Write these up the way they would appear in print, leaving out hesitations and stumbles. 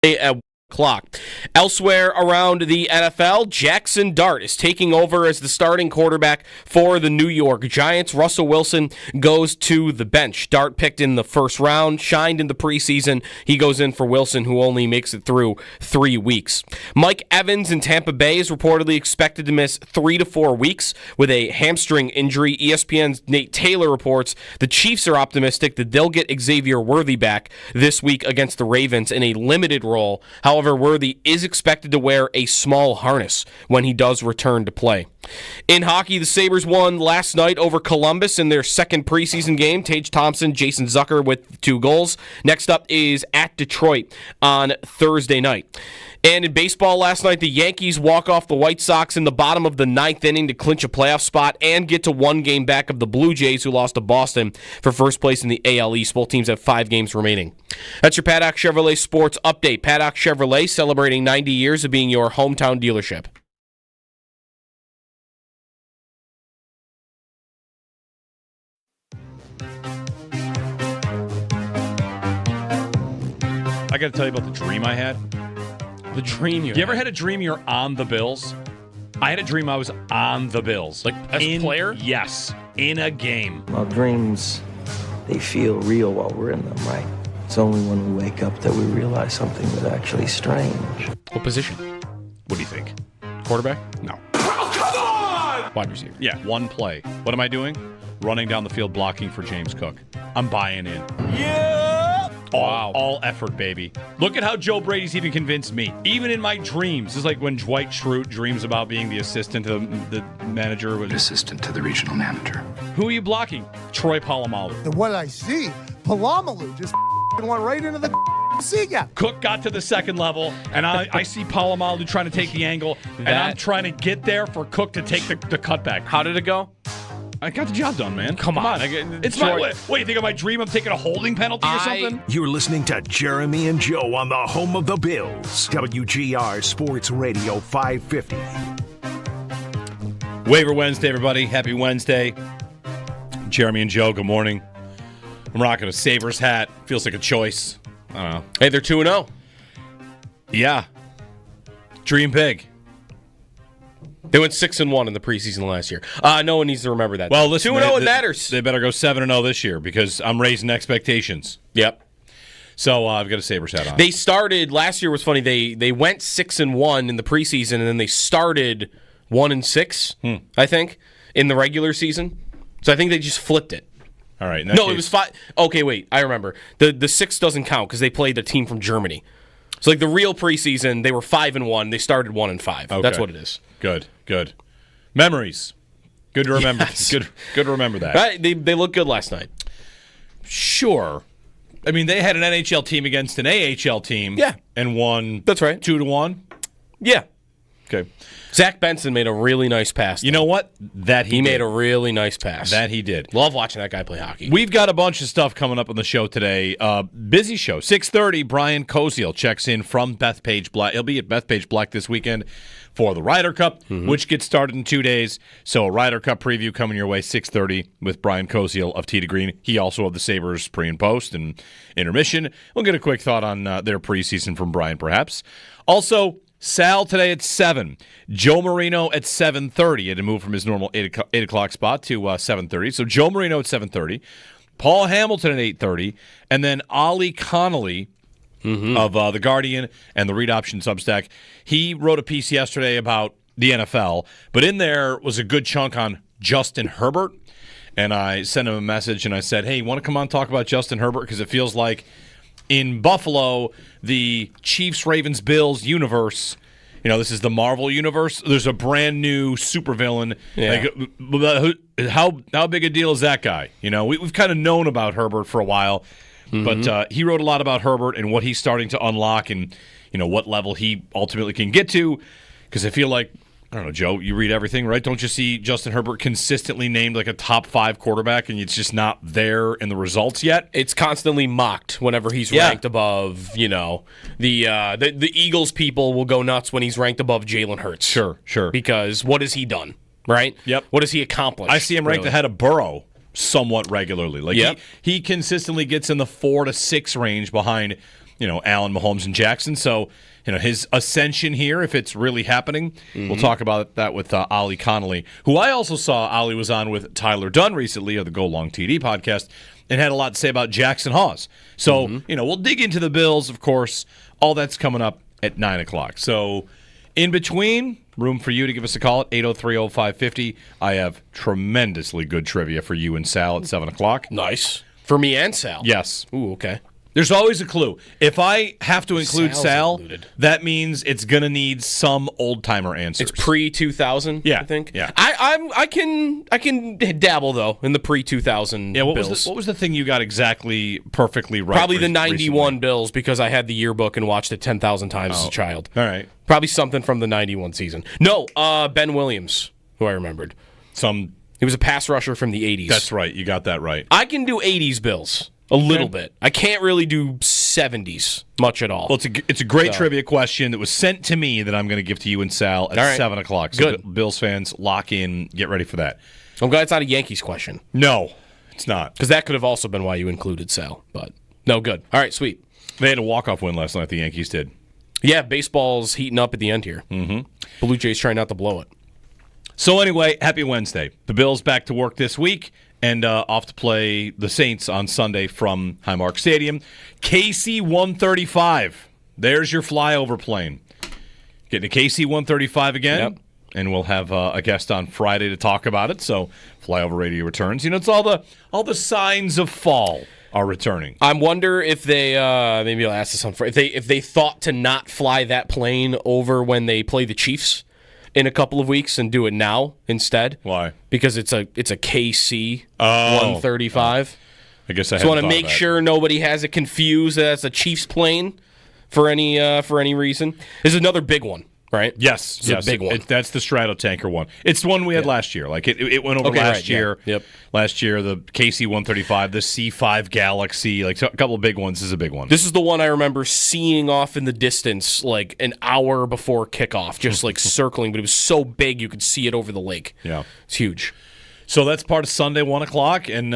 at 1 o'clock. Elsewhere around the NFL, Jackson Dart is taking over as the starting quarterback for the New York Giants. Russell Wilson goes to the bench. Dart picked in the first round, shined in the preseason. He goes in for Wilson, who only makes it through 3 weeks. Mike Evans in Tampa Bay is reportedly expected to miss 3 to 4 weeks with a hamstring injury. ESPN's Nate Taylor reports the Chiefs are optimistic that they'll get Xavier Worthy back this week against the Ravens in a limited role. However, Worthy is expected to wear a small harness when he does return to play. In hockey, the Sabres won last night over Columbus in their second preseason game. Tage Thompson, Jason Zucker with 2 goals. Next up is at Detroit on Thursday night. And in baseball last night, the Yankees walk off the White Sox in the bottom of the 9th inning to clinch a playoff spot and get to 1 game back of the Blue Jays, who lost to Boston for first place in the AL East. Both teams have 5 games remaining. That's your Paddock Chevrolet Sports Update. Paddock Chevrolet celebrating 90 years of being your hometown dealership. I got to tell you about the dream I had. The dream you ever had a dream you're on the Bills? I had a dream I was on the Bills. Like as a player? Yes, in a game. Well, dreams, they feel real while we're in them, right? It's only when we wake up that we realize something that's actually strange. What position? What do you think? Quarterback? No. Oh, come on! Wide receiver. Yeah, one play. What am I doing? Running down the field blocking for James Cook. I'm buying in. Yeah! All effort, baby. Look at how Joe Brady's even convinced me. Even in my dreams. It's like when Dwight Schrute dreams about being the assistant to the manager. Assistant to the regional manager. Who are you blocking? Troy Polamalu. And what I see, Palamalu just went right into the seat gap. Cook got to the second level, and I see Polamalu trying to take the angle, and I'm trying to get there for Cook to take the cutback. How did it go? I got the job done, man. Come on. It's my way. What, you think of my dream? I'm taking a holding penalty or something? You're listening to Jeremy and Joe on the home of the Bills. WGR Sports Radio 550. Waiver Wednesday, everybody. Happy Wednesday. Jeremy and Joe, good morning. I'm rocking a Sabres hat. Feels like a choice. I don't know. Hey, they're 2-0. Yeah. Dream big. They went 6-1 in the preseason last year. No one needs to remember that. Well, listen, 2-0, it matters. They better go 7-0 this year because I'm raising expectations. Yep. So I've got a Sabres hat on. They started last year was funny. They went 6-1 in the preseason, and then they started 1-6. I think in the regular season. So I think they just flipped it. All right. No, it was 5. Okay, wait. I remember. The 6 doesn't count because they played a team from Germany. So like the real preseason, they were 5-1. They started 1-5. Okay. That's what it is. Good. Memories. Good to remember. Yes. Good to remember that. Right? They looked good last night. Sure. I mean, they had an NHL team against an AHL team. Yeah. And won. That's right. 2-1. Yeah. Okay. Zach Benson made a really nice pass. You know what? He made a really nice pass. That he did. Love watching that guy play hockey. We've got a bunch of stuff coming up on the show today. Busy show. 6:30, Brian Koziel checks in from Bethpage Black. He'll be at Bethpage Black this weekend for the Ryder Cup, which gets started in 2 days. So a Ryder Cup preview coming your way, 6:30, with Brian Koziel of Tee to Green. He also of the Sabres pre and post and intermission. We'll get a quick thought on their preseason from Brian, perhaps. Also, Sal today at 7. Joe Marino at 7:30. He had to move from his normal 8 o'clock spot to 7:30. So Joe Marino at 7:30. Paul Hamilton at 8:30. And then Ollie Connolly of The Guardian and the Read Option Substack. He wrote a piece yesterday about the NFL, but in there was a good chunk on Justin Herbert. And I sent him a message and I said, hey, you want to come on and talk about Justin Herbert? Because it feels like in Buffalo, the Chiefs, Ravens, Bills universe, this is the Marvel universe. There's a brand new supervillain. Yeah. Like, how big a deal is that guy? We've kind of known about Herbert for a while, but he wrote a lot about Herbert and what he's starting to unlock and what level he ultimately can get to. Because I feel like, I don't know, Joe, you read everything, right? Don't you see Justin Herbert consistently named like a top 5 quarterback, and it's just not there in the results yet? It's constantly mocked whenever he's ranked above, the Eagles people will go nuts when he's ranked above Jalen Hurts. Sure. Because what has he done, right? Yep. What has he accomplished? I see him ranked ahead of Burrow somewhat regularly. Like he consistently gets in the 4 to 6 range behind Allen, Mahomes, and Jackson. So, his ascension here, if it's really happening, we'll talk about that with Ollie Connolly, who I also saw Ollie was on with Tyler Dunn recently of the Go Long TD podcast and had a lot to say about Jackson Hawes. So, we'll dig into the Bills, of course. All that's coming up at 9 o'clock. So, in between, room for you to give us a call at 803-0550. I have tremendously good trivia for you and Sal at 7 o'clock. Nice. For me and Sal? Yes. Ooh, okay. There's always a clue. If I have to include Sal's Sal, included. that means it's going to need some old-timer answers. It's pre-2000, Yeah, I think? yeah. I can dabble, though, in the pre-2000 Yeah, what Bills. was the thing you got exactly perfectly right? Probably the 91 recently? Bills, because I had the yearbook and watched it 10,000 times as a child. All right. Probably something from the 91 season. No, Ben Williams, who I remembered. He was a pass rusher from the 80s. That's right. You got that right. I can do 80s Bills a little bit. I can't really do 70s much at all. Well, it's a great trivia question that was sent to me that I'm going to give to you and Sal at 7 o'clock. So Good. Bills fans, lock in. Get ready for that. I'm glad it's not a Yankees question, No, it's not. because that could have also been why you included Sal. But no, good. All right, sweet. They had a walk-off win last night, the Yankees did. Yeah, baseball's heating up at the end here. Blue Jays trying not to blow it. So anyway, happy Wednesday. The Bills back to work this week and off to play the Saints on Sunday from Highmark Stadium. KC-135. There's your flyover plane. Getting a KC-135 again. Yep. And we'll have a guest on Friday to talk about it. So Flyover Radio returns. It's all the signs of fall are returning. I wonder if they maybe I'll ask this on Friday, if they thought to not fly that plane over when they play the Chiefs in a couple of weeks and do it now instead. Why? Because it's a KC 135. I guess I just want to make sure nobody has it confused that it's a Chiefs plane for any reason. This is another big one, right? Yes, It's a big one. That's the Stratotanker one. It's the one we had last year. Like it went over last year. Yeah. Yep. Last year, the KC-135, the C5 Galaxy, like a couple of big ones. This is a big one. This is the one I remember seeing off in the distance like an hour before kickoff, just like circling, but it was so big you could see it over the lake. Yeah. It's huge. So that's part of Sunday 1 o'clock, and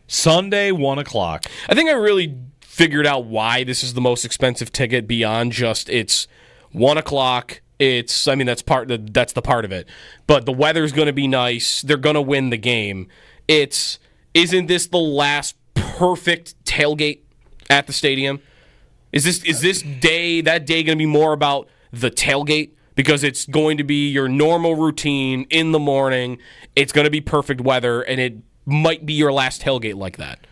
Sunday 1 o'clock. I think I really figured out why this is the most expensive ticket beyond just it's 1 o'clock. That's the part of it. But the weather's going to be nice. They're going to win the game. Isn't this the last perfect tailgate at the stadium? Is that day going to be more about the tailgate? Because it's going to be your normal routine in the morning. It's going to be perfect weather, and it might be your last tailgate like that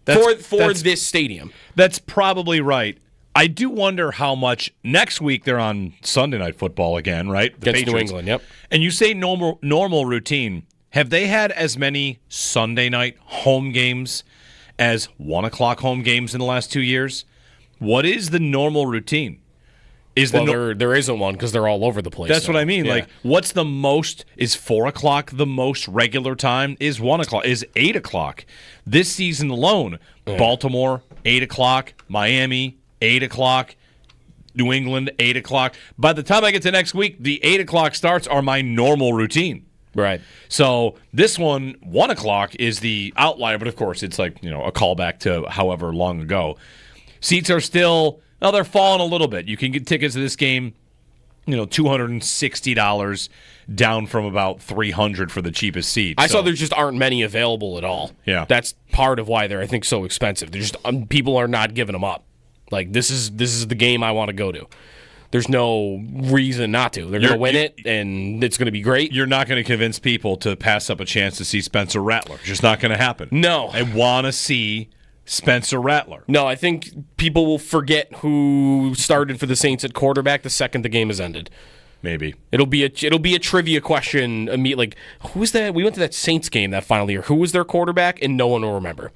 for this stadium. That's probably right. I do wonder how much next week they're on Sunday Night Football again, right? Against New England, yep. And you say normal routine. Have they had as many Sunday night home games as 1 o'clock home games in the last 2 years? What is the normal routine? There isn't one because they're all over the place. That's what I mean. Yeah. Like, what's the most? Is 4 o'clock the most regular time? Is 1 o'clock? Is 8 o'clock? This season alone, Baltimore, 8 o'clock, Miami, 8 o'clock, New England, 8 o'clock. By the time I get to next week, the 8 o'clock starts are my normal routine. Right. So this one, 1 o'clock, is the outlier, but of course it's like, a callback to however long ago. Seats are still, they're falling a little bit. You can get tickets to this game, $260 down from about $300 for the cheapest seat. I saw there just aren't many available at all. Yeah. That's part of why they're, I think, so expensive. They're just people are not giving them up. Like, this is the game I want to go to. There's no reason not to. They're going to win it, and it's going to be great. You're not going to convince people to pass up a chance to see Spencer Rattler. It's just not going to happen. No. I want to see Spencer Rattler. No, I think people will forget who started for the Saints at quarterback the second the game has ended. Maybe. It'll be a trivia question. Like, who was that? We went to that Saints game that final year. Who was their quarterback? And no one will remember.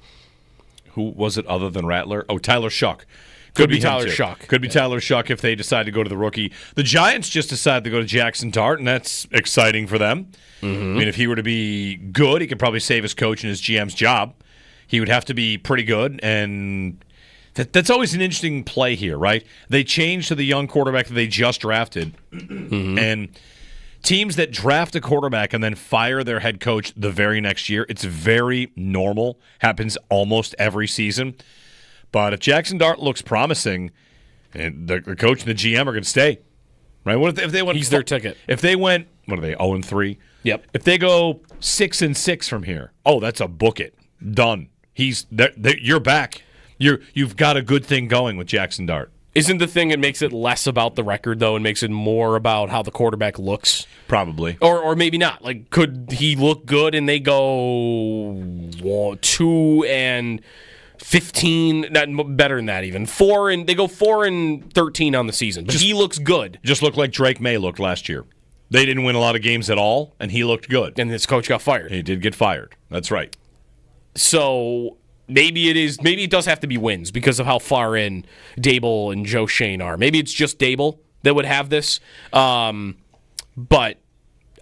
Who was it other than Rattler? Oh, Tyler Shuck. Could be him Tyler too. Shuck. Could be Tyler Shuck if they decide to go to the rookie. The Giants just decided to go to Jackson Dart, and that's exciting for them. Mm-hmm. I mean, if he were to be good, he could probably save his coach and his GM's job. He would have to be pretty good, and that's always an interesting play here, right? They changed to the young quarterback that they just drafted, and teams that draft a quarterback and then fire their head coach the very next year, it's very normal, happens almost every season. But if Jackson Dart looks promising, and the coach and the GM are going to stay, right? What if they went? He's their ticket. If they went, what are they? 0-3. Yep. If they go 6-6 from here, that's a book it. Done. You're back. You've got a good thing going with Jackson Dart. Isn't the thing that makes it less about the record, though, and makes it more about how the quarterback looks? Probably. Or maybe not. Like, could he look good and they go 2-15? Not better than that, even. They go 4-13 on the season. But he looks good. Just looked like Drake May looked last year. They didn't win a lot of games at all, and he looked good. And his coach got fired. He did get fired. That's right. So maybe it does have to be wins because of how far in Dable and Joe Shane are. Maybe it's just Dable that would have this. But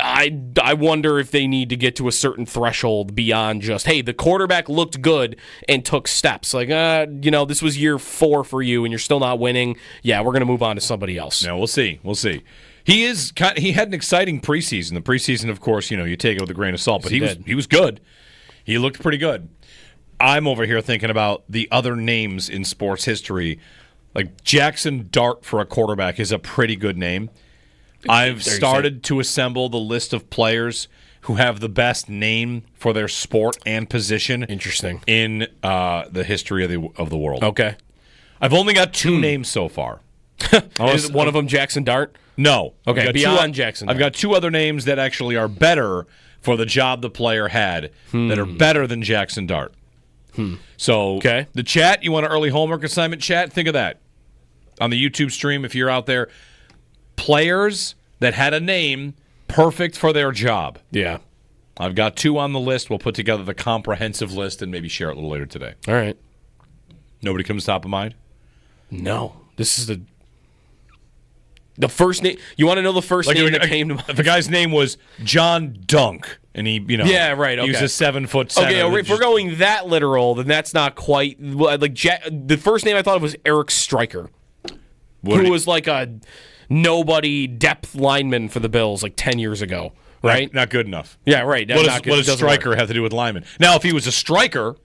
I wonder if they need to get to a certain threshold beyond just, hey, the quarterback looked good and took steps. Like, this was year 4 for you and you're still not winning. Yeah, we're going to move on to somebody else. No, we'll see. He had an exciting preseason. The preseason, of course, you take it with a grain of salt, but he was good. He looked pretty good. I'm over here thinking about the other names in sports history. Like Jackson Dart for a quarterback is a pretty good name. I've started to assemble the list of players who have the best name for their sport and position. Interesting. In the history of the world. Okay. I've only got 2 names so far. Is one of them Jackson Dart? No. Okay, beyond Jackson Dart. I've got 2 other names that actually are better for the job the player had that are better than Jackson Dart. So the chat, you want an early homework assignment chat? Think of that. On the YouTube stream, if you're out there, players that had a name perfect for their job. Yeah. I've got 2 on the list. We'll put together the comprehensive list and maybe share it a little later today. All right. Nobody comes top of mind? No. This is the first name. You want to know the first name that came to mind? The guy's name was John Dunk, and he, yeah, right. Okay. He was a 7-foot center. Okay, if we're going that literal, then that's not quite like the first name I thought of was Eric Stryker, who was like a nobody depth lineman for the Bills like 10 years ago. Right? Not good enough. Yeah, right. What does striker have to do with lineman? Now, if he was a striker,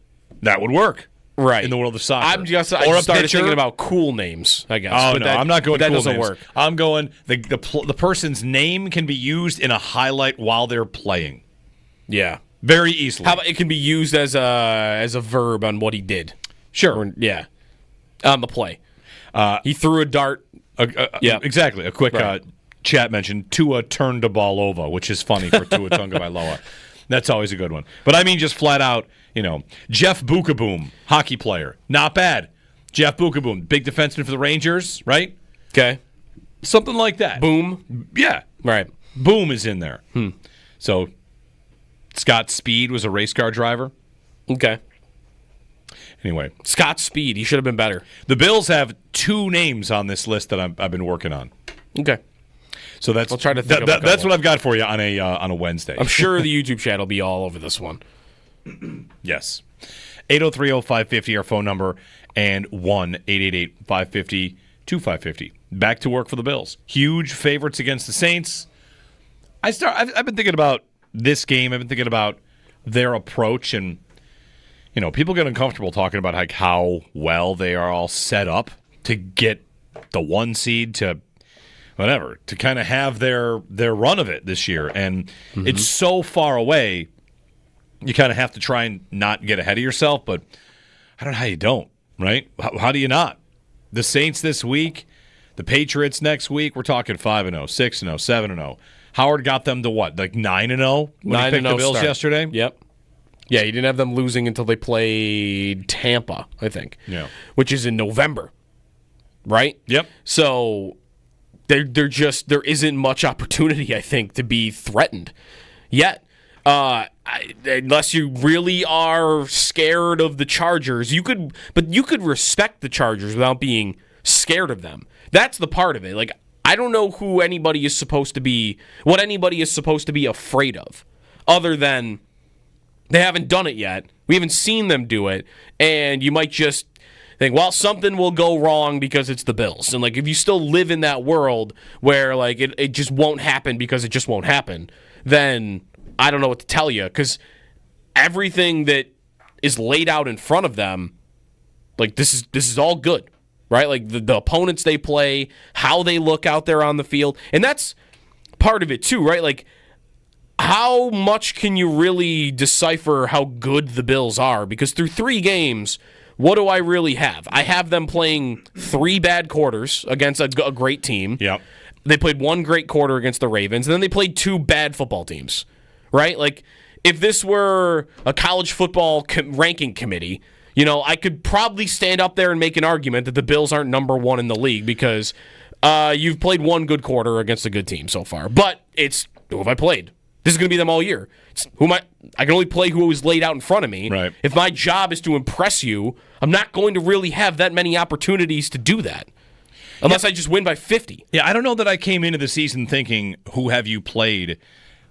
that would work. Right. In the world of soccer. I just started thinking about cool names, I guess. Oh, no, I'm not going that cool doesn't names. work. I'm going, the person's name can be used in a highlight while they're playing. Yeah. Very easily. How about it can be used as a verb on what he did? Sure. Yeah. On the play. He threw a dart. Yeah. Exactly. A quick chat mention, Tua turned the ball over, which is funny for Tua Tagovailoa. That's always a good one. But I mean just flat out, Jeff Bukaboom, hockey player. Not bad. Jeff Bukaboom, big defenseman for the Rangers, right? Okay. Something like that. Boom. Yeah. Right. Boom is in there. So Scott Speed was a race car driver. Okay. Anyway. Scott Speed. He should have been better. The Bills have 2 names on this list that I've been working on. Okay. So that's I'll try to think of a couple. That's what I've got for you on a Wednesday. I'm sure the YouTube chat will be all over this one. Yes. 803-0550, our phone number, and 1-888-550-2550. Back to work for the Bills. Huge favorites against the Saints. I've been thinking about this game. I've been thinking about their approach, and people get uncomfortable talking about like how well they are all set up to get the 1 seed to whatever, to kind of have their run of it this year. And it's so far away, you kind of have to try and not get ahead of yourself, but I don't know how you don't, right? How do you not? The Saints this week, the Patriots next week, we're talking 5-0, 6-0, 7-0. Howard got them to what, like 9-0 when he picked the Bills yesterday? Yep. Yeah, he didn't have them losing until they played Tampa, I think. Yeah. Which is in November, right? Yep. So there isn't much opportunity, I think, to be threatened yet. Unless you really are scared of the Chargers, you could respect the Chargers without being scared of them. That's the part of it. Like, I don't know what anybody is supposed to be afraid of, other than they haven't done it yet. We haven't seen them do it, and you might just think, well, something will go wrong because it's the Bills. And like, if you still live in that world where like it just won't happen because it just won't happen, then I don't know what to tell you, because everything that is laid out in front of them Like, this is all good, right? Like, the opponents they play, how they look out there on the field. And that's part of it, too, right? Like, how much can you really decipher how good the Bills are? Because through 3 games, what do I really have? I have them playing 3 bad quarters against a great team. Yep. They played 1 great quarter against the Ravens, and then they played 2 bad football teams, right? Like, if this were a college football ranking committee, I could probably stand up there and make an argument that the Bills aren't number 1 in the league because you've played 1 good quarter against a good team so far. But it's, who have I played? This is going to be them all year. I can only play who was laid out in front of me. Right. If my job is to impress you, I'm not going to really have that many opportunities to do that. Unless I just win by 50. Yeah, I don't know that I came into the season thinking who have you played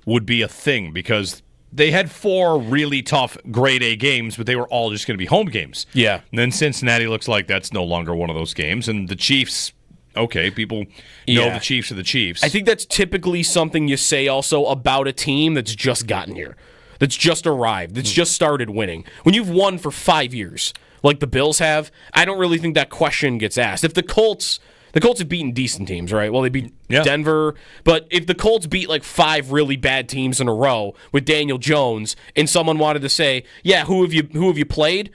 would be a thing because they had 4 really tough grade A games, but they were all just going to be home games. Yeah. And then Cincinnati looks like that's no longer one of those games. And the Chiefs, okay, people know the Chiefs are the Chiefs. I think that's typically something you say also about a team that's just gotten here, that's just arrived, that's just started winning. When you've won for 5 years, like the Bills have, I don't really think that question gets asked. If the Colts have beaten decent teams, right? Well, they beat Denver, but if the Colts beat like 5 really bad teams in a row with Daniel Jones, and someone wanted to say, "Yeah, who have you played?"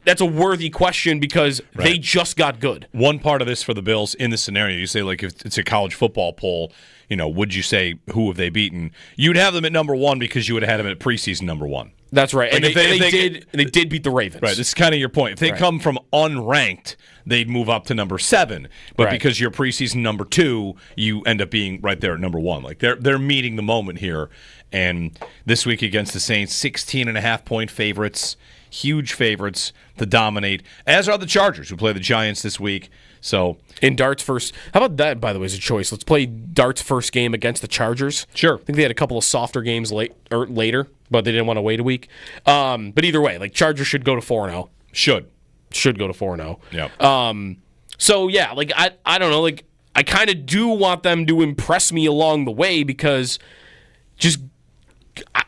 That's a worthy question because they just got good. One part of this for the Bills in this scenario, you say like if it's a college football poll, would you say who have they beaten? You'd have them at number 1 because you would have had them at preseason number 1. That's right. Like and they did beat the Ravens. Right. This is kind of your point. If they come from unranked, they'd move up to number 7. But because you're preseason number 2, you end up being right there at number 1. Like they're meeting the moment here. And this week against the Saints, 16.5-point favorites, huge favorites to dominate, as are the Chargers, who play the Giants this week. So in Dart's first, how about that, by the way, as a choice? Let's play Dart's first game against the Chargers. Sure. I think they had a couple of softer games later, but they didn't want to wait a week. But either way, like Chargers should go to 4-0. Should go to 4-0. Yeah. So yeah, like I don't know, like I kind of do want them to impress me along the way because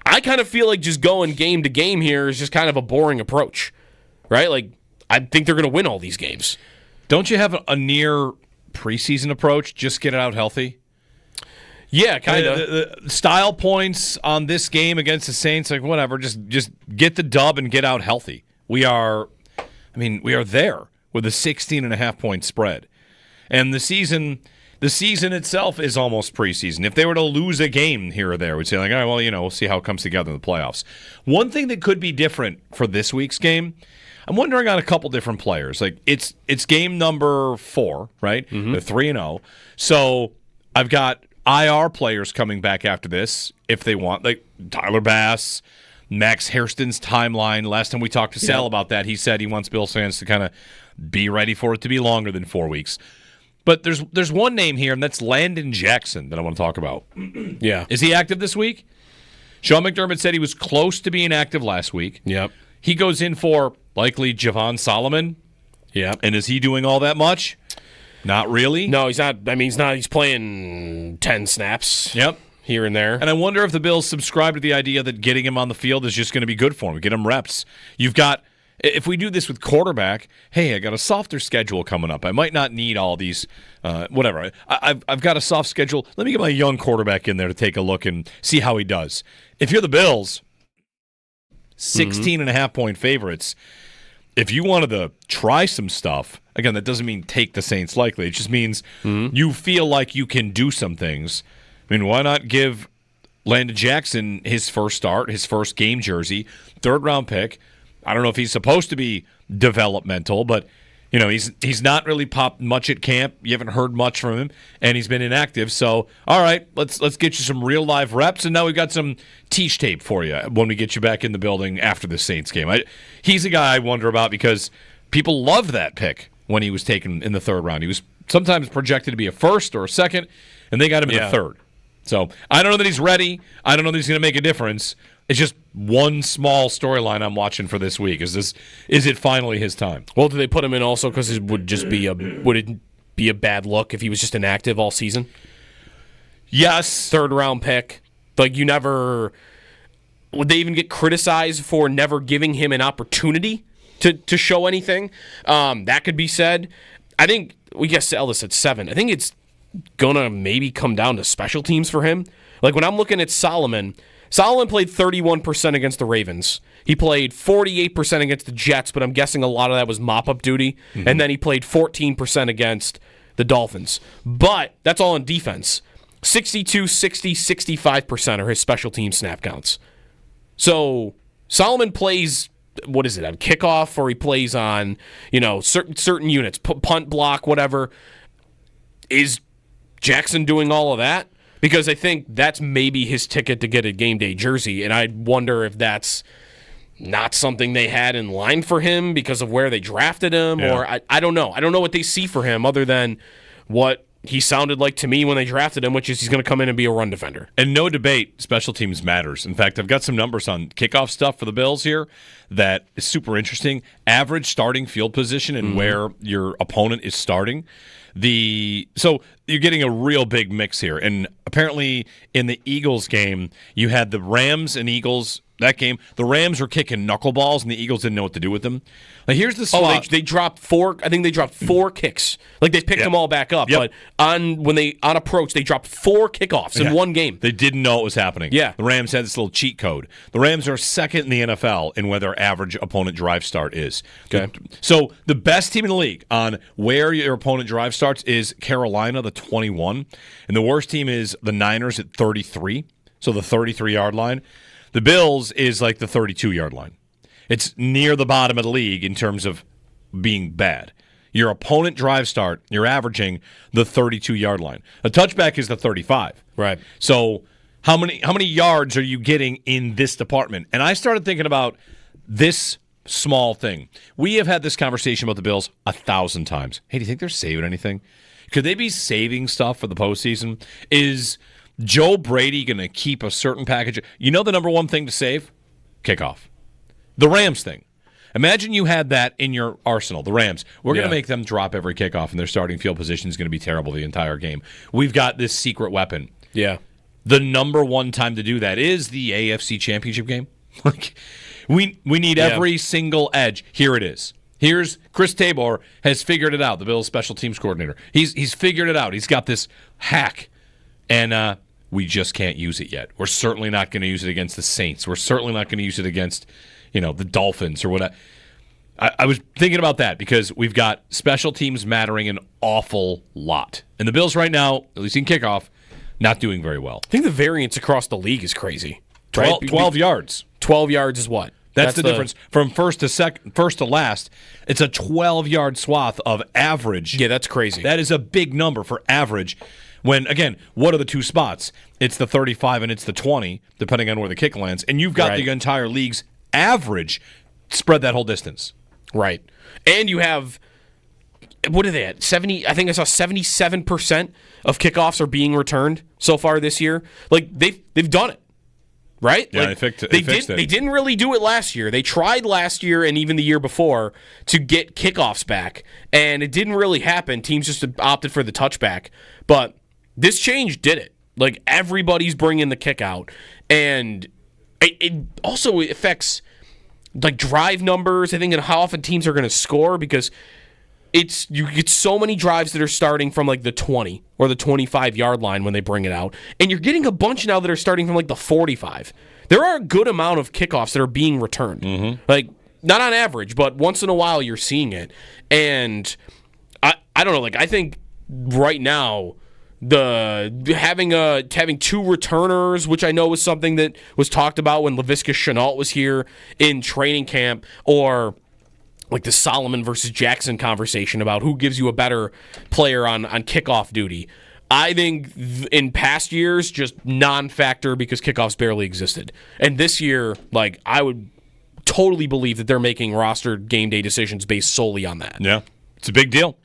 I kind of feel like just going game to game here is just kind of a boring approach, right? Like I think they're going to win all these games. Don't you have a near preseason approach? Just get it out healthy. Yeah, kind of. The style points on this game against the Saints, like whatever, just get the dub and get out healthy. We are there with a 16.5-point spread. And the season itself is almost preseason. If they were to lose a game here or there, we'd say like, all right, well, we'll see how it comes together in the playoffs. One thing that could be different for this week's game, I'm wondering on a couple different players. Like it's game number 4, right? Mm-hmm. They're 3-0. So I've got IR players coming back after this if they want, like Tyler Bass, Max Hairston's timeline. Last time we talked to Sal about that, he said he wants Bills fans to kind of be ready for it to be longer than 4 weeks. But there's one name here, and that's Landon Jackson that I want to talk about. Yeah. Is he active this week? Sean McDermott said he was close to being active last week. Yep. He goes in for likely Javon Solomon. Yeah. And is he doing all that much? Not really. No, he's not. I mean, he's not. He's playing 10 snaps. Yep. Here and there. And I wonder if the Bills subscribe to the idea that getting him on the field is just going to be good for him. Get him reps. You've got, if we do this with quarterback, hey, I got a softer schedule coming up. I might not need all these, whatever. I've got a soft schedule. Let me get my young quarterback in there to take a look and see how he does. If you're the Bills, 16.5-point favorites. If you wanted to try some stuff, again, that doesn't mean take the Saints likely. It just means you feel like you can do some things. I mean, why not give Landon Jackson his first start, his first game jersey, 3rd-round pick? I don't know if he's supposed to be developmental, but he's not really popped much at camp. You haven't heard much from him, and he's been inactive. So, all right, let's get you some real live reps, and now we've got some teach tape for you when we get you back in the building after the Saints game. He's a guy I wonder about because people loved that pick when he was taken in the 3rd round. He was sometimes projected to be a 1st or a 2nd, and they got him in the 3rd. So I don't know that he's ready. I don't know that he's going to make a difference. It's just one small storyline I'm watching for this week. Is it finally his time? Well, do they put him in also because it would it be a bad look if he was just inactive all season? Yes. 3rd-round pick. Like would they even get criticized for never giving him an opportunity to show anything. That could be said. I think we guessed Ellis at 7. I think it's gonna maybe come down to special teams for him. Like when I'm looking at Solomon played 31% against the Ravens. He played 48% against the Jets, but I'm guessing a lot of that was mop-up duty. Mm-hmm. And then he played 14% against the Dolphins. But that's all in defense. 62, 60, 65% are his special team snap counts. So Solomon plays, what is it, on kickoff, or he plays on, certain units, punt, block, whatever. Is Jackson doing all of that? Because I think that's maybe his ticket to get a game day jersey, and I wonder if that's not something they had in line for him because of where they drafted him, or I don't know. I don't know what they see for him other than what he sounded like to me when they drafted him, which is he's going to come in and be a run defender. And no debate, special teams matters. In fact, I've got some numbers on kickoff stuff for the Bills here that is super interesting. Average starting field position and where your opponent is starting. So you're getting a real big mix here. And apparently in the Eagles game, you had the Rams and Eagles. That game, the Rams were kicking knuckleballs, and the Eagles didn't know what to do with them. Now, here's the slot. They dropped 4. I think they dropped 4 kicks. Like they picked them all back up, but on approach, they dropped 4 kickoffs in one game. They didn't know what was happening. Yeah, the Rams had this little cheat code. The Rams are second in the NFL in where their average opponent drive start is. Okay, so the best team in the league on where your opponent drive starts is Carolina, the 21, and the worst team is the Niners at 33. So the 33-yard line. The Bills is like the 32-yard line. It's near the bottom of the league in terms of being bad. Your opponent drive start, you're averaging the 32-yard line. A touchback is the 35. Right. So how many yards are you getting in this department? And I started thinking about this small thing. We have had this conversation about the Bills 1,000 times. Hey, do you think they're saving anything? Could they be saving stuff for the postseason? Is Joe Brady going to keep a certain package? You know the number one thing to save? Kickoff. The Rams thing. Imagine you had that in your arsenal. The Rams. We're going to make them drop every kickoff, and their starting field position is going to be terrible the entire game. We've got this secret weapon. Yeah. The number one time to do that is the AFC Championship game. Like we need every single edge. Here it is. Here's Chris Tabor has figured it out, the Bills special teams coordinator. He's figured it out. He's got this hack. And we just can't use it yet. We're certainly not going to use it against the Saints. We're certainly not going to use it against, the Dolphins or whatever. I was thinking about that because we've got special teams mattering an awful lot. And the Bills right now, at least in kickoff, not doing very well. I think the variance across the league is crazy. 12 yards. 12 yards is what? That's the difference. From first to last, it's a 12-yard swath of average. Yeah, that's crazy. That is a big number for average. When, again, what are the two spots? It's the 35 and it's the 20, depending on where the kick lands. And you've got the entire league's average spread that whole distance. Right. And you have, what are they at? 70, I think I saw 77% of kickoffs are being returned so far this year. Like, they've done it. Right? Yeah, like, they fixed it. They didn't really do it last year. They tried last year and even the year before to get kickoffs back, and it didn't really happen. Teams just opted for the touchback. But this change did it. Like, everybody's bringing the kick out. And it also affects, like, drive numbers, I think, and how often teams are going to score, because you get so many drives that are starting from, like, the 20 or the 25-yard line when they bring it out. And you're getting a bunch now that are starting from, like, the 45. There are a good amount of kickoffs that are being returned. Mm-hmm. Like, not on average, but once in a while you're seeing it. And I don't know, like, I think right now having 2 returners, which I know was something that was talked about when Laviska Shenault was here in training camp, or like the Solomon versus Jackson conversation about who gives you a better player on kickoff duty. I think in past years, just non-factor because kickoffs barely existed. And this year, like, I would totally believe that they're making roster game day decisions based solely on that. Yeah, it's a big deal.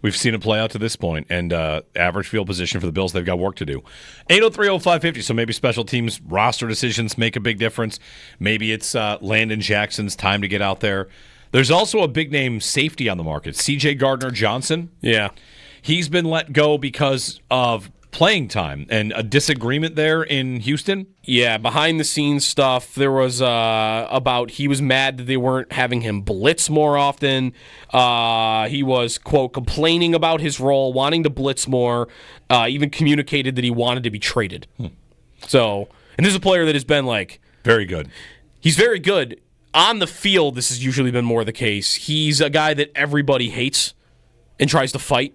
We've seen it play out to this point, and average field position for the Bills, they've got work to do. 803-0550, so maybe special teams roster decisions make a big difference. Maybe it's Landon Jackson's time to get out there. There's also a big-name safety on the market, C.J. Gardner-Johnson. Yeah. He's been let go because of playing time and a disagreement there in Houston. Yeah, behind the scenes stuff. There was about he was mad that they weren't having him blitz more often. He was, quote, complaining about his role, wanting to blitz more, even communicated that he wanted to be traded. So, and this is a player that has been like... Very good. He's very good. On the field, this has usually been more the case. He's a guy that everybody hates and tries to fight.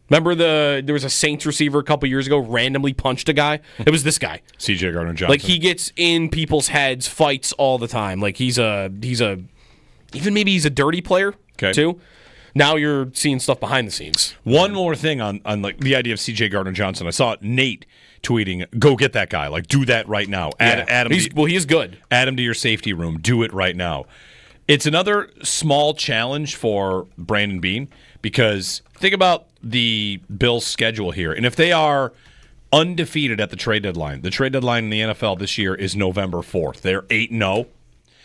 Remember there was a Saints receiver a couple years ago randomly punched a guy? It was this guy. C.J. Gardner-Johnson. Like, he gets in people's heads, fights all the time. Like, he's a even maybe he's a dirty player, too. Now you're seeing stuff behind the scenes. One more thing on like the idea of C.J. Gardner-Johnson. I saw Nate tweeting, go get that guy. Like, do that right now. Add him he is good. Add him to your safety room. Do it right now. It's another small challenge for Brandon Beane because think about the Bills' schedule here. And if they are undefeated at the trade deadline in the NFL this year is November 4th. They're 8-0.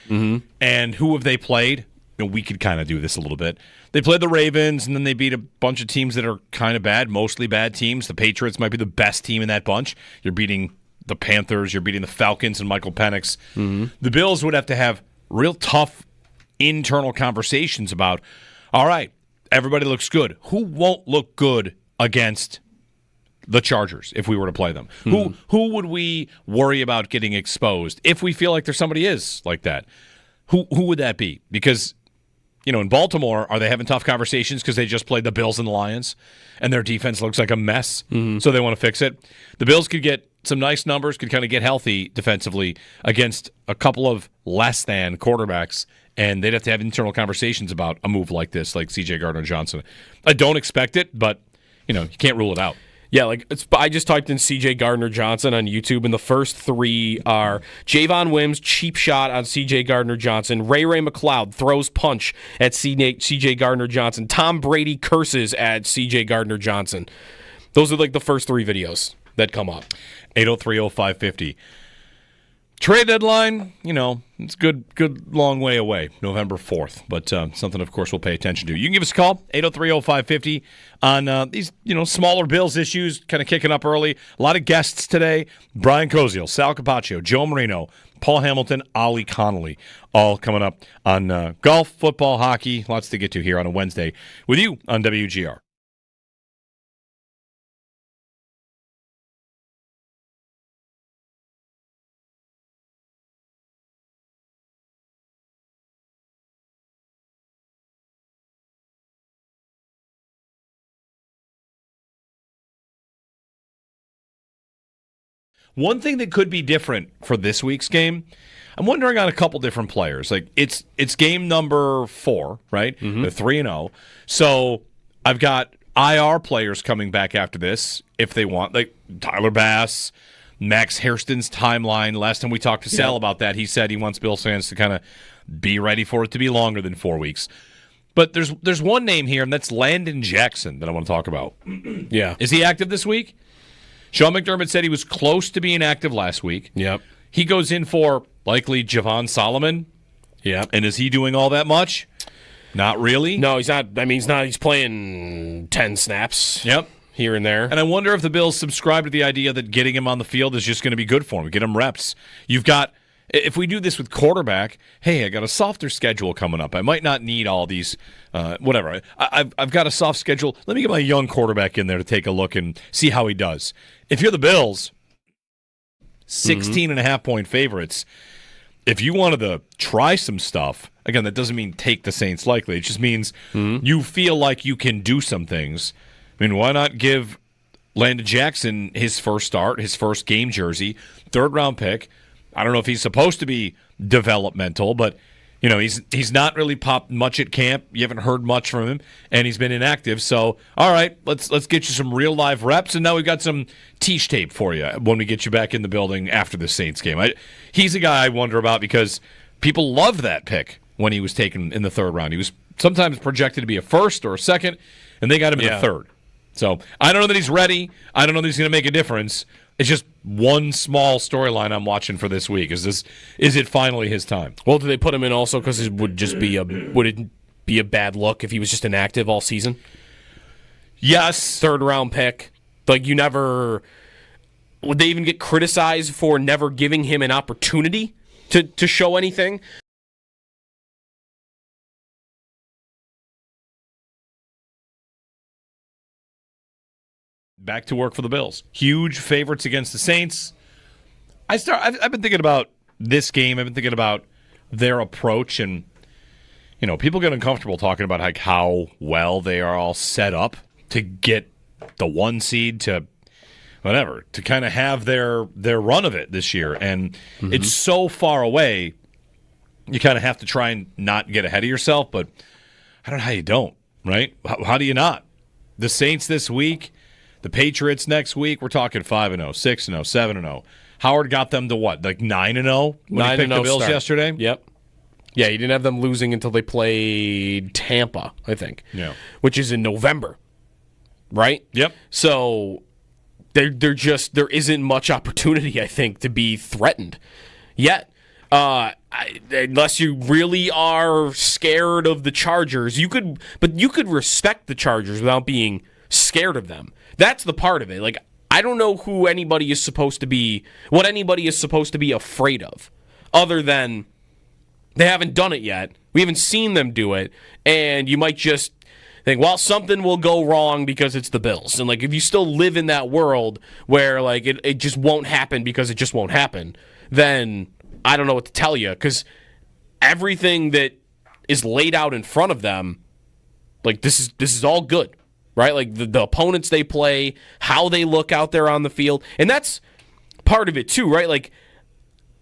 Mm-hmm. And who have they played? We could kind of do this a little bit. They played the Ravens, and then they beat a bunch of teams that are kind of bad, mostly bad teams. The Patriots might be the best team in that bunch. You're beating the Panthers. You're beating the Falcons and Michael Penix. Mm-hmm. The Bills would have to have real tough internal conversations about, all right, everybody looks good. Who won't look good against the Chargers if we were to play them? Mm-hmm. Who would we worry about getting exposed if we feel like there's somebody is like that? Who would that be? Because, in Baltimore, are they having tough conversations because they just played the Bills and the Lions and their defense looks like a mess, so they want to fix it? The Bills could get some nice numbers, could kind of get healthy defensively against a couple of less than quarterbacks, and they'd have to have internal conversations about a move like this, like C.J. Gardner-Johnson. I don't expect it, but, you can't rule it out. Yeah, I just typed in C.J. Gardner-Johnson on YouTube, and the first three are Javon Wims, cheap shot on C.J. Gardner-Johnson. Ray McLeod throws punch at C.J. Gardner-Johnson. Tom Brady curses at C.J. Gardner-Johnson. Those are the first three videos that come up. 803-0550. Trade deadline, it's good long way away, November 4th. But something, of course, we'll pay attention to. You can give us a call, 803-0550, on these, smaller Bills issues, kind of kicking up early. A lot of guests today. Brian Koziel, Sal Capaccio, Joe Marino, Paul Hamilton, Ollie Connolly, all coming up on golf, football, hockey. Lots to get to here on a Wednesday with you on WGR. One thing that could be different for this week's game, I'm wondering on a couple different players. Like it's game number 4, right? Mm-hmm. They're 3-0. So I've got IR players coming back after this if they want, like Tyler Bass, Max Hairston's timeline. Last time we talked to Sal about that, he said he wants Bills fans to kind of be ready for it to be longer than 4 weeks. But there's one name here, and that's Landon Jackson that I want to talk about. Yeah. Is he active this week? Sean McDermott said he was close to being active last week. Yep. He goes in for likely Javon Solomon. Yep. And is he doing all that much? Not really. No, he's not. I mean, he's not. He's playing 10 snaps. Yep. Here and there. And I wonder if the Bills subscribe to the idea that getting him on the field is just going to be good for him. Get him reps. You've got, if we do this with quarterback, hey, I got a softer schedule coming up. I might not need all these, whatever. I've got a soft schedule. Let me get my young quarterback in there to take a look and see how he does. If you're the Bills, 16.5-point favorites, if you wanted to try some stuff, again, that doesn't mean take the Saints likely. It just means you feel like you can do some things. I mean, why not give Landon Jackson his first start, his first game jersey, third-round pick? I don't know if he's supposed to be developmental, but he's not really popped much at camp. You haven't heard much from him, and he's been inactive. So, all right, let's get you some real live reps, and now we've got some teach tape for you when we get you back in the building after the Saints game. He's a guy I wonder about because people loved that pick when he was taken in the third round. He was sometimes projected to be a first or a second, and they got him in the third. So I don't know that he's ready. I don't know that he's going to make a difference. It's just one small storyline I'm watching for this week. Is it finally his time? Well, do they put him in also because it would it be a bad look if he was just inactive all season? Yes. Third round pick. Like, would they even get criticized for never giving him an opportunity to show anything? Back to work for the Bills. Huge favorites against the Saints. I've been thinking about this game. I've been thinking about their approach, and people get uncomfortable talking about like how well they are all set up to get the 1 seed to whatever, to kind of have their run of it this year. And it's so far away, you kind of have to try and not get ahead of yourself, but I don't know how you don't, right? How do you not? The Saints this week, the Patriots next week, we're talking 5-0, 6-0, 7-0. Howard got them to what, like 9-0 when he picked the Bills yesterday? Yep. Yeah, he didn't have them losing until they played Tampa, I think. Yeah. Which is in November, right? Yep. So there isn't much opportunity, I think, to be threatened yet. Unless you really are scared of the Chargers, you could respect the Chargers without being scared of them. That's the part of it. Like, I don't know what anybody is supposed to be afraid of, other than they haven't done it yet. We haven't seen them do it, and you might just think, well, something will go wrong because it's the Bills. And like, if you still live in that world where like it just won't happen because it just won't happen, then I don't know what to tell you, because everything that is laid out in front of them, like this is all good, right? Like the opponents they play, how they look out there on the field, and that's part of it too, right? Like,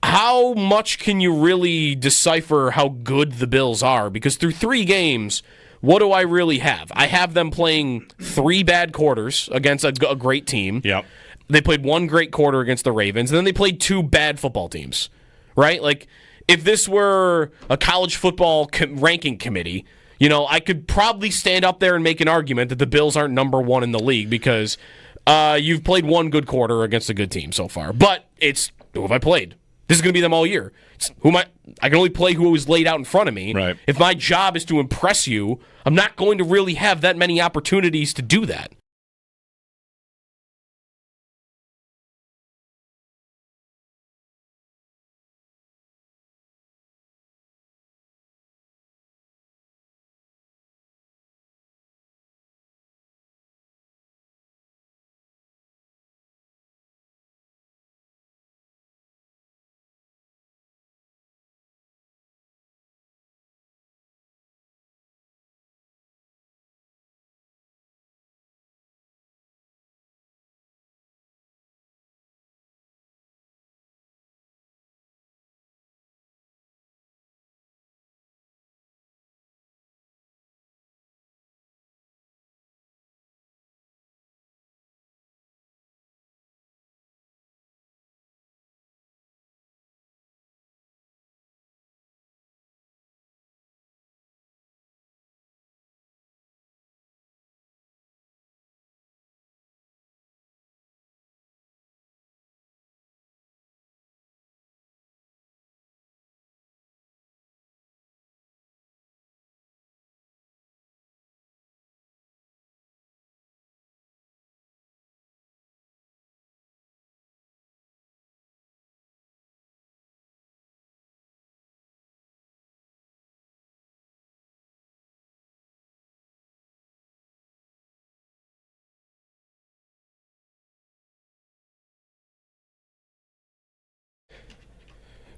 how much can you really decipher how good the Bills are? Because through 3 games, what do I really have? I have them playing 3 bad quarters against a great team. Yep. They played 1 great quarter against the Ravens, and then they played 2 bad football teams, right? Like, if this were a college football ranking committee, I could probably stand up there and make an argument that the Bills aren't number 1 in the league because you've played 1 good quarter against a good team so far. But it's, who have I played? This is going to be them all year. I can only play who was laid out in front of me. Right. If my job is to impress you, I'm not going to really have that many opportunities to do that.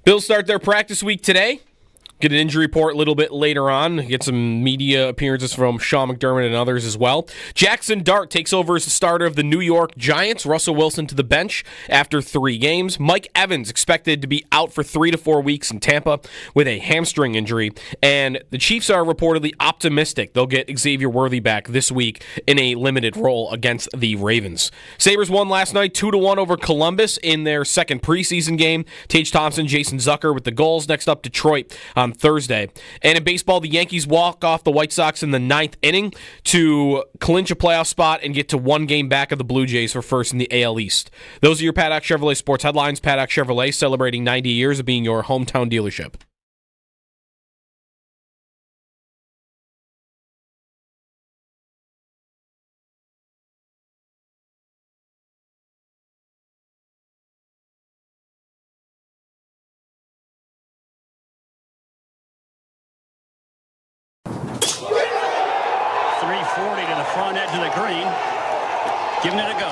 Bills start their practice week today. Get an injury report a little bit later on. Get some media appearances from Sean McDermott and others as well. Jackson Dart takes over as the starter of the New York Giants. Russell Wilson to the bench after 3 games. Mike Evans expected to be out for 3 to 4 weeks in Tampa with a hamstring injury. And the Chiefs are reportedly optimistic they'll get Xavier Worthy back this week in a limited role against the Ravens. Sabres won last night 2-1 over Columbus in their second preseason game. Tage Thompson, Jason Zucker with the goals. Next up, Detroit on Thursday. And in baseball, the Yankees walk off the White Sox in the 9th inning to clinch a playoff spot and get to 1 game back of the Blue Jays for first in the AL East. Those are your Paddock Chevrolet sports headlines. Paddock Chevrolet celebrating 90 years of being your hometown dealership. front edge of the green, giving it a go.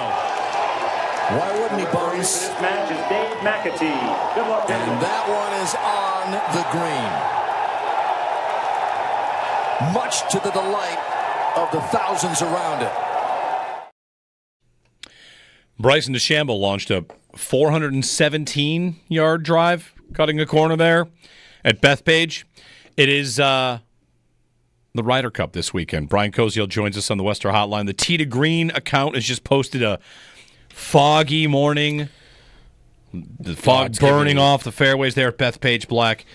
Why wouldn't he, Bones? This match is Dave McAtee. Good luck. And that one is on the green. Much to the delight of the thousands around it. Bryson DeChambeau launched a 417-yard drive, cutting a corner there at Bethpage. It is the Ryder Cup this weekend. Brian Koziel joins us on the Western Hotline. The Tee to Green account has just posted a foggy morning. The fog burning off the fairways there at Bethpage Black.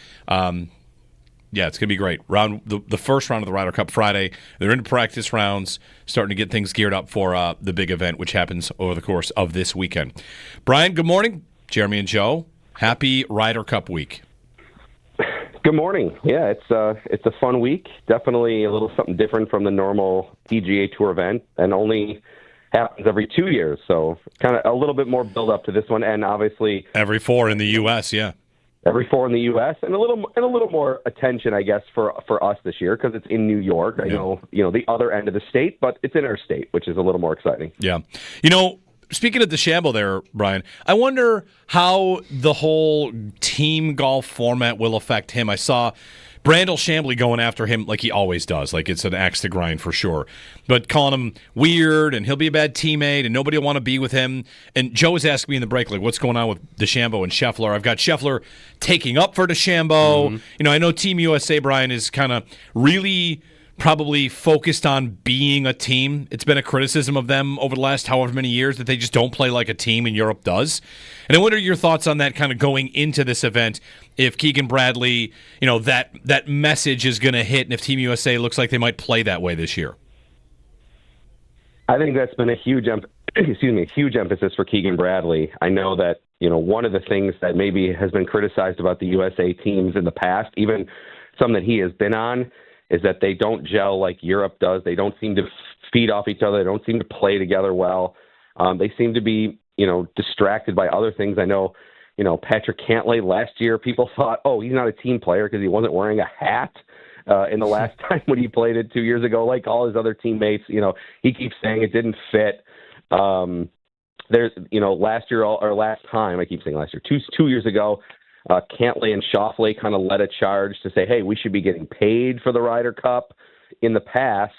Yeah, it's going to be great. The first round of the Ryder Cup Friday. They're into practice rounds, starting to get things geared up for the big event, which happens over the course of this weekend. Brian, good morning. Jeremy and Joe, happy Ryder Cup week. Good morning. Yeah, it's a fun week. Definitely a little something different from the normal PGA Tour event, and only happens every 2 years. So kind of a little bit more build up to this one, and obviously every 4 in the U.S. Yeah. Every 4 in the U.S. and a little more attention, I guess, for us this year because it's in New York. I know, the other end of the state, but it's in our state, which is a little more exciting. Yeah. Speaking of DeChambeau there, Brian, I wonder how the whole team golf format will affect him. I saw Brandel Chambly going after him like he always does, like it's an axe to grind for sure, but calling him weird and he'll be a bad teammate and nobody will want to be with him. And Joe was asking me in the break, like, what's going on with DeChambeau and Scheffler? I've got Scheffler taking up for DeChambeau. Mm-hmm. I know Team USA, Brian, is kind of really probably focused on being a team. It's been a criticism of them over the last however many years that they just don't play like a team, and Europe does. And what are your thoughts on that kind of going into this event if Keegan Bradley, that message is going to hit, and if Team USA looks like they might play that way this year? I think that's been a huge emphasis for Keegan Bradley. I know that, one of the things that maybe has been criticized about the USA teams in the past, even some that he has been on, is that they don't gel like Europe does. They don't seem to feed off each other. They don't seem to play together well. They seem to be, distracted by other things. I know, Patrick Cantlay last year, people thought, oh, he's not a team player because he wasn't wearing a hat in the last time when he played it 2 years ago. Like all his other teammates, he keeps saying it didn't fit. There's, last year, or last time, I keep saying last year, two years ago, Cantlay and Schauffele kind of led a charge to say, hey, we should be getting paid for the Ryder Cup. In the past,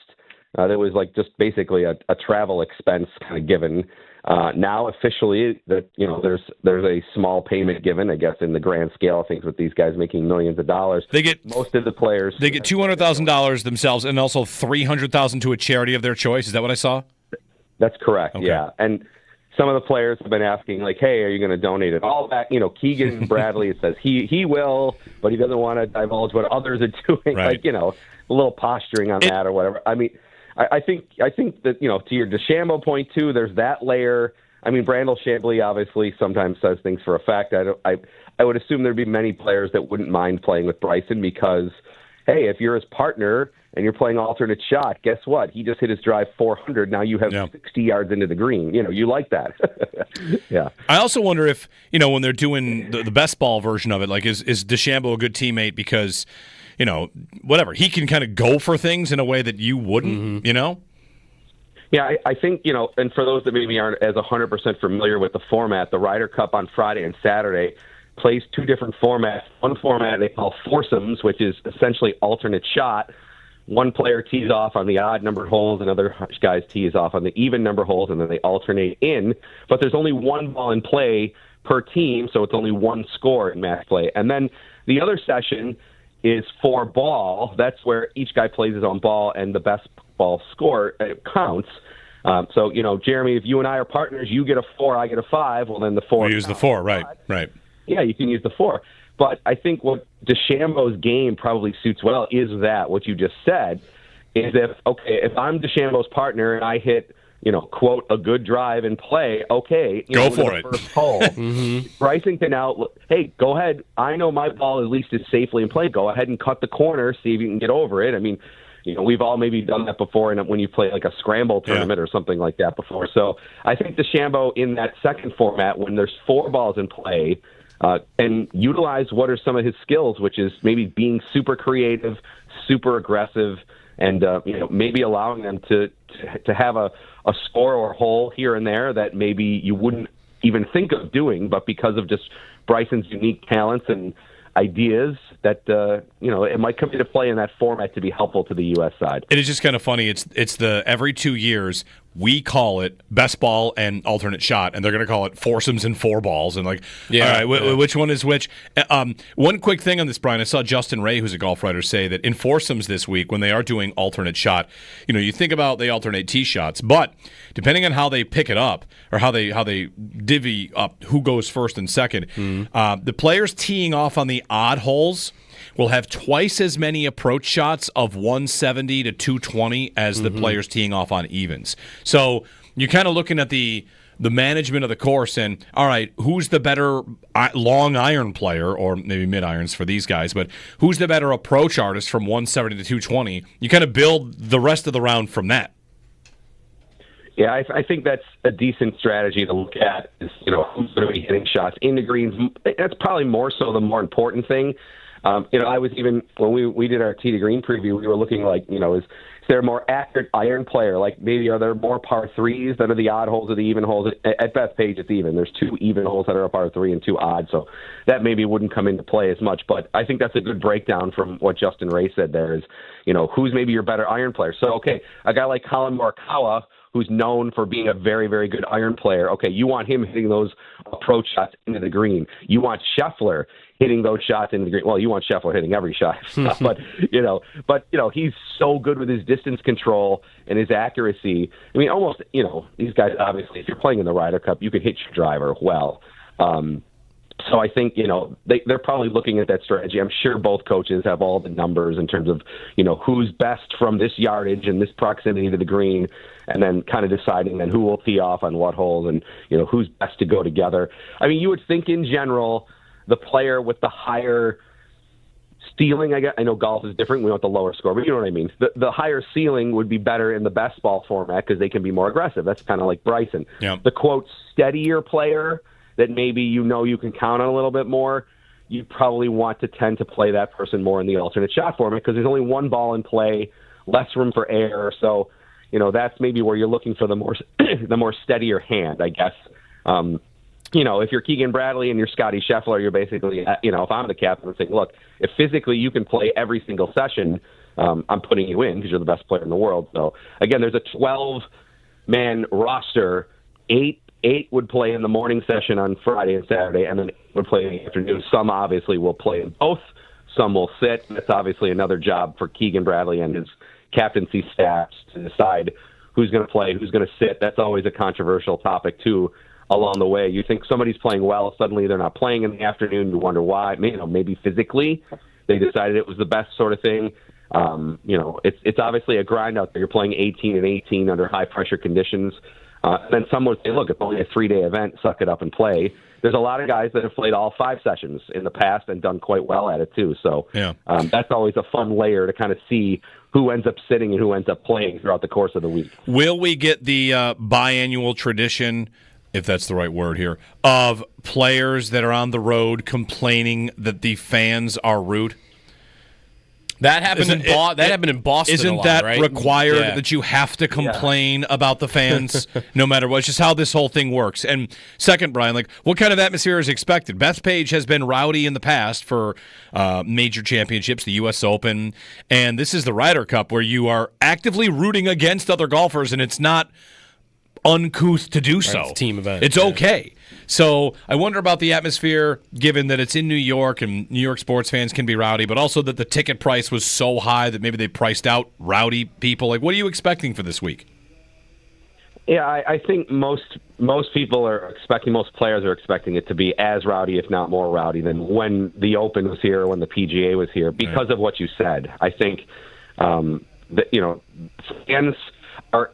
there was like just basically a travel expense kind of given. Now officially, there's a small payment given, I guess, in the grand scale of things with these guys making millions of dollars. They get most of the players. They get $200,000 themselves, and also $300,000 to a charity of their choice. Is that what I saw? That's correct. Okay. Yeah, and some of the players have been asking, like, hey, are you going to donate it all back? Keegan Bradley says he will, but he doesn't want to divulge what others are doing. Right. Like, a little posturing on that or whatever. I mean, I think that, to your DeChambeau point, too, there's that layer. I mean, Brandel Chambly obviously sometimes says things for effect. I would assume there'd be many players that wouldn't mind playing with Bryson because, hey, if you're his partner and you're playing alternate shot, guess what? He just hit his drive 400. Now you have 60 yards into the green. You like that. Yeah. I also wonder if, when they're doing the best ball version of it, like is DeChambeau a good teammate because, whatever, he can kind of go for things in a way that you wouldn't, Yeah, I think, and for those that maybe aren't as 100% familiar with the format, the Ryder Cup on Friday and Saturday plays two different formats. One format they call foursomes, which is essentially alternate shot. One player tees off on the odd number holes, and other guys tees off on the even number holes, and then they alternate in. But there's only one ball in play per team, so it's only one score in match play. And then the other session is 4 ball. That's where each guy plays his own ball, and the best ball score counts. So, Jeremy, if you and I are partners, you get a 4, I get a 5. Well, then the 4. We use the 4, right. Yeah, you can use the 4. But I think what DeChambeau's game probably suits well is that what you just said is if I'm DeChambeau's partner and I hit, quote, a good drive and play, okay, go for it. First hole. Bryson can now, hey, go ahead. I know my ball at least is safely in play. Go ahead and cut the corner, see if you can get over it. I mean, we've all maybe done that before when you play like a scramble tournament or something like that before. So I think DeChambeau in that second format, when there's 4 balls in play, and utilize what are some of his skills, which is maybe being super creative, super aggressive, and maybe allowing them to have a score or hole here and there that maybe you wouldn't even think of doing, but because of just Bryson's unique talents and ideas that it might come into play in that format to be helpful to the U.S. side. It is just kind of funny. It's the every 2 years we call it best ball and alternate shot, and they're going to call it foursomes and four balls, and all right, which one is which? One quick thing on this, Brian. I saw Justin Ray, who's a golf writer, say that in foursomes this week, when they are doing alternate shot, you think about they alternate tee shots, but depending on how they pick it up or how they divvy up who goes first and second, the players teeing off on the odd holes will have twice as many approach shots of 170 to 220 as the players teeing off on evens. So you're kind of looking at the management of the course and, all right, who's the better long iron player, or maybe mid irons for these guys, but who's the better approach artist from 170 to 220? You kind of build the rest of the round from that. Yeah, I think that's a decent strategy to look at is, who's going to be hitting shots in the greens. That's probably more so the more important thing. I was even, when we did our tee to green preview, we were looking like, is there a more accurate iron player? Like maybe are there more par threes that are the odd holes or the even holes? At Bethpage, it's even. There's 2 even holes that are a par 3 and 2 odd, so that maybe wouldn't come into play as much. But I think that's a good breakdown from what Justin Ray said there is, who's maybe your better iron player. So, okay, a guy like Colin Morikawa, who's known for being a very, very good iron player. Okay, you want him hitting those approach shots into the green. You want Scheffler hitting those shots into the green. Well, you want Scheffler hitting every shot, but he's so good with his distance control and his accuracy. I mean, almost, these guys, obviously, if you're playing in the Ryder Cup, you can hit your driver well. So I think, they're probably looking at that strategy. I'm sure both coaches have all the numbers in terms of, who's best from this yardage and this proximity to the green, and then kind of deciding then who will tee off on what holes and, who's best to go together. I mean, you would think in general, the player with the higher ceiling, I know golf is different. We want the lower score, but you know what I mean? The higher ceiling would be better in the best ball format because they can be more aggressive. That's kind of like Bryson. Yeah. The, quote, steadier player that maybe you can count on a little bit more, you probably want to tend to play that person more in the alternate shot format because there's only one ball in play, less room for error. So, that's maybe where you're looking for the more steadier hand, I guess. If you're Keegan Bradley and you're Scotty Scheffler, you're basically, if I'm the captain, I'm saying, look, if physically you can play every single session, I'm putting you in because you're the best player in the world. So, again, there's a 12-man roster. Eight would play in the morning session on Friday and Saturday, and then would play in the afternoon. Some obviously will play in both. Some will sit. That's obviously another job for Keegan Bradley and his captaincy staff to decide who's going to play, who's going to sit. That's always a controversial topic, too, along the way. You think somebody's playing well, suddenly they're not playing in the afternoon. You wonder why. Maybe physically they decided it was the best sort of thing. It's obviously a grind out there. You're playing 18 and 18 under high-pressure conditions. Then some would say, look, it's only a 3-day event, suck it up and play. There's a lot of guys that have played all 5 sessions in the past and done quite well at it, too. So that's always a fun layer to kind of see who ends up sitting and who ends up playing throughout the course of the week. Will we get the biannual tradition, if that's the right word here, of players that are on the road complaining that the fans are rude? That happened in Boston. Isn't a lot, that right? required that you have to complain about the fans no matter what? It's just how this whole thing works. And second, Brian, what kind of atmosphere is expected? Bethpage has been rowdy in the past for major championships, the U.S. Open, and this is the Ryder Cup where you are actively rooting against other golfers, and it's not uncouth to do so. It's a team event. It's okay. So I wonder about the atmosphere, given that it's in New York and New York sports fans can be rowdy, but also that the ticket price was so high that maybe they priced out rowdy people. What are you expecting for this week? Yeah, I think most people are expecting, most players are expecting it to be as rowdy, if not more rowdy, than when the Open was here or when the PGA was here, because of what you said. I think that fans are,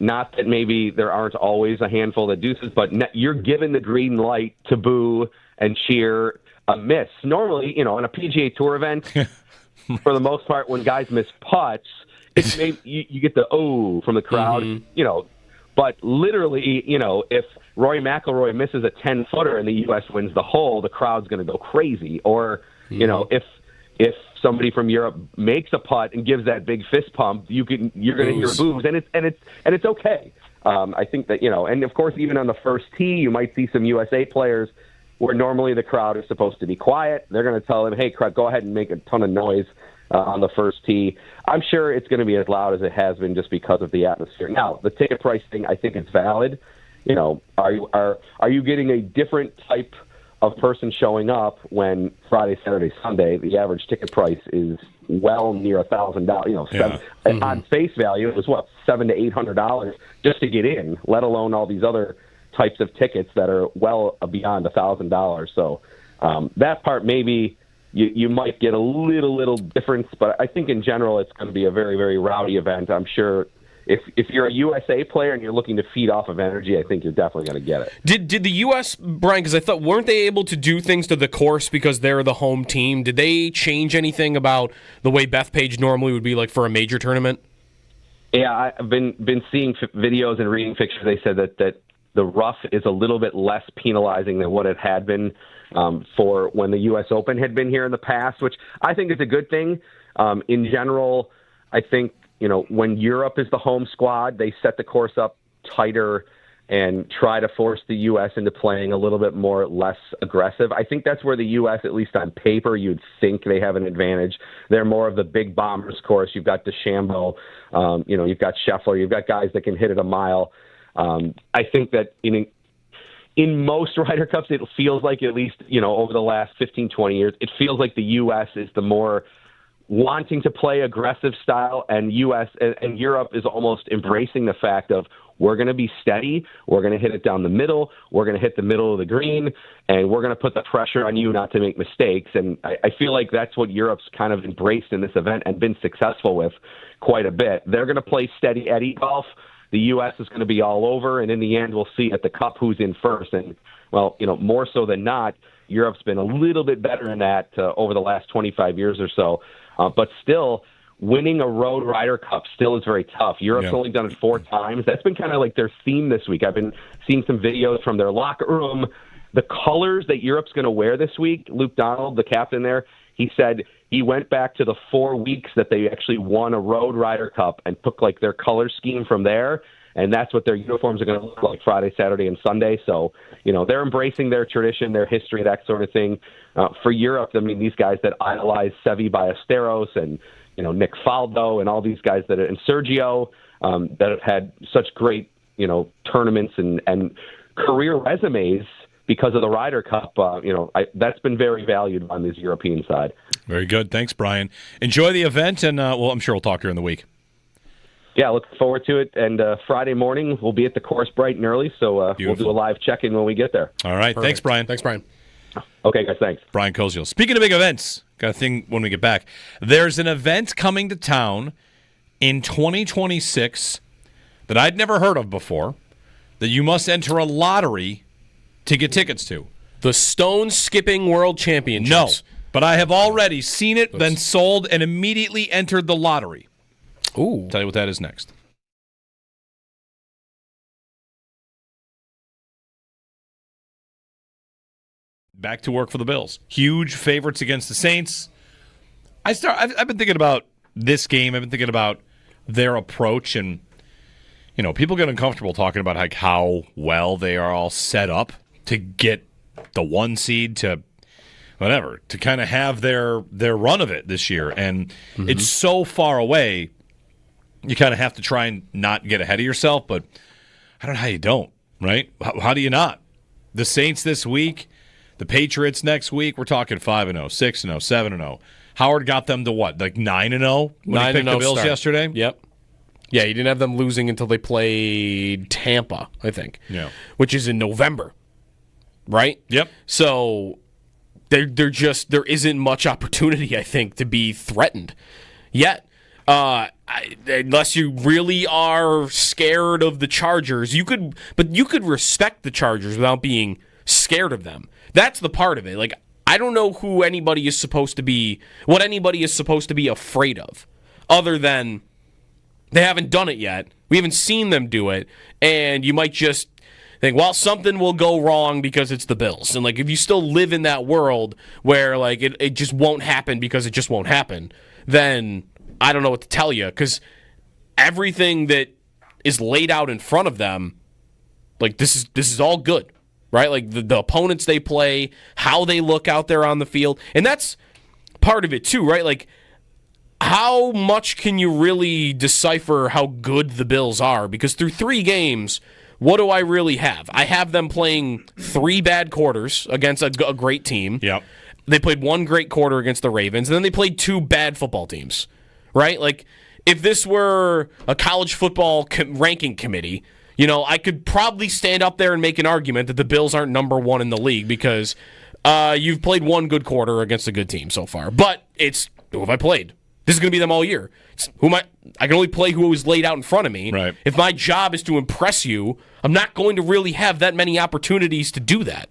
not that maybe there aren't always a handful that do this, but you're given the green light to boo and cheer a miss. Normally, on a PGA Tour event, for the most part, when guys miss putts, you get the oh from the crowd, But literally, if Rory McIlroy misses a 10-footer and the U.S. wins the hole, the crowd's going to go crazy. Or, if somebody from Europe makes a putt and gives that big fist pump, you're going to hear boos, and it's okay. I think that, and of course, even on the first tee, you might see some USA players where normally the crowd is supposed to be quiet. They're going to tell them, hey, go ahead and make a ton of noise on the first tee. I'm sure it's going to be as loud as it has been just because of the atmosphere. Now, the ticket price thing, I think it's valid. Are you getting a different type of person showing up when Friday, Saturday, Sunday, the average ticket price is well near $1,000. On face value, it was $700 to $800 just to get in, let alone all these other types of tickets that are well beyond $1,000. So that part maybe you might get a little difference, but I think in general it's going to be a very, very rowdy event. I'm sure. If you're a USA player and you're looking to feed off of energy, I think you're definitely going to get it. Did the U.S., Brian, because I thought, weren't they able to do things to the course because they're the home team? Did they change anything about the way Bethpage normally would be like for a major tournament? Yeah, I've been seeing videos and reading pictures. They said that the rough is a little bit less penalizing than what it had been for when the U.S. Open had been here in the past, which I think is a good thing. In general, I think, when Europe is the home squad, they set the course up tighter and try to force the U.S. into playing a little bit less aggressive. I think that's where the U.S., at least on paper, you'd think they have an advantage. They're more of the big bombers course. You've got DeChambeau, you've got Scheffler, you've got guys that can hit it a mile. I think that in most Ryder Cups, it feels like, at least, over the last 15, 20 years, it feels like the U.S. is the more wanting to play aggressive style, and U.S. and Europe is almost embracing the fact of, we're going to be steady, we're going to hit it down the middle, we're going to hit the middle of the green, and we're going to put the pressure on you not to make mistakes. And I feel like that's what Europe's kind of embraced in this event and been successful with quite a bit. They're going to play steady Eddie golf. The U.S. is going to be all over, and in the end, we'll see at the Cup who's in first. And, more so than not, Europe's been a little bit better in that over the last 25 years or so. But still, winning a road Ryder Cup still is very tough. Europe's only done it 4 times. That's been kind of like their theme this week. I've been seeing some videos from their locker room. The colors that Europe's going to wear this week, Luke Donald, the captain there, he said he went back to the 4 weeks that they actually won a road Ryder Cup and took like their color scheme from there. And that's what their uniforms are going to look like Friday, Saturday, and Sunday. So, they're embracing their tradition, their history, that sort of thing. For Europe, I mean, these guys that idolize Seve Ballesteros and, Nick Faldo and all these guys and Sergio that have had such great, tournaments and career resumes because of the Ryder Cup, that's been very valued on this European side. Very good. Thanks, Brian. Enjoy the event, and I'm sure we'll talk during the week. Yeah, look forward to it. And Friday morning, we'll be at the course bright and early, so we'll do a live check-in when we get there. All right. Perfect. Thanks, Brian. Thanks, Brian. Okay, guys, thanks. Brian Koziel. Speaking of big events, got a thing when we get back. There's an event coming to town in 2026 that I'd never heard of before that you must enter a lottery to get tickets to. The Stone Skipping World Championships. No, but I have already seen it, then sold, and immediately entered the lottery. Ooh. Tell you what that is next. Back to work for the Bills. Huge favorites against the Saints. I've been thinking about this game. I've been thinking about their approach, and people get uncomfortable talking about like how well they are all set up to get the 1 seed to whatever, to kind of have their run of it this year. And it's so far away. You kind of have to try and not get ahead of yourself, but I don't know how you don't, right? How do you not? The Saints this week, the Patriots next week, we're talking 5-0, 6-0, 7-0. Howard got them to what, like 9-0 when he picked the Bills yesterday? Yep. Yeah, he didn't have them losing until they played Tampa, I think. Yeah. Which is in November, right? Yep. So there isn't much opportunity, I think, to be threatened yet. Unless you really are scared of the Chargers, you could respect the Chargers without being scared of them. That's the part of it. Like, I don't know what anybody is supposed to be afraid of, other than they haven't done it yet. We haven't seen them do it, and you might just think, well, something will go wrong because it's the Bills. And, like, if you still live in that world where, like, it just won't happen because it just won't happen, then I don't know what to tell you, because everything that is laid out in front of them, like, this is all good, right? Like, the opponents they play, how they look out there on the field, and that's part of it too, right? Like, how much can you really decipher how good the Bills are? Because through 3 games, what do I really have? I have them playing 3 bad quarters against a great team. Yep. They played 1 great quarter against the Ravens, and then they played 2 bad football teams, right? Like, if this were a college football ranking committee, you know, I could probably stand up there and make an argument that the Bills aren't number 1 in the league because you've played 1 good quarter against a good team so far. But it's, who have I played? This is going to be them all year. I can only play who was laid out in front of me. Right. If my job is to impress you, I'm not going to really have that many opportunities to do that.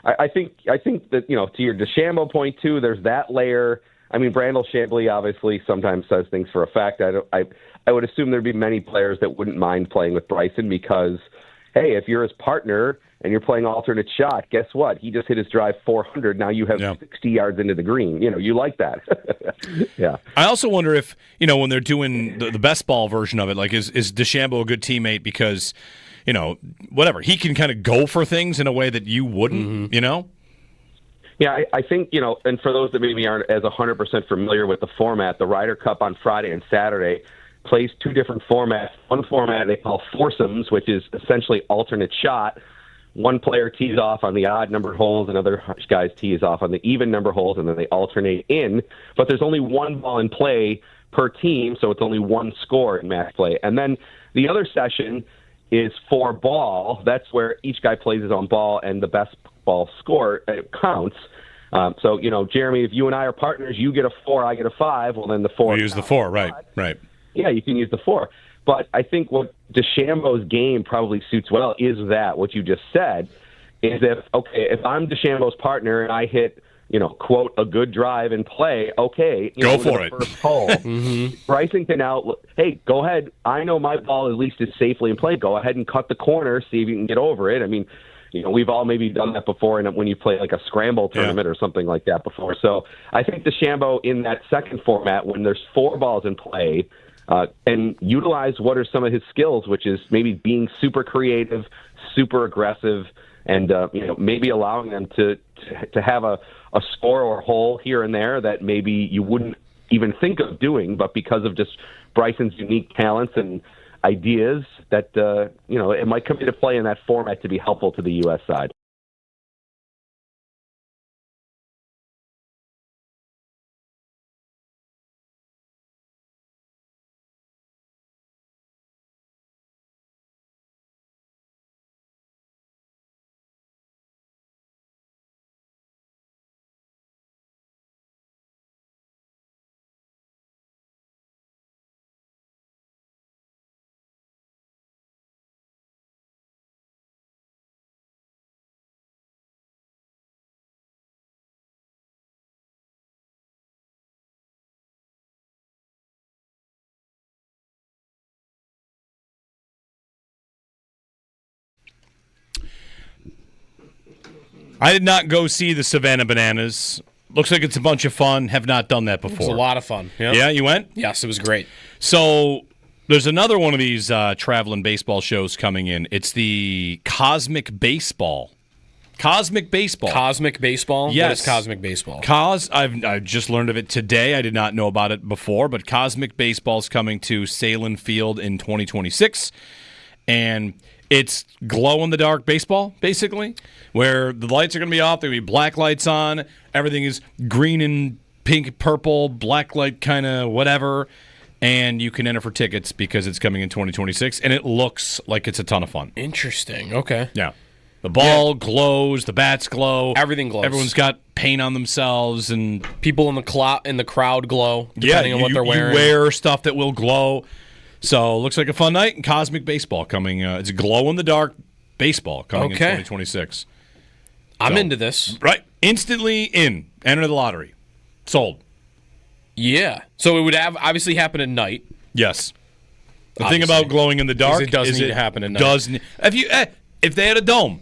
I think that, you know, to your DeChambeau point too, there's that layer. I mean, Brandel Chambly obviously sometimes says things for effect. I would assume there'd be many players that wouldn't mind playing with Bryson because, hey, if you're his partner and you're playing alternate shot, guess what? He just hit his drive 400. Now you have 60 yards into the green. You know, you like that. Yeah. I also wonder if, you know, when they're doing the best ball version of it, like is DeChambeau a good teammate because, you know, whatever, he can kind of go for things in a way that you wouldn't, you know? Yeah, I think, you know, and for those that maybe aren't as 100% familiar with the format, the Ryder Cup on Friday and Saturday plays 2 different formats. One format they call foursomes, which is essentially alternate shot. One player tees off on the odd numbered holes, and other guys tees off on the even number holes, and then they alternate in. But there's only 1 ball in play per team, so it's only 1 score in match play. And then the other session is 4 ball. That's where each guy plays his own ball, and the best ball score counts. So, you know, Jeremy, if you and I are partners, you get a 4, I get a 5. Well, then the 4. We use the 4, right? Yeah, you can use the 4. But I think what DeChambeau's game probably suits well is that what you just said is if I'm DeChambeau's partner and I hit, you know, quote, a good drive and play, okay, go for it. First hole. Bryson can now, hey, go ahead. I know my ball at least is safely in play. Go ahead and cut the corner, see if you can get over it. I mean, you know, we've all maybe done that before when you play like a scramble tournament or something like that before. So I think DeChambeau in that second format, when there's 4 balls in play, and utilize what are some of his skills, which is maybe being super creative, super aggressive, and you know, maybe allowing them to have a score or hole here and there that maybe you wouldn't even think of doing, but because of just Bryson's unique talents and ideas, that you know, it might come into play in that format to be helpful to the U.S. side. I did not go see the Savannah Bananas. Looks like it's a bunch of fun. Have not done that before. It was a lot of fun. Yep. Yeah, you went? Yes, it was great. So there's another one of these traveling baseball shows coming in. It's the Cosmic Baseball. Cosmic Baseball. Cosmic Baseball? Yes. What is Cosmic Baseball? I've just learned of it today. I did not know about it before, but Cosmic Baseball is coming to Salem Field in 2026. And it's glow-in-the-dark baseball, basically, where the lights are going to be off. There will be black lights on. Everything is green and pink, purple, black light kind of whatever. And you can enter for tickets because it's coming in 2026. And it looks like it's a ton of fun. Interesting. Okay. Yeah. The ball glows, the bats glow. Everything glows. Everyone's got paint on themselves, and people in the crowd glow, depending on what they're wearing. You wear stuff that will glow. So, looks like a fun night, and Cosmic Baseball coming. It's glow-in-the-dark baseball coming in 2026. I'm into this. Right. Instantly in. Enter the lottery. Sold. Yeah. So it would obviously happen at night. Yes. The thing about glowing in the dark is it doesn't need to happen at night. If they had a dome,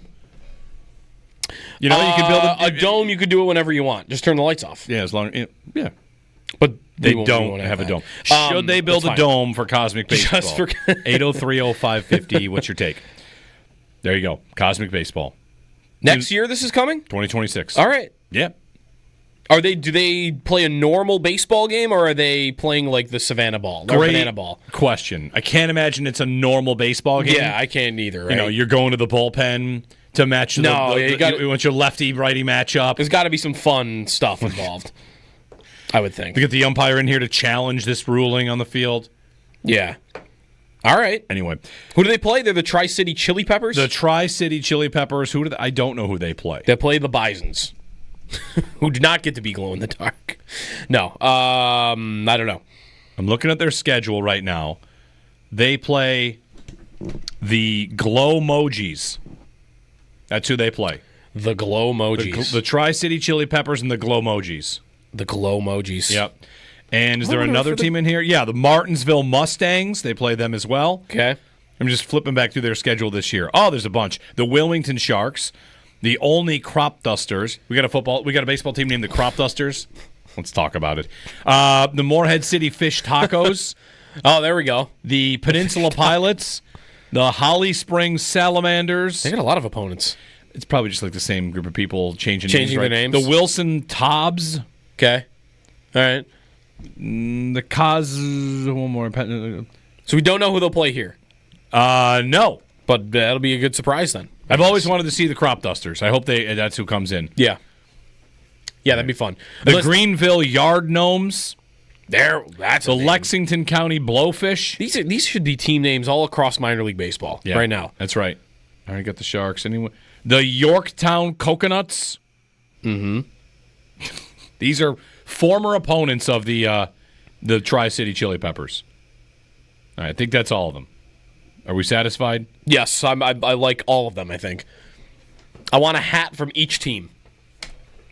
you can build a dome. You could do it whenever you want. Just turn the lights off. Yeah, as long. Yeah. But they don't have a dome. Should they build a dome for Cosmic Baseball? Just for 803-0550. What's your take? There you go. Cosmic Baseball. Next year, this is coming? 2026. All right. Yeah. Do they play a normal baseball game, or are they playing like the Savannah ball, or banana ball? Question. I can't imagine it's a normal baseball game. Yeah, I can't either. Right? You're going to the bullpen to match you want your lefty-righty matchup. There's got to be some fun stuff involved, I would think. To get the umpire in here to challenge this ruling on the field. Yeah. All right. Anyway. Who do they play? They're the Tri-City Chili Peppers? The Tri-City Chili Peppers. I don't know who they play. They play the Bisons, who do not get to be glow in the dark. No. I don't know. I'm looking at their schedule right now. They play the Glow Mojis. That's who they play. The Glow Mojis. The Tri-City Chili Peppers and the Glow Mojis. The Glow Mojis. Yep. And is there another team in here? Yeah, the Martinsville Mustangs. They play them as well. Okay. I'm just flipping back through their schedule this year. Oh, there's a bunch. The Wilmington Sharks, the Olney Crop Dusters. We got a baseball team named the Crop Dusters. Let's talk about it. The Morehead City Fish Tacos. Oh, there we go. The Peninsula Pilots. The Holly Springs Salamanders. They got a lot of opponents. It's probably just like the same group of people changing their names. The Wilson Tobbs. Okay. All right. The one more. So we don't know who they'll play here. No. But that'll be a good surprise then. I've always wanted to see the Crop Dusters. I hope that's who comes in. Yeah. Yeah, that'd be fun. The Greenville Yard Gnomes. That's the Lexington County Blowfish. These should be team names all across minor league baseball right now. That's right. I already got the Sharks. Anyway, the Yorktown Coconuts. Mm-hmm. These are former opponents of the Tri-City Chili Peppers. All right, I think that's all of them. Are we satisfied? Yes, I like all of them, I think. I want a hat from each team.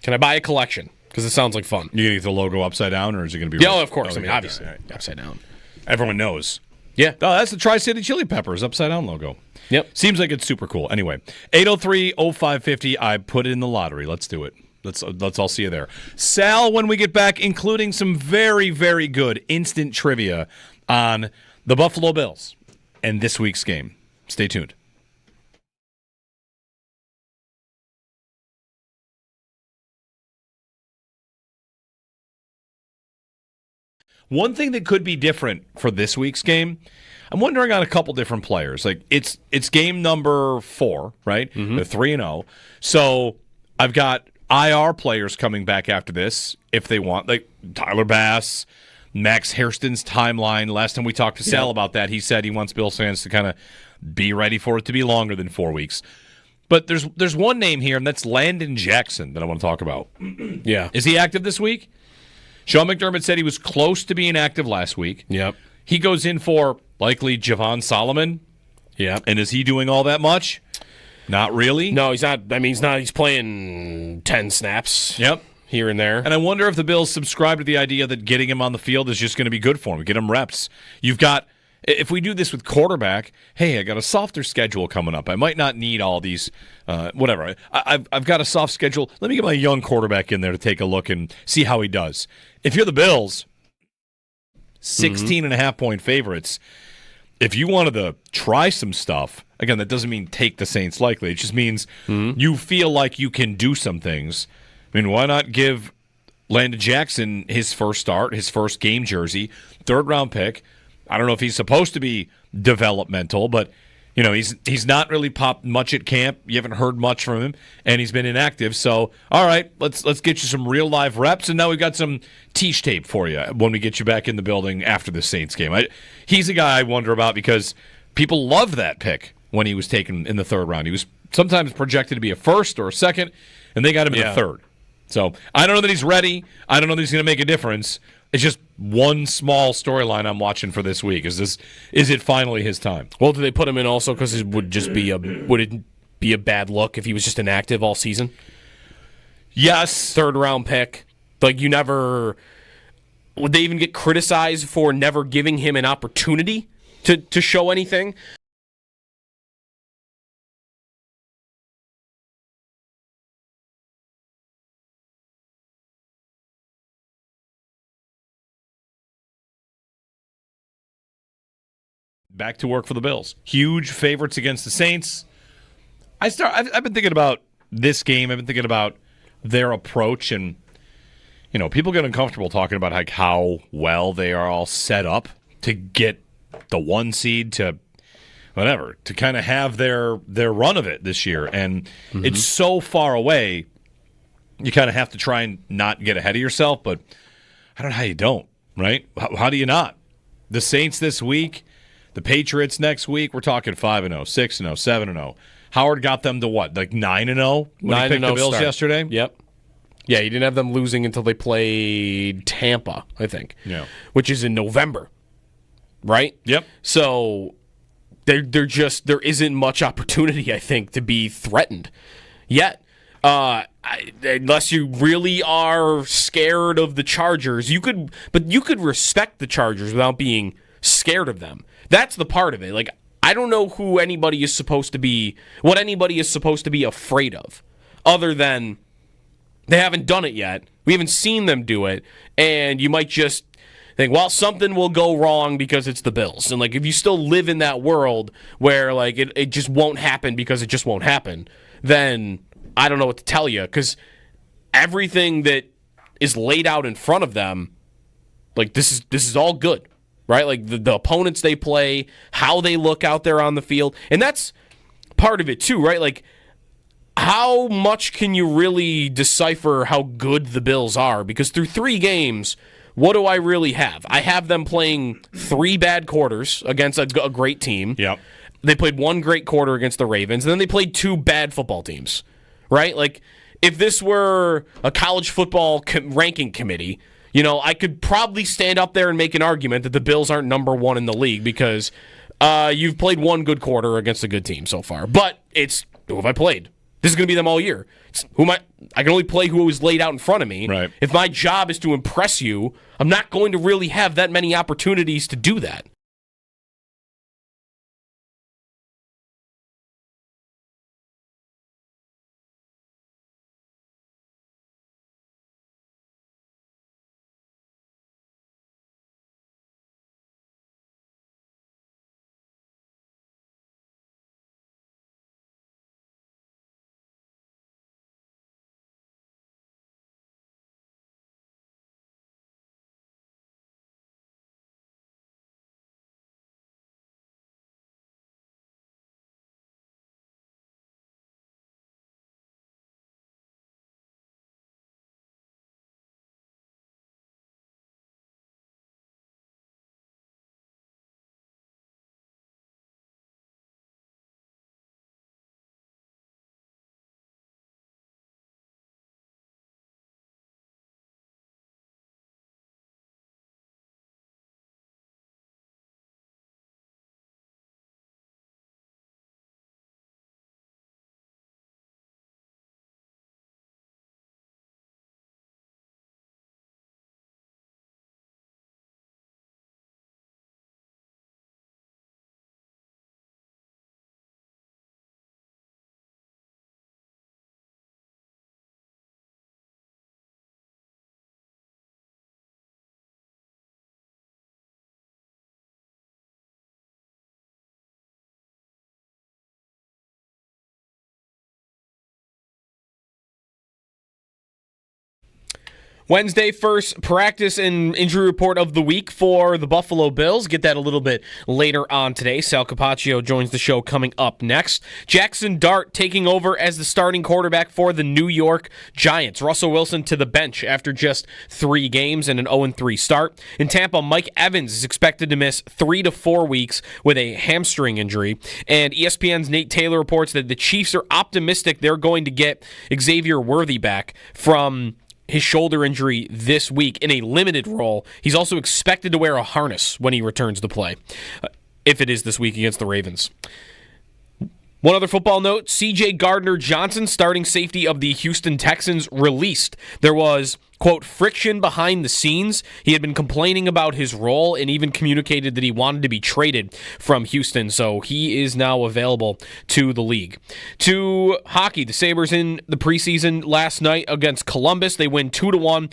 Can I buy a collection? Because it sounds like fun. You going to get the logo upside down, or is it going to be... Yeah, of course. Obviously, upside down. Everyone knows. Yeah. Oh, that's the Tri-City Chili Peppers upside down logo. Yep. Seems like it's super cool. Anyway, 803-0550. I put it in the lottery. Let's do it. Let's all see you there. Sal, when we get back, including some very, very good instant trivia on the Buffalo Bills and this week's game. Stay tuned. One thing that could be different for this week's game, I'm wondering on a couple different players. Like it's game number 4, right? Mm-hmm. They're 3-0. So I've got IR players coming back after this if they want, like Tyler Bass, Max Hairston's timeline. Last time we talked to Sal about that, he said he wants Bills fans to kind of be ready for it to be longer than 4 weeks. But there's one name here, and that's Landon Jackson that I want to talk about. Yeah. Is he active this week? Sean McDermott said he was close to being active last week. Yep. He goes in for likely Javon Solomon. Yep. And is he doing all that much? Not really. No, he's not. I mean, he's not. He's playing 10 snaps. Yep. Here and there. And I wonder if the Bills subscribe to the idea that getting him on the field is just going to be good for him. Get him reps. You've got, if we do this with quarterback, hey, I got a softer schedule coming up. I might not need all these, whatever. I've got a soft schedule. Let me get my young quarterback in there to take a look and see how he does. If you're the Bills, 16.5-point favorites, if you wanted to try some stuff, again, that doesn't mean take the Saints likely. It just means you feel like you can do some things. I mean, why not give Landon Jackson his first start, his first game jersey, 3rd-round pick? I don't know if he's supposed to be developmental, but you know he's not really popped much at camp. You haven't heard much from him, and he's been inactive. So, all right, let's get you some real live reps, and now we've got some Tiche tape for you when we get you back in the building after the Saints game. He's a guy I wonder about because people loved that pick when he was taken in the 3rd round. He was sometimes projected to be a first or a second, and they got him in the third. So I don't know that he's ready. I don't know that he's going to make a difference. It's just one small storyline I'm watching for this week. Is it finally his time? Well, do they put him in also because it would it be a bad look if he was just inactive all season? Yes. Third round pick. Like would they even get criticized for never giving him an opportunity to show anything? Back to work for the Bills. Huge favorites against the Saints. I've been thinking about this game. I've been thinking about their approach, and people get uncomfortable talking about like how well they are all set up to get the 1 seed to whatever, to kind of have their run of it this year. And it's so far away, you kind of have to try and not get ahead of yourself, but I don't know how you don't, right? How do you not? The Saints this week, the Patriots next week, we're talking 5-0, 6-0, 7-0. Howard got them to what, like 9-0 when he picked the Bills yesterday? Yep. Yeah, he didn't have them losing until they played Tampa, I think. Yeah. Which is in November, right? Yep. So there isn't much opportunity, I think, to be threatened yet. Unless you really are scared of the Chargers, you could respect the Chargers without being scared of them. That's the part of it. Like, I don't know what anybody is supposed to be afraid of, other than they haven't done it yet. We haven't seen them do it, and you might just think, well, something will go wrong because it's the Bills. And like, if you still live in that world where like it just won't happen because it just won't happen, then I don't know what to tell you, because everything that is laid out in front of them, like this is all good, right? Like the opponents they play, how they look out there on the field, and that's part of it too, right? Like, how much can you really decipher how good the Bills are? Because through 3 games, what do I really have? I have them playing 3 bad quarters against a great team. Yep. They played 1 great quarter against the Ravens, and then they played 2 bad football teams, right? Like, if this were a college football ranking committee, I could probably stand up there and make an argument that the Bills aren't number 1 in the league because you've played 1 good quarter against a good team so far. But it's, who have I played? This is going to be them all year. I can only play who was laid out in front of me. Right. If my job is to impress you, I'm not going to really have that many opportunities to do that. Wednesday, first practice and injury report of the week for the Buffalo Bills. Get that a little bit later on today. Sal Capaccio joins the show coming up next. Jackson Dart taking over as the starting quarterback for the New York Giants. Russell Wilson to the bench after just 3 games and an 0-3 start. In Tampa, Mike Evans is expected to miss 3 to 4 weeks with a hamstring injury. And ESPN's Nate Taylor reports that the Chiefs are optimistic they're going to get Xavier Worthy back from his shoulder injury this week in a limited role. He's also expected to wear a harness when he returns to play, if it is this week against the Ravens. One other football note, C.J. Gardner-Johnson, starting safety of the Houston Texans, released. There was, quote, friction behind the scenes. He had been complaining about his role and even communicated that he wanted to be traded from Houston, so he is now available to the league. To hockey, the Sabres in the preseason last night against Columbus. They win 2-1.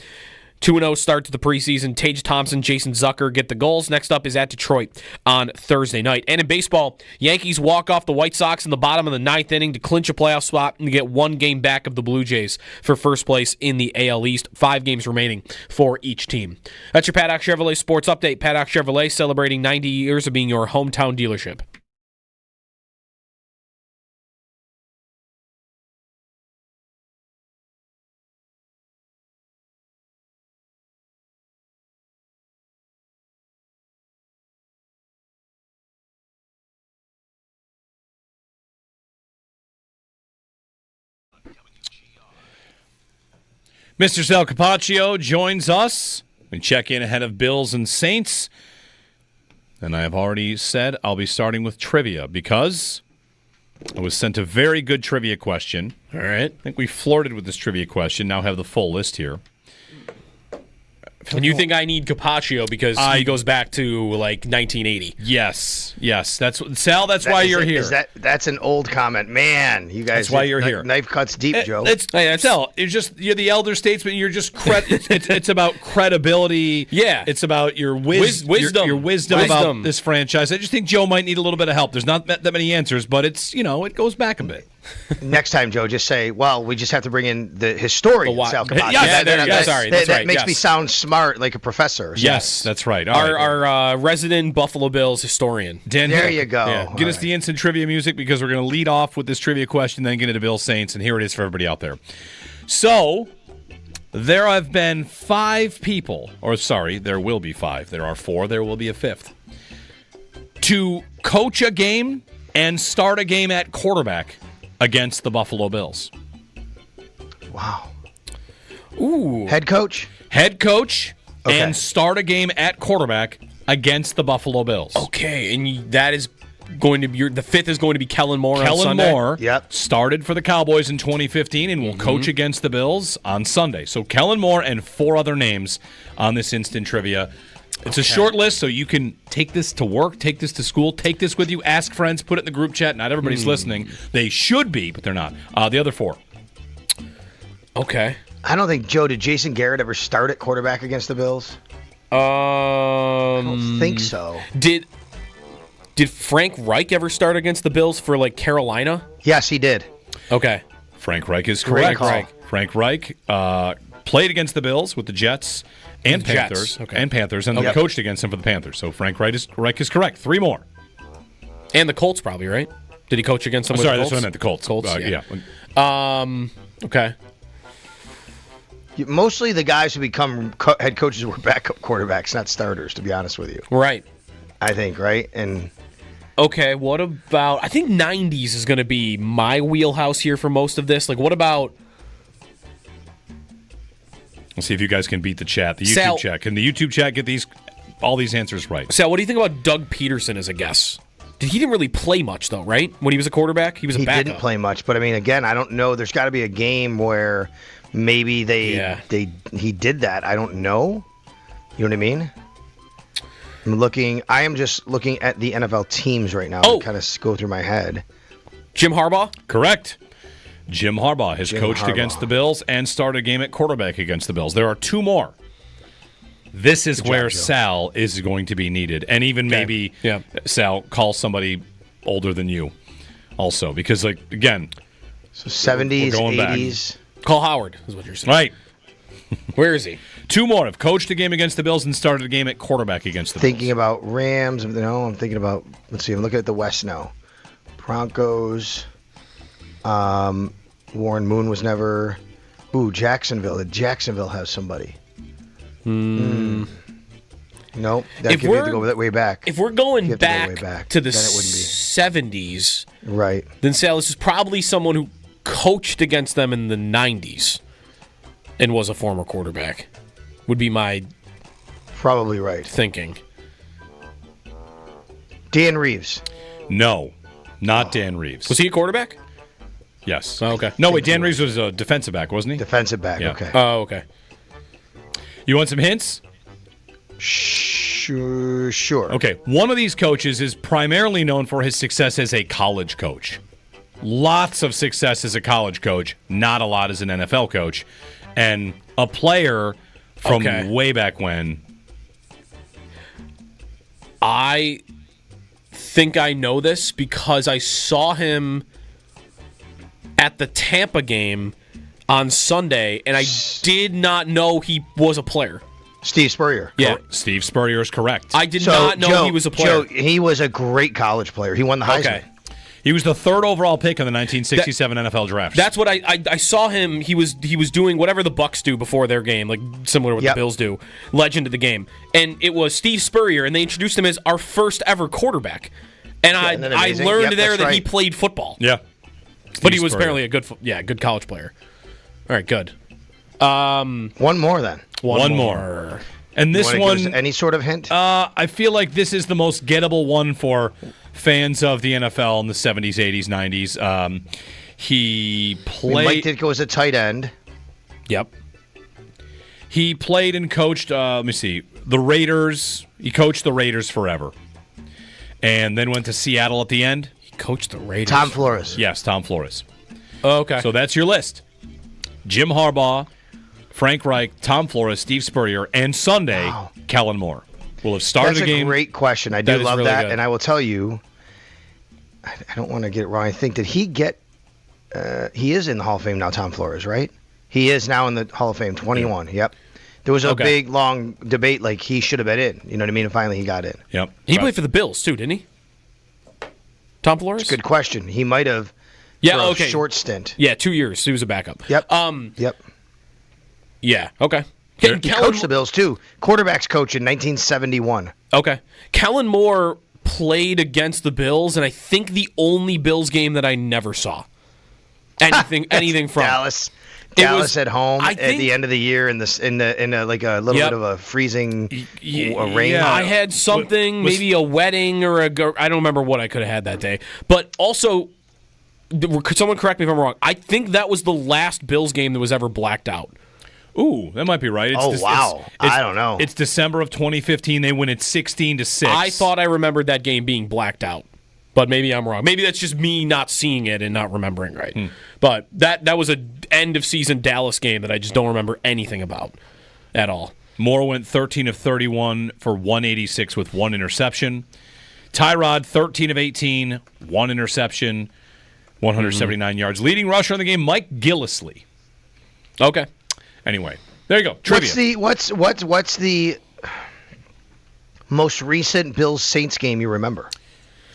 2-0 start to the preseason. Tage Thompson, Jason Zucker get the goals. Next up is at Detroit on Thursday night. And in baseball, Yankees walk off the White Sox in the bottom of the 9th inning to clinch a playoff spot and get 1 game back of the Blue Jays for first place in the AL East. 5 games remaining for each team. That's your Paddock Chevrolet Sports Update. Paddock Chevrolet celebrating 90 years of being your hometown dealership. Mr. Sal Capaccio joins us. We check in ahead of Bills and Saints. And I have already said I'll be starting with trivia because I was sent a very good trivia question. All right. I think we flirted with this trivia question. Now have the full list here. And you think I need Capaccio because he goes back to like 1980? Yes. That's Sal. That's why you're here. That's an old comment, man. You guys. That's why you're here. Knife cuts deep, Joe. Sal. You're the elder statesman. You're just it's about credibility. Yeah. It's about your wisdom. Your wisdom about this franchise. I just think Joe might need a little bit of help. There's not that many answers, but it's it goes back a bit. Next time, Joe, just say, well, we just have to bring in the historian, Sal Capaccio. That makes me sound smart like a professor. Yes, that's right. Our resident Buffalo Bills historian. Dan there Hill. You go. Yeah. Get us the instant trivia music because we're going to lead off with this trivia question, then get into Bills Saints, and here it is for everybody out there. So, there have been 5 people, there will be 5. There are 4, there will be a 5th, to coach a game and start a game at quarterback against the Buffalo Bills. Wow. Ooh. Head coach, and start a game at quarterback against the Buffalo Bills. Okay, and that is going to be the 5th is going to be Kellen Moore on Sunday. Kellen Moore started for the Cowboys in 2015 and will coach against the Bills on Sunday. So Kellen Moore and 4 other names on this instant trivia. It's a short list, so you can take this to work, take this to school, take this with you, ask friends, put it in the group chat. Not everybody's listening. They should be, but they're not. The other 4. Okay. I don't think, Joe, did Jason Garrett ever start at quarterback against the Bills? I don't think so. Did Frank Reich ever start against the Bills for, like, Carolina? Yes, he did. Okay. Frank Reich is correct. Frank Reich played against the Bills with the Jets and Panthers, and then coached against them for the Panthers. So Frank Reich is correct. 3 more. And the Colts probably, right? Did he coach against them with the Colts? That's what I meant, the Colts. Yeah. Okay. Mostly the guys who become head coaches were backup quarterbacks, not starters, to be honest with you. Right. I think, right? And okay, what about, I think 90s is going to be my wheelhouse here for most of this. Like, what about... Let's see if you guys can beat the chat, the YouTube chat. Can the YouTube chat get all these answers right? Sal, what do you think about Doug Peterson as a guess? He didn't really play much, though, right? When he was a quarterback, he was a backup. He didn't play much, but I mean, again, I don't know. There's got to be a game where maybe he did that. I don't know. You know what I mean? I am just looking at the NFL teams right now to kind of go through my head. Jim Harbaugh? Correct. Jim Harbaugh has coached against the Bills and started a game at quarterback against the Bills. There are 2 more. This is where Sal is going to be needed. And even maybe Sal, call somebody older than you also. Because, like, again, so 70s, 80s. Call Howard is what you're saying. Right. Where is he? 2 more. Have coached a game against the Bills and started a game at quarterback against the Bills. Thinking about Rams. No, I'm thinking about, let's see, I'm looking at the West now. Broncos. Warren Moon was never. Ooh, Jacksonville. Did Jacksonville have somebody? Nope. That could be to go that way back. If we're going back to the 70s, right, then Salas is probably someone who coached against them in the 90s and was a former quarterback. Would be my probably right thinking. Dan Reeves. No, not Dan Reeves. Was he a quarterback? Yes. Oh, okay. No, wait, Dan Reeves was a defensive back, wasn't he? Defensive back, Yeah. okay. Oh, okay. You want some hints? Sure. Okay, one of these coaches is primarily known for his success as a college coach. Lots of success as a college coach, not a lot as an NFL coach. And a player from way back when. I think I know this because I saw him at the Tampa game on Sunday, and I did not know he was a player. Steve Spurrier. Yeah. Steve Spurrier is correct. I did not know he was a player. Joe, he was a great college player. He won the Heisman. Okay. He was the 3rd overall pick in the 1967 NFL draft. That's what I saw him. He was doing whatever the Bucs do before their game, like similar to what the Bills do. Legend of the game, and it was Steve Spurrier, and they introduced him as our first ever quarterback. And I learned that he played football. Yeah, but he was apparently a good college player. All right, good. One more then. One more. And this one, any sort of hint? I feel like this is the most gettable one for fans of the NFL in the 70s, 80s, 90s. He played. Mike Ditko was a tight end. Yep. He played and coached. Let me see, the Raiders. He coached the Raiders forever, and then went to Seattle at the end. He coached the Raiders. Tom Flores. Yes, Tom Flores. Oh, okay. So that's your list: Jim Harbaugh, Frank Reich, Tom Flores, Steve Spurrier, and Sunday, Kellen Moore will have started That's a game. That's a great question. I do love really that, good. and I will tell you, I don't want to get it wrong. I think, did he get, he is in the Hall of Fame now, Tom Flores, right? He is now in the Hall of Fame, 21, Yep. There was a big, long debate, like he should have been in. You know what I mean? And finally he got in. Yep. He played for the Bills, too, didn't he? Tom Flores? That's a good question. He might have for a short stint. Yeah, 2 years. He was a backup. Yep. Yep. Yeah, okay. He coached the Bills, too. Quarterbacks coach in 1971. Okay. Kellen Moore played against the Bills, and I think the only Bills game that I never saw. Anything from Dallas. Dallas at home at the end of the year in a like a little bit of a freezing rain. Yeah. I had something, maybe a wedding or I don't remember what I could have had that day. But also, someone correct me if I'm wrong. I think that was the last Bills game that was ever blacked out. Ooh, that might be right. I don't know. It's December of 2015. They win it 16-6. I thought I remembered that game being blacked out, but maybe I'm wrong. Maybe that's just me not seeing it and not remembering right. But that was a end of season Dallas game that I just don't remember anything about at all. Moore went 13 of 31 for 186 with 1 interception. Tyrod 13 of 18, 1 interception, 179 yards. Leading rusher in the game, Mike Gillislee. Okay. Anyway, there you go. Trivia. What's the most recent Bills Saints game you remember?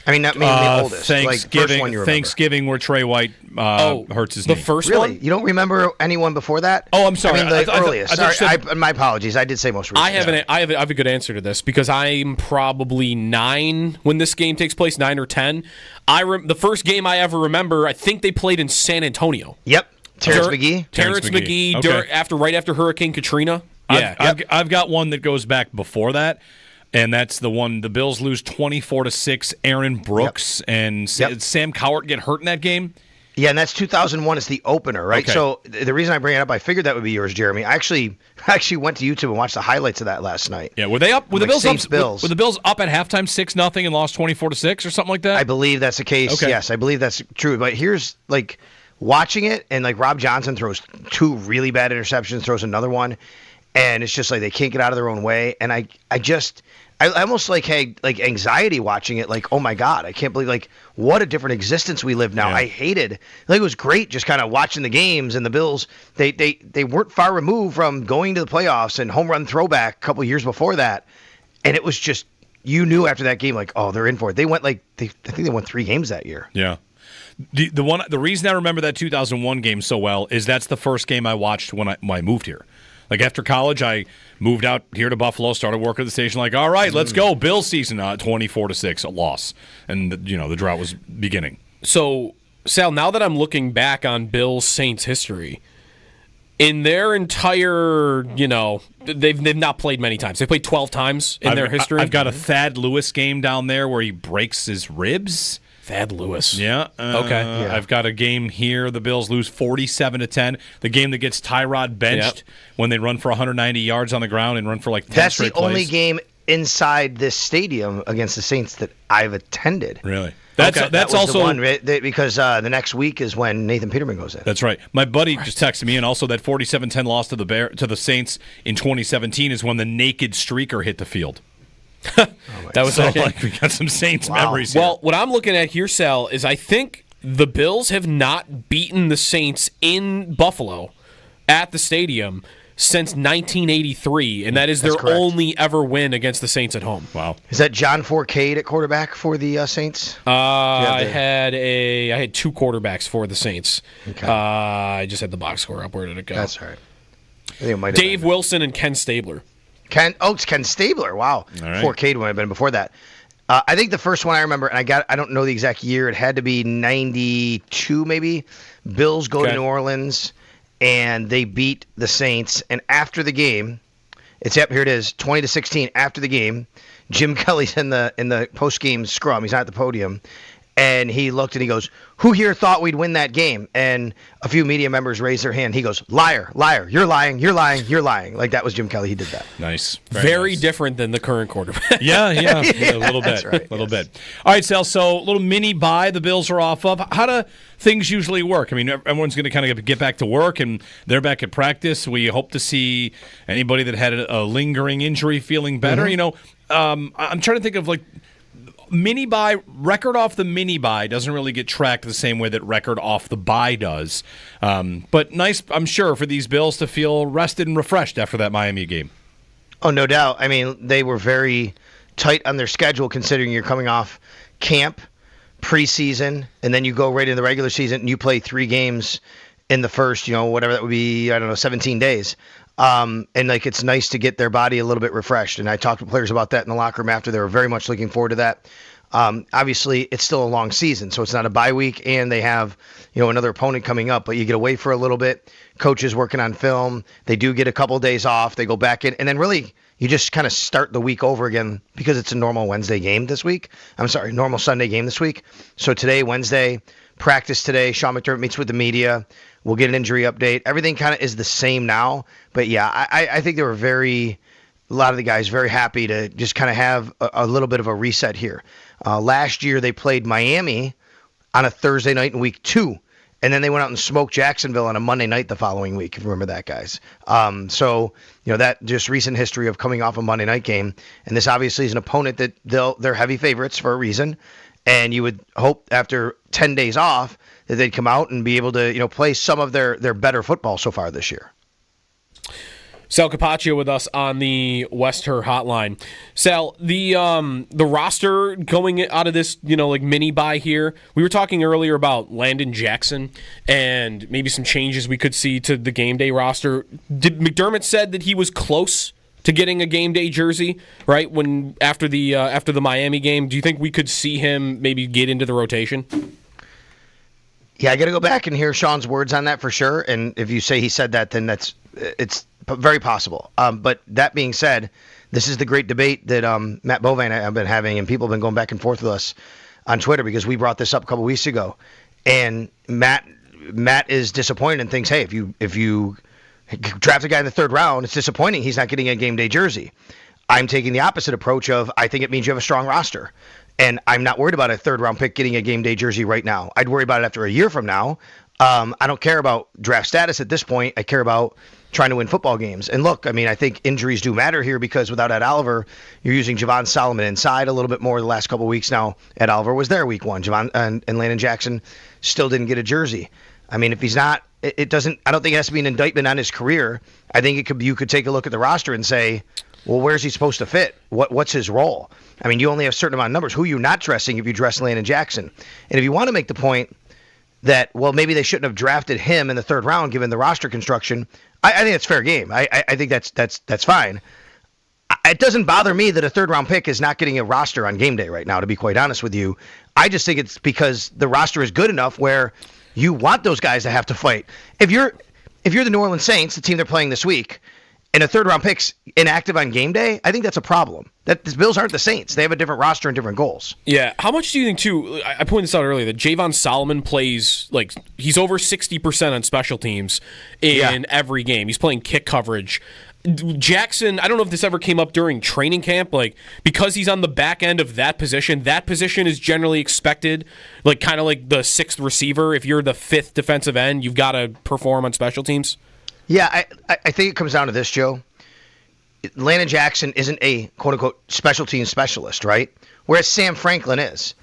I mean, not maybe the oldest. Thanksgiving, first one you remember. Thanksgiving, where Trey White hurts his knee. The first really? one? You don't remember anyone before that? Oh, I'm sorry. I mean, the earliest. My apologies. I did say most recent. I have a good answer to this because I'm probably 9 when this game takes place, 9 or 10. The first game I ever remember, I think they played in San Antonio. Yep. Terrence McGee. Terrence McGee. Okay. Right after Hurricane Katrina. Yeah, I've got one that goes back before that, and that's the one the Bills lose 24-6. Aaron Brooks and Sam Cowart get hurt in that game. Yeah, and that's 2001 is the opener, right? Okay. So the reason I bring it up, I figured that would be yours, Jeremy. I actually went to YouTube and watched the highlights of that last night. Yeah, were they up? Were the Bills Saints up? Bills. Were the Bills up at halftime 6-0 and lost 24-6 or something like that? I believe that's the case. Okay. Yes, I believe that's true. But here's watching it, and Rob Johnson throws 2 really bad interceptions, throws another one, and it's just like they can't get out of their own way. And I I almost had anxiety watching it. Like, oh my God, I can't believe what a different existence we live now. Yeah. I hated. It was great just kind of watching the games, and the Bills. They weren't far removed from going to the playoffs and home run throwback a couple years before that, and it was just you knew after that game they're in for it. They went I think they won 3 games that year. Yeah. The reason I remember that 2001 game so well is that's the first game I watched when I moved here. After college, I moved out here to Buffalo, started working at the station. All right, let's go. Bills season, 24-6, a loss, and the drought was beginning. So, Sal, now that I'm looking back on Bills Saints history, in their entire, they've not played many times. They played 12 times in their history. I've got a Thad Lewis game down there where he breaks his ribs. Thad Lewis. Yeah. Okay. Yeah. I've got a game here. The Bills lose 47-10. The game that gets Tyrod benched when they run for 190 yards on the ground and run for 10 That's straight the only plays. game inside this stadium against the Saints that I've attended. Really? That was also the one because the next week is when Nathan Peterman goes in. That's right. My buddy just texted me, and also that 47-10 loss to the Saints in 2017 is when the naked streaker hit the field. That was we got some Saints memories here. Well, what I'm looking at here, Sal, is I think the Bills have not beaten the Saints in Buffalo at the stadium since 1983, and that is their only ever win against the Saints at home. Wow. Is that John Fourcade at quarterback for the Saints? I had 2 quarterbacks for the Saints. Okay. I just had the box score up. Where did it go? That's all right. I think it might have Dave been. Wilson and Ken Stabler. It's Ken Stabler. Wow. All right. Fourcade would have been before that. I think the first one I remember, and I don't know the exact year. It had to be 92 maybe. Bills go to New Orleans, and they beat the Saints. And after the game, here it is, 20-16. After the game, Jim Kelly's in the post-game scrum. He's not at the podium. And he looked and he goes, "Who here thought we'd win that game?" And a few media members raised their hand. He goes, "Liar, liar, you're lying, you're lying, you're lying." That was Jim Kelly. He did that. Nice. Very nice. different than the current quarterback. Yeah, a little bit. Right, a little bit. All right, Sal, so a little mini bye. The Bills are off of. How do things usually work? I mean, everyone's going to kind of get back to work, and they're back at practice. We hope to see anybody that had a lingering injury feeling better. I'm trying to think of mini bye, record off the mini bye doesn't really get tracked the same way that record off the bye does. But nice, I'm sure, for these Bills to feel rested and refreshed after that Miami game. Oh, no doubt. I mean, they were very tight on their schedule considering you're coming off camp, preseason, and then you go right into the regular season and you play 3 games in the first, whatever that would be, 17 days. And it's nice to get their body a little bit refreshed. And I talked to players about that in the locker room after. They were very much looking forward to that. Obviously, it's still a long season, so it's not a bye week, and they have another opponent coming up. But you get away for a little bit. Coaches working on film. They do get a couple of days off. They go back in, and then really you just kind of start the week over again because it's a normal Wednesday game this week. Normal Sunday game this week. So today, Wednesday, practice today. Sean McDermott meets with the media. We'll get an injury update. Everything kind of is the same now. But, yeah, I think they were a lot of the guys very happy to just kind of have a little bit of a reset here. Last year they played Miami on a Thursday night in week 2, and then they went out and smoked Jacksonville on a Monday night the following week, if you remember that, guys. So, that just recent history of coming off a Monday night game, and this obviously is an opponent that they're heavy favorites for a reason, and you would hope after 10 days off that they'd come out and be able to, play some of their better football so far this year. Sal Capaccio with us on the Wester hotline. Sal, the roster going out of this, mini bye here, we were talking earlier about Landon Jackson and maybe some changes we could see to the game day roster. McDermott said that he was close to getting a game day jersey, right? After the Miami game, do you think we could see him maybe get into the rotation? Yeah, I got to go back and hear Sean's words on that for sure. And if you say he said that, then it's very possible. But that being said, this is the great debate that Matt Bovine and I have been having, and people have been going back and forth with us on Twitter because we brought this up a couple weeks ago. And Matt is disappointed and thinks, hey, if you draft a guy in the 3rd round, it's disappointing he's not getting a game day jersey. I'm taking the opposite approach of I think it means you have a strong roster. And I'm not worried about a 3rd round pick getting a game day jersey right now. I'd worry about it after a year from now. I don't care about draft status at this point. I care about trying to win football games. And look, I mean, I think injuries do matter here because without Ed Oliver, you're using Javon Solomon inside a little bit more the last couple of weeks now. Ed Oliver was there week 1. Javon and Landon Jackson still didn't get a jersey. I mean, if he's not, it doesn't. I don't think it has to be an indictment on his career. I think you could take a look at the roster and say, well, where's he supposed to fit? What's his role? I mean, you only have a certain amount of numbers. Who are you not dressing if you dress Landon Jackson? And if you want to make the point that, well, maybe they shouldn't have drafted him in the 3rd round given the roster construction, I think it's fair game. I think that's fine. It doesn't bother me that a 3rd round pick is not getting a roster on game day right now, to be quite honest with you. I just think it's because the roster is good enough where you want those guys to have to fight. If you're the New Orleans Saints, the team they're playing this week, and a 3rd round pick's inactive on game day, I think that's a problem. That the Bills aren't the Saints. They have a different roster and different goals. Yeah. How much do you think, too, I pointed this out earlier, that Javon Solomon plays, like, he's over 60% on special teams in every game. He's playing kick coverage. Jackson, I don't know if this ever came up during training camp, like, because he's on the back end of that position is generally expected, like, kind of like the 6th receiver. If you're the 5th defensive end, you've got to perform on special teams. Yeah, I think it comes down to this, Joe. Landon Jackson isn't a quote-unquote special team specialist, right? Whereas Sam Franklin is,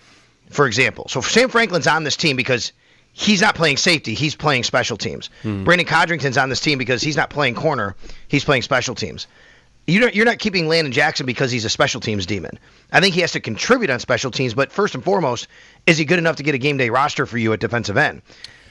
for example. So Sam Franklin's on this team because he's not playing safety. He's playing special teams. Brandon Codrington's on this team because he's not playing corner. He's playing special teams. You're not keeping Landon Jackson because he's a special teams demon. I think he has to contribute on special teams, but first and foremost, is he good enough to get a game day roster for you at defensive end?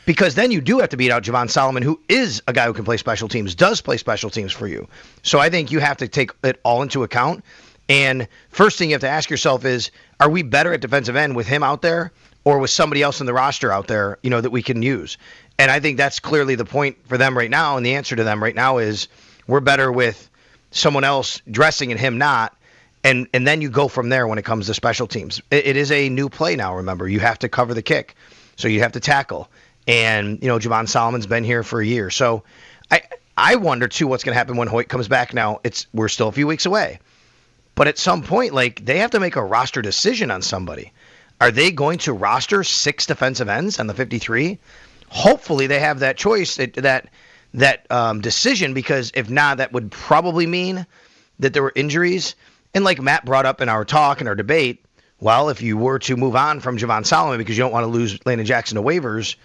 Because then you do have to beat out Javon Solomon, who is a guy who can play special teams, does play special teams for you. So I think you have to take it all into account. And first thing you have to ask yourself is, are we better at defensive end with him out there or with somebody else in the roster out there, that we can use? And I think that's clearly the point for them right now. And the answer to them right now is we're better with someone else dressing and him not. And then you go from there when it comes to special teams. It is a new play now, remember. You have to cover the kick. So you have to tackle. And, Javon Solomon's been here for a year. So I wonder, too, what's going to happen when Hoyt comes back now. We're still a few weeks away. But at some point, they have to make a roster decision on somebody. Are they going to roster 6 defensive ends on the 53? Hopefully they have that choice, that decision, because if not, that would probably mean that there were injuries. And like Matt brought up in our talk and our debate, well, if you were to move on from Javon Solomon because you don't want to lose Landon Jackson to waivers,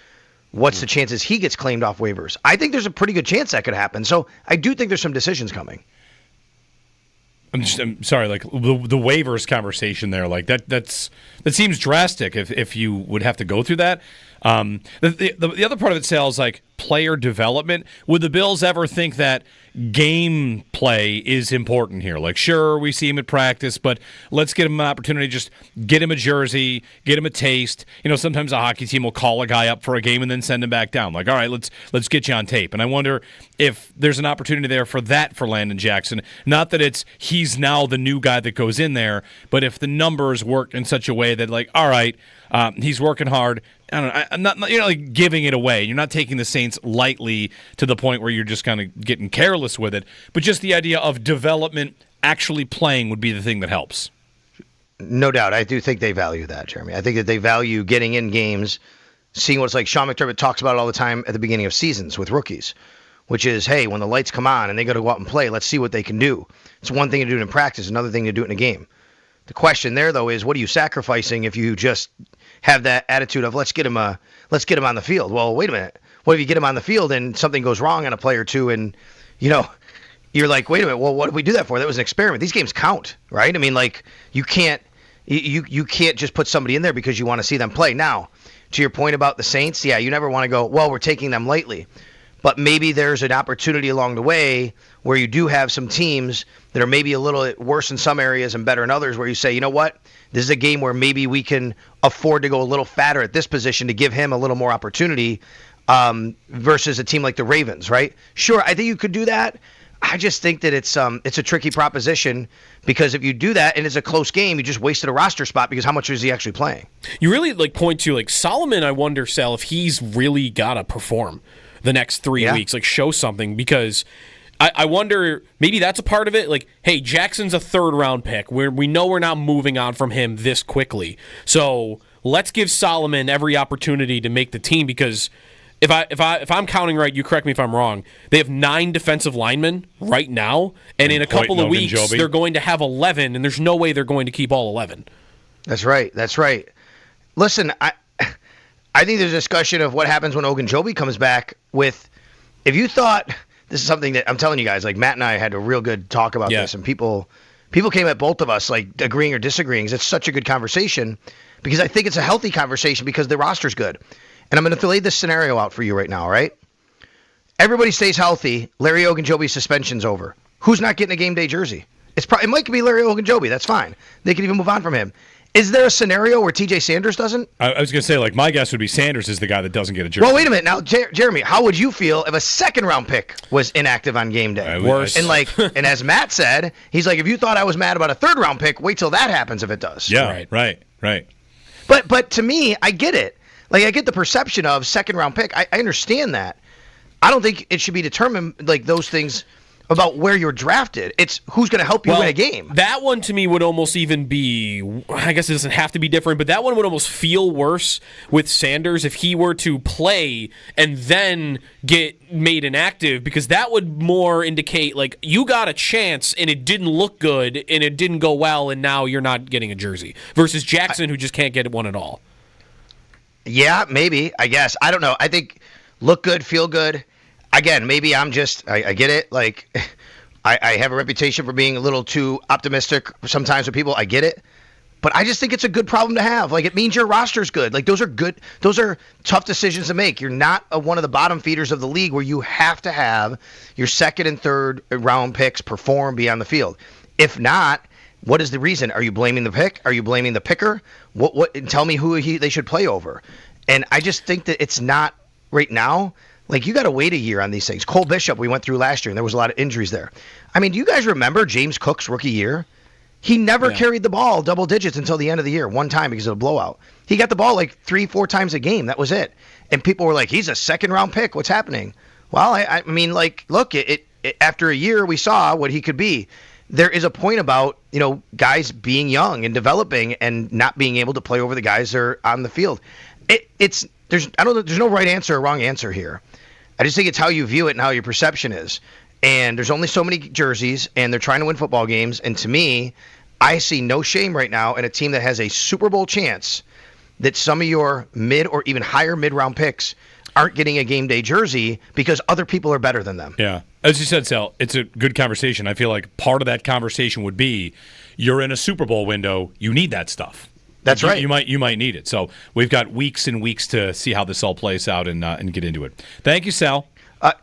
what's the chances he gets claimed off waivers? I think there's a pretty good chance that could happen. So I do think there's some decisions coming. I'm sorry, the waivers conversation there, that seems drastic if you would have to go through that. The other part of it sounds like player development. Would the Bills ever think that game play is important here? Sure, we see him at practice, but let's get him an opportunity to just get him a jersey, get him a taste. Sometimes a hockey team will call a guy up for a game and then send him back down. All right, let's get you on tape. And I wonder if there's an opportunity there for that for Landon Jackson. Not that he's now the new guy that goes in there, but if the numbers work in such a way that all right, he's working hard. I don't know. I'm not, you're not giving it away. You're not taking the Saints lightly to the point where you're just kind of getting careless with it. But just the idea of development, actually playing, would be the thing that helps. No doubt. I do think they value that, Jeremy. I think that they value getting in games, seeing what it's like. Sean McDermott talks about it all the time at the beginning of seasons with rookies, which is, hey, when the lights come on and they got to go out and play, let's see what they can do. It's one thing to do it in practice, another thing to do it in a game. The question there, though, is what are you sacrificing if you just have that attitude of let's get him on the field? Well, wait a minute. What if you get him on the field and something goes wrong on a play or two, and you're like, wait a minute. Well, what did we do that for? That was an experiment. These games count, right? I mean, you can't just put somebody in there because you want to see them play. Now, to your point about the Saints, yeah, you never want to go, well, we're taking them lightly. But maybe there's an opportunity along the way where you do have some teams that are maybe a little worse in some areas and better in others, where you say, you know what, this is a game where maybe we can afford to go a little fatter at this position to give him a little more opportunity versus a team like the Ravens, right? Sure, I think you could do that. I just think that it's a tricky proposition, because if you do that and it's a close game, you just wasted a roster spot, because how much is he actually playing? You really point to Solomon. I wonder, Sal, if he's really got to perform the next 3 weeks, show something, because I wonder, maybe that's a part of it. Hey, Jackson's a 3rd round pick. We know we're not moving on from him this quickly. So let's give Solomon every opportunity to make the team, because if I'm counting right, you correct me if I'm wrong. They have 9 defensive linemen right now, and in a couple of weeks they're going to have 11, and there's no way they're going to keep all 11. That's right. Listen, I think there's a discussion of what happens when Ogunjobi comes back with. If you thought this is something that I'm telling you guys, like Matt and I had a real good talk about this, and people came at both of us like agreeing or disagreeing. It's such a good conversation because I think it's a healthy conversation because the roster's good. And I'm going to lay this scenario out for you right now, all right? Everybody stays healthy. Larry Ogunjobi's suspension's over. Who's not getting a game day jersey? It might be Larry Ogunjobi. That's fine. They can even move on from him. Is there a scenario where TJ Sanders doesn't? I was going to say, like, my guess would be Sanders is the guy that doesn't get a jersey. Well, wait a minute. Now, Jeremy, how would you feel if a second-round pick was inactive on game day? Worse. And, and as Matt said, he's like, if you thought I was mad about a third-round pick, wait till that happens if it does. Yeah, right. But to me, I get it. Like, I get the perception of second-round pick. I understand that. I don't think it should be determined, like, those things about where you're drafted. It's who's going to help you win a game. That one to me would almost even be, I guess it doesn't have to be different, but that one would almost feel worse with Sanders if he were to play and then get made inactive, because that would more indicate like you got a chance and it didn't look good and it didn't go well and now you're not getting a jersey versus Jackson who just can't get one at all. Yeah, maybe, I guess. I don't know. I think look good, feel good. Again, maybe I'm just, I get it. Like, I have a reputation for being a little too optimistic sometimes with people. I get it. But I just think it's a good problem to have. Like, it means your roster's good. Like, those are good. Those are tough decisions to make. You're not one of the bottom feeders of the league where you have to have your second and third round picks perform, be on the field. If not, what is the reason? Are you blaming the pick? Are you blaming the picker? What? Tell me who they should play over. And I just think that it's not right now. Like, you got to wait a year on these things. Cole Bishop, we went through last year, and there was a lot of injuries there. I mean, do you guys remember James Cook's rookie year? He never carried the ball double digits until the end of the year, one time because of a blowout. He got the ball like 3-4 times a game. That was it. And people were like, he's a second-round pick. What's happening? Well, I mean, like, look, it after a year, we saw what he could be. There is a point about, guys being young and developing and not being able to play over the guys that are on the field. There's no right answer or wrong answer here. I just think it's how you view it and how your perception is. And there's only so many jerseys, and they're trying to win football games. And to me, I see no shame right now in a team that has a Super Bowl chance that some of your mid or even higher mid-round picks aren't getting a game day jersey because other people are better than them. Yeah. As you said, Sal, it's a good conversation. I feel like part of that conversation would be you're in a Super Bowl window. You need that stuff. That's right. You might need it. So we've got weeks and weeks to see how this all plays out and get into it. Thank you, Sal.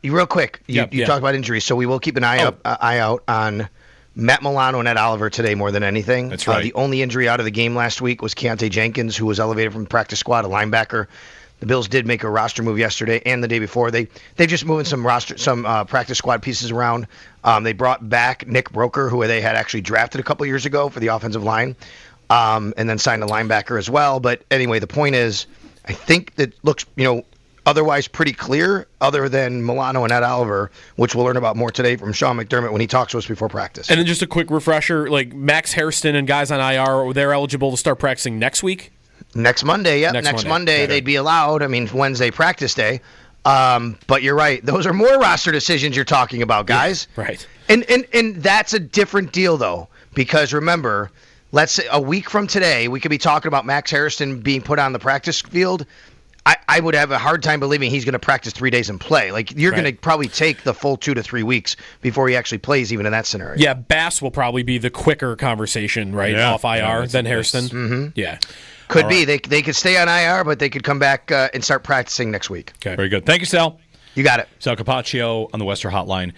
Real quick, you talked about injuries, so we will keep an eye out on Matt Milano and Ed Oliver today more than anything. That's right. The only injury out of the game last week was Keontae Jenkins, who was elevated from the practice squad, a linebacker. The Bills did make a roster move yesterday and the day before. They've just moving some practice squad pieces around. They brought back Nick Broker, who they had actually drafted a couple years ago for the offensive line. And then signed a linebacker as well. But anyway, the point is, I think that looks, otherwise pretty clear, other than Milano and Ed Oliver, which we'll learn about more today from Sean McDermott when he talks to us before practice. And then just a quick refresher, like Max Hairston and guys on IR, they're eligible to start practicing next week? Next Monday, yep. Next Monday they'd be allowed. I mean, Wednesday practice day. But you're right. Those are more roster decisions you're talking about, guys. Yeah, right. And that's a different deal, though, because remember, let's say a week from today, we could be talking about Max Hairston being put on the practice field. I would have a hard time believing he's going to practice 3 days and play. Like, you're going to probably take the full 2 to 3 weeks before he actually plays, even in that scenario. Yeah, Bass will probably be the quicker conversation, right, off IR than Hairston. Mm-hmm. Yeah. Could be. They could stay on IR, but they could come back and start practicing next week. Okay. Very good. Thank you, Sal. You got it. Sal Capaccio on the Western Hotline.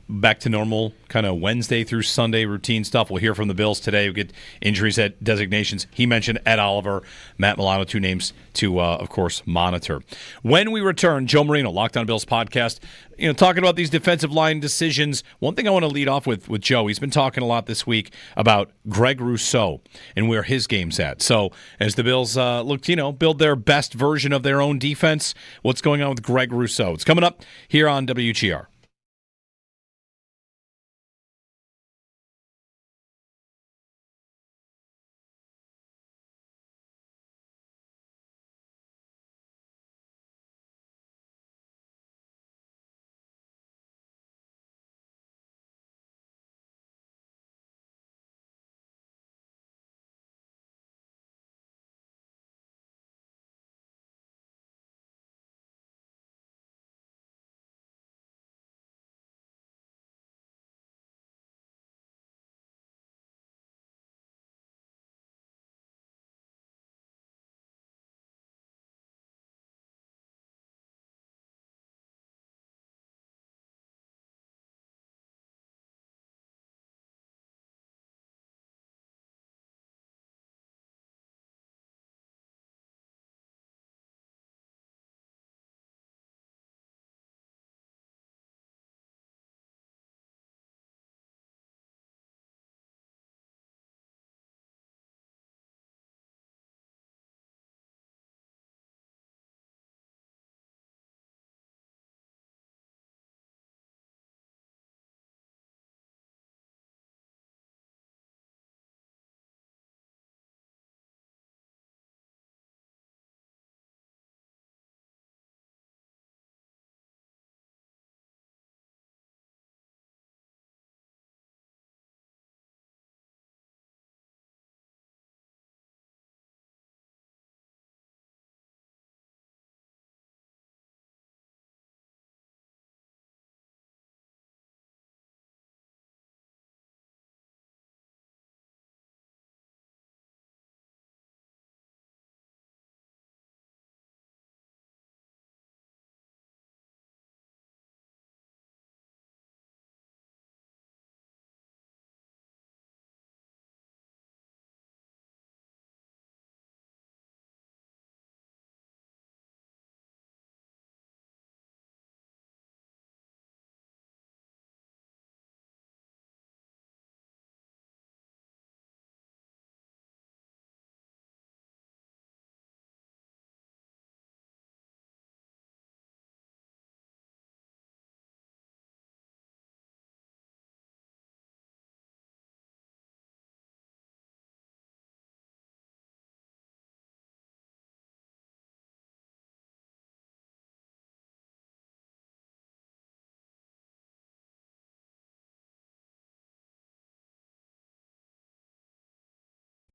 Back to normal, kind of Wednesday through Sunday routine stuff. We'll hear from the Bills today. We'll get injuries at designations. He mentioned Ed Oliver, Matt Milano, 2 names to, of course, monitor. When we return, Joe Marino, Locked On Bills podcast, talking about these defensive line decisions. One thing I want to lead off with Joe, he's been talking a lot this week about Greg Rousseau and where his game's at. So as the Bills look to, build their best version of their own defense, what's going on with Greg Rousseau? It's coming up here on WGR.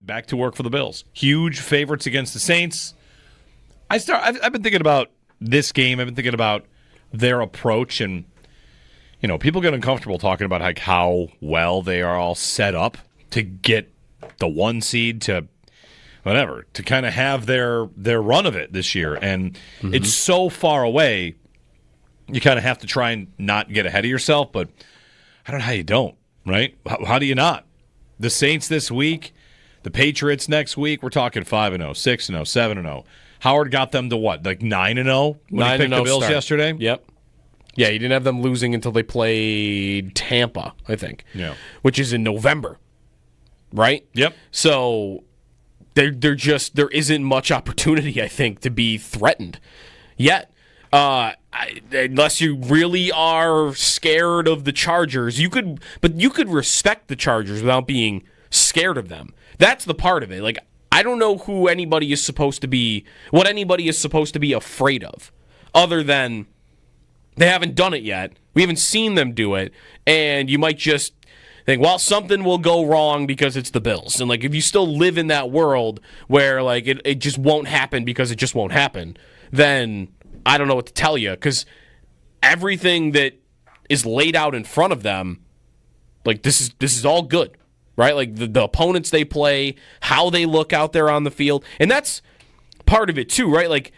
Back to work for the Bills. Huge favorites against the Saints. I've been thinking about this game. I've been thinking about their approach, and people get uncomfortable talking about like how well they are all set up to get the 1 seed to whatever, to kind of have their run of it this year. And it's so far away, you kind of have to try and not get ahead of yourself, but I don't know how you don't, right? How do you not? The Saints this week, the Patriots next week, we're talking 5-0, 6-0, 7-0. Howard got them to what, like 9-0 when he picked the Bills yesterday? Yep. Yeah, he didn't have them losing until they played Tampa, I think. Yeah. Which is in November, right? Yep. So there isn't much opportunity, I think, to be threatened yet. Unless you really are scared of the Chargers, you could respect the Chargers without being scared of them. That's the part of it. Like, I don't know what anybody is supposed to be afraid of, other than they haven't done it yet. We haven't seen them do it, and you might just think, well, something will go wrong because it's the Bills. And like, if you still live in that world where like it just won't happen because it just won't happen, then I don't know what to tell you, because everything that is laid out in front of them, like this is all good, right? Like the opponents they play, how they look out there on the field, and that's part of it too, right? Like,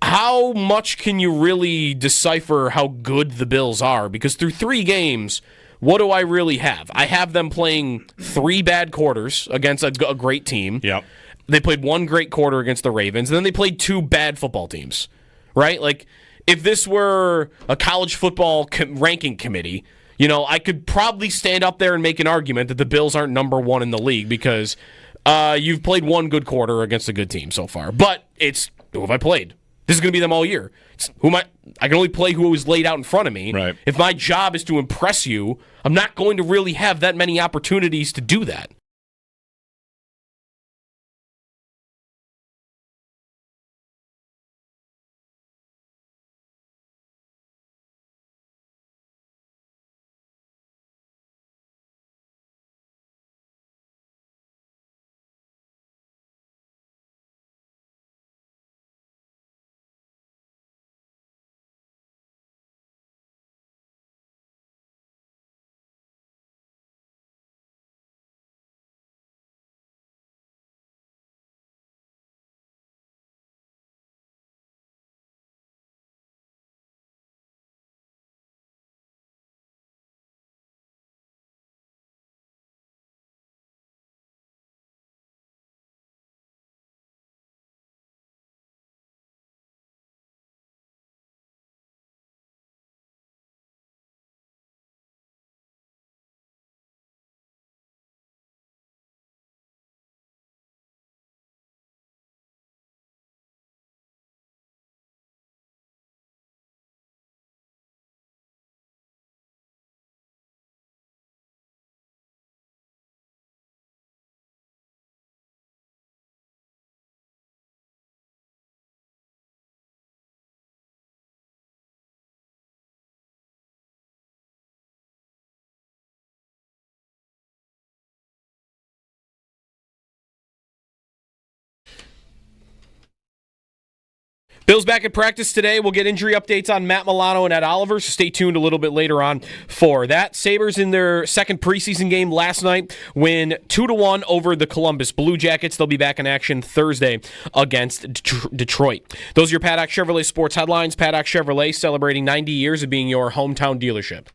how much can you really decipher how good the Bills are? Because through 3 games, what do I really have? I have them playing 3 bad quarters against a great team. Yep. They played 1 great quarter against the Ravens, and then they played 2 bad football teams, right? Like, if this were a college football ranking committee, I could probably stand up there and make an argument that the Bills aren't number 1 in the league because you've played 1 good quarter against a good team so far. But it's, who have I played? This is going to be them all year. I can only play who was laid out in front of me. Right. If my job is to impress you, I'm not going to really have that many opportunities to do that. Bills back at practice today. We'll get injury updates on Matt Milano and Ed Oliver, so stay tuned a little bit later on for that. Sabres in their second preseason game last night win 2-1 over the Columbus Blue Jackets. They'll be back in action Thursday against Detroit. Those are your Paddock Chevrolet sports headlines. Paddock Chevrolet celebrating 90 years of being your hometown dealership.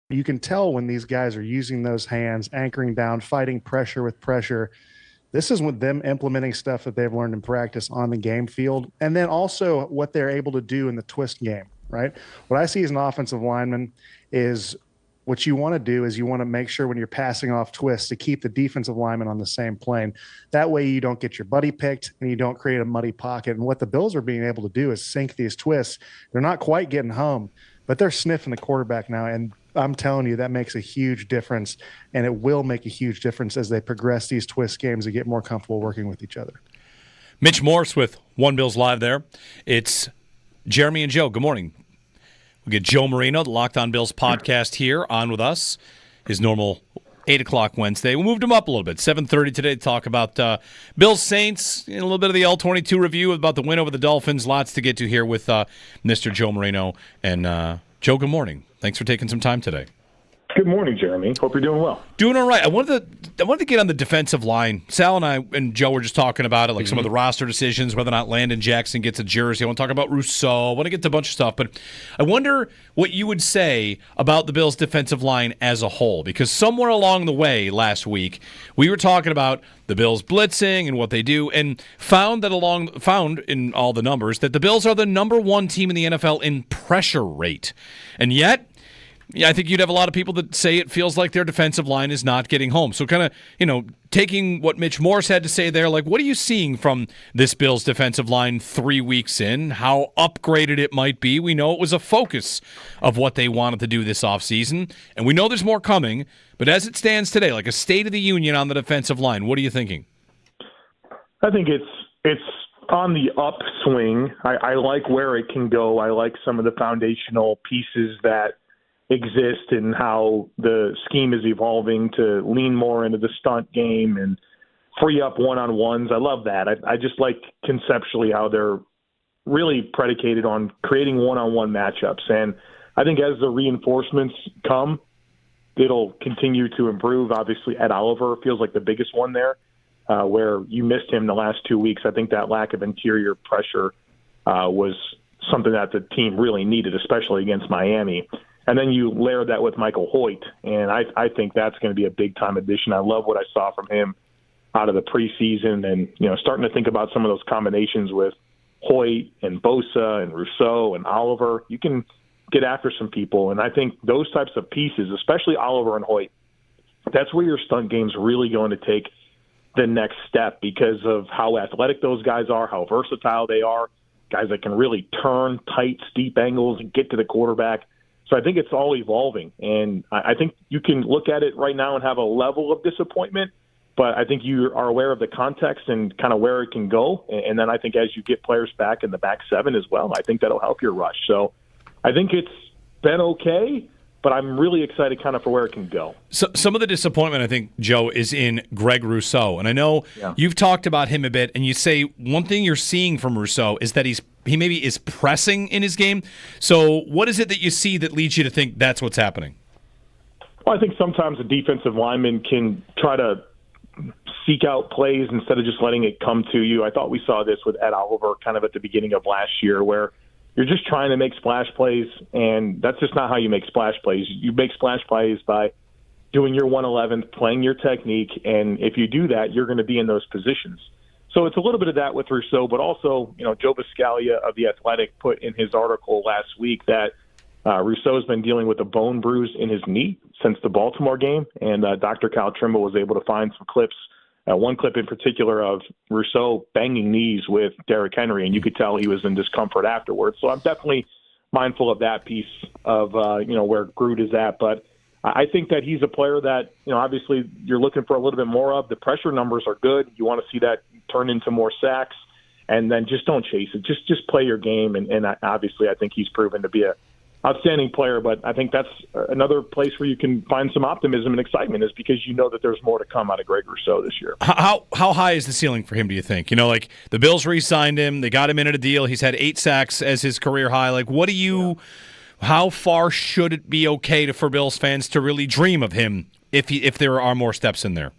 You can tell when these guys are using those hands, anchoring down, fighting pressure with pressure. This is with them implementing stuff that they've learned in practice on the game field, and then also what they're able to do in the twist game, right? What I see as an offensive lineman is what you want to do is you want to make sure when you're passing off twists to keep the defensive lineman on the same plane. That way you don't get your buddy picked and you don't create a muddy pocket. And what the Bills are being able to do is sink these twists. They're not quite getting home, but they're sniffing the quarterback now. And I'm telling you, that makes a huge difference, and it will make a huge difference as they progress these twist games and get more comfortable working with each other. Mitch Morse with One Bills Live there. It's Jeremy and Joe. Good morning. We get Joe Marino, the Locked On Bills podcast here, on with us. His normal 8 o'clock Wednesday. We moved him up a little bit. 7:30 today to talk about Bills Saints, and a little bit of the L22 review about the win over the Dolphins. Lots to get to here with Mr. Joe Marino. And Joe, good morning. Thanks for taking some time today. Good morning, Jeremy. Hope you're doing well. Doing all right. I wanted to get on the defensive line. Sal and I and Joe were just talking about it, like some of the roster decisions, whether or not Landon Jackson gets a jersey. I want to talk about Rousseau. I want to get to a bunch of stuff, but I wonder what you would say about the Bills' defensive line as a whole, because somewhere along the way last week, we were talking about the Bills blitzing and what they do, and found in all the numbers that the Bills are the number one team in the NFL in pressure rate, and yet. Yeah, I think you'd have a lot of people that say it feels like their defensive line is not getting home. So kind of, taking what Mitch Morse had to say there, like, what are you seeing from this Bills defensive line 3 weeks in? How upgraded it might be? We know it was a focus of what they wanted to do this offseason, and we know there's more coming. But as it stands today, like a state of the union on the defensive line, what are you thinking? I think it's on the upswing. I like where it can go. I like some of the foundational pieces that exist and how the scheme is evolving to lean more into the stunt game and free up one-on-ones. I love that. I just like conceptually how they're really predicated on creating one-on-one matchups. And I think as the reinforcements come, it'll continue to improve. Obviously, Ed Oliver feels like the biggest one there, where you missed him the last 2 weeks. I think that lack of interior pressure was something that the team really needed, especially against Miami. And then you layer that with Michael Hoyt, and I think that's going to be a big-time addition. I love what I saw from him out of the preseason, and starting to think about some of those combinations with Hoyt and Bosa and Rousseau and Oliver. You can get after some people, and I think those types of pieces, especially Oliver and Hoyt, that's where your stunt game's really going to take the next step because of how athletic those guys are, how versatile they are, guys that can really turn tight, steep angles and get to the quarterback. So I think it's all evolving, and I think you can look at it right now and have a level of disappointment, but I think you are aware of the context and kind of where it can go. And then I think as you get players back in the back seven as well, I think that'll help your rush. So I think it's been okay, but I'm really excited kind of for where it can go. So, some of the disappointment, I think, Joe, is in Greg Rousseau. And I know you've talked about him a bit, and you say one thing you're seeing from Rousseau is that he maybe is pressing in his game. So what is it that you see that leads you to think that's what's happening? Well, I think sometimes a defensive lineman can try to seek out plays instead of just letting it come to you. I thought we saw this with Ed Oliver kind of at the beginning of last year where you're just trying to make splash plays, and that's just not how you make splash plays. You make splash plays by doing your 111th, playing your technique, and if you do that, you're going to be in those positions. So it's a little bit of that with Rousseau, but also, Joe Biscaglia of The Athletic put in his article last week that Rousseau's been dealing with a bone bruise in his knee since the Baltimore game, and Dr. Kyle Trimble was able to find some clips, one clip in particular of Rousseau banging knees with Derrick Henry, and you could tell he was in discomfort afterwards. So I'm definitely mindful of that piece of, where Groot is at. But I think that he's a player that, obviously you're looking for a little bit more of. The pressure numbers are good. You want to see that turn into more sacks, and then just don't chase it. Just play your game, and obviously I think he's proven to be a outstanding player, but I think that's another place where you can find some optimism and excitement is because you know that there's more to come out of Greg Rousseau this year. How high is the ceiling for him, do you think? Like the Bills re-signed him, they got him into a deal, he's had 8 sacks as his career high. Like how far should it be okay for Bills fans to really dream of him if there are more steps in there?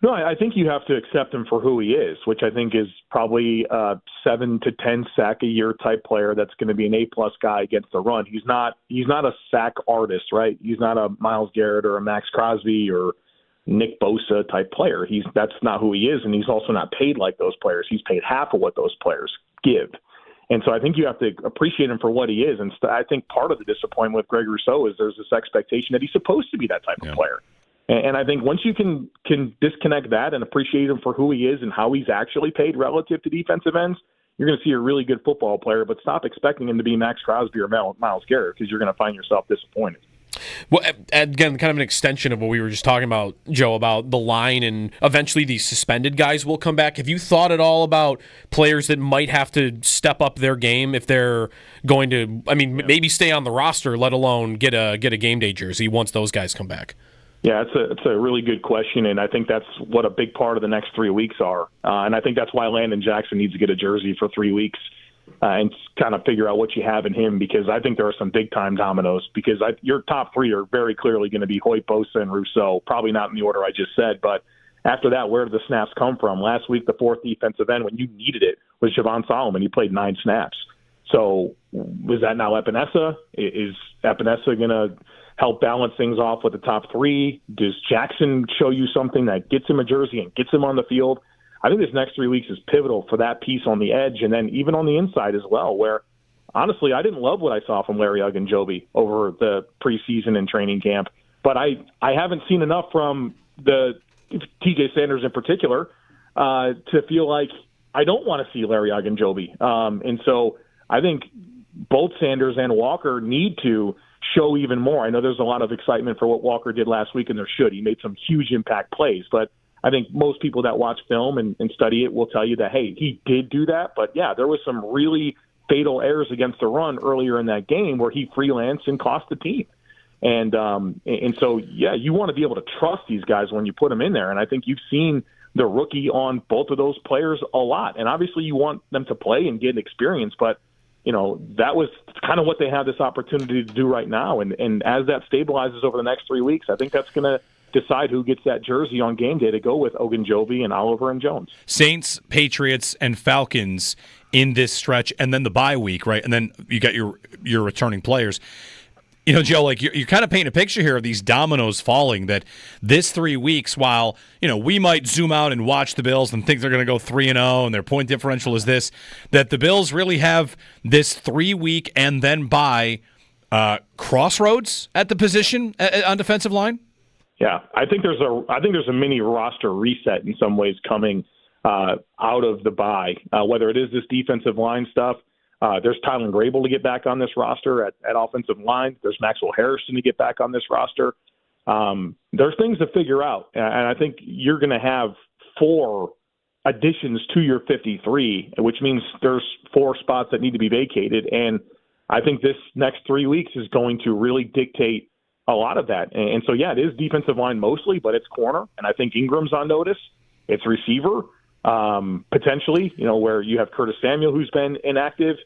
No, I think you have to accept him for who he is, which I think is probably a 7 to 10 sack a year type player that's going to be an A-plus guy against the run. He's not a sack artist, right? He's not a Myles Garrett or a Max Crosby or Nick Bosa type player. That's not who he is, and he's also not paid like those players. He's paid half of what those players give. And so I think you have to appreciate him for what he is. And I think part of the disappointment with Greg Rousseau is there's this expectation that he's supposed to be that type of player. And I think once you can disconnect that and appreciate him for who he is and how he's actually paid relative to defensive ends, you're going to see a really good football player, but stop expecting him to be Max Crosby or Myles Garrett because you're going to find yourself disappointed. Well, again, kind of an extension of what we were just talking about, Joe, about the line and eventually these suspended guys will come back. Have you thought at all about players that might have to step up their game if they're going to, maybe stay on the roster, let alone get a game day jersey once those guys come back? Yeah, it's a really good question, and I think that's what a big part of the next 3 weeks are. And I think that's why Landon Jackson needs to get a jersey for 3 weeks. And kind of figure out what you have in him, because I think there are some big-time dominoes, because your top three are very clearly going to be Hoyt, Bosa, and Rousseau, probably not in the order I just said, but after that, where did the snaps come from? Last week, the fourth defensive end, when you needed it, was Javon Solomon. He played 9 snaps. So was that now Epinesa? Is Epinesa going to help balance things off with the top three? Does Jackson show you something that gets him a jersey and gets him on the field? I think this next 3 weeks is pivotal for that piece on the edge, and then even on the inside as well, where, honestly, I didn't love what I saw from Larry Ogunjobi over the preseason and training camp, but I haven't seen enough from the TJ Sanders in particular to feel like I don't want to see Larry Ogunjobi. And so I think both Sanders and Walker need to show even more. I know there's a lot of excitement for what Walker did last week, and there should. He made some huge impact plays, but I think most people that watch film and study it will tell you that, hey, he did do that. But, yeah, there was some really fatal errors against the run earlier in that game where he freelanced and cost the team. And so, yeah, you want to be able to trust these guys when you put them in there. And I think you've seen the rookie on both of those players a lot. And obviously you want them to play and get experience. But, that was kind of what they have this opportunity to do right now. And as that stabilizes over the next 3 weeks, I think that's going to decide who gets that jersey on game day to go with Ogunjobi and Oliver and Jones. Saints, Patriots, and Falcons in this stretch, and then the bye week, right? And then you got your returning players. Joe, like you're kind of painting a picture here of these dominoes falling, that this 3 weeks, while, we might zoom out and watch the Bills and think they're going to go 3-0 and their point differential is this, that the Bills really have this 3 week and then bye crossroads at the position on defensive line? Yeah, I think there's a mini roster reset in some ways coming out of the bye. Whether it is this defensive line stuff, there's Tylen Grable to get back on this roster at offensive line. There's Maxwell Harrison to get back on this roster. There's things to figure out, and I think you're going to have 4 additions to your 53, which means there's 4 spots that need to be vacated. And I think this next 3 weeks is going to really dictate a lot of that. And so, yeah, it is defensive line mostly, but it's corner. And I think Ingram's on notice. It's receiver, potentially, where you have Curtis Samuel, who's been inactive.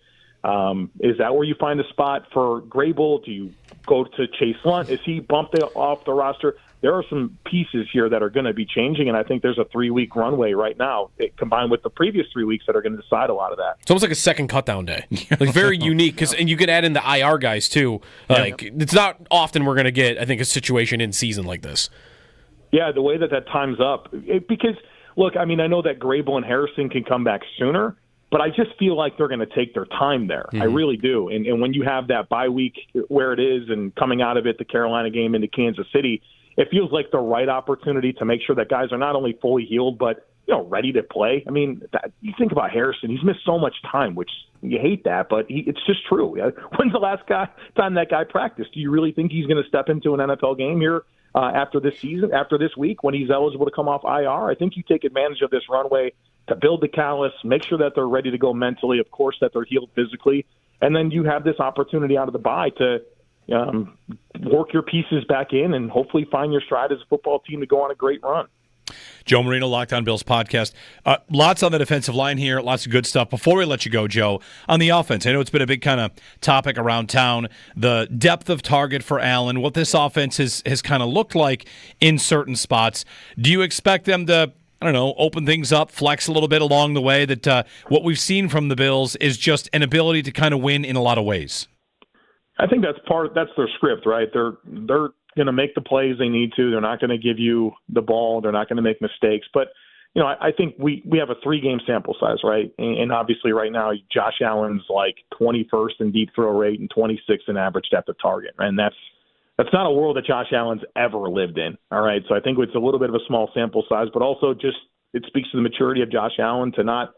Is that where you find a spot for Grable? Do you go to Chase Lunt? Is he bumped off the roster? There are some pieces here that are going to be changing, and I think there's a 3-week runway right now, combined with the previous 3 weeks, that are going to decide a lot of that. It's almost like a second cutdown day. Like very unique, and you could add in the IR guys too. It's not often we're going to get, I think, a situation in season like this. Yeah, the way that times up. Because, look, I know that Grable and Harrison can come back sooner, but I just feel like they're going to take their time there. Mm-hmm. I really do. And when you have that bye week where it is and coming out of it, the Carolina game into Kansas City, it feels like the right opportunity to make sure that guys are not only fully healed, but ready to play. You think about Harrison; he's missed so much time, which you hate that, but it's just true. When's the last time that guy practiced? Do you really think he's going to step into an NFL game here after this season, after this week, when he's eligible to come off IR? I think you take advantage of this runway to build the callus, make sure that they're ready to go mentally, of course, that they're healed physically, and then you have this opportunity out of the bye to work your pieces back in and hopefully find your stride as a football team to go on a great run. Joe Marino, Locked On Bills podcast. Lots on the defensive line here, lots of good stuff. Before we let you go, Joe, on the offense, I know it's been a big kind of topic around town, the depth of target for Allen, what this offense has kind of looked like in certain spots. Do you expect them to, open things up, flex a little bit along the way, that what we've seen from the Bills is just an ability to kind of win in a lot of ways? I think that's their script, right? They're going to make the plays they need to. They're not going to give you the ball. They're not going to make mistakes. But, I think we have a 3-game sample size, right? And obviously right now Josh Allen's like 21st in deep throw rate and 26th in average depth of target. And that's not a world that Josh Allen's ever lived in, all right? So I think it's a little bit of a small sample size, but also just it speaks to the maturity of Josh Allen to not,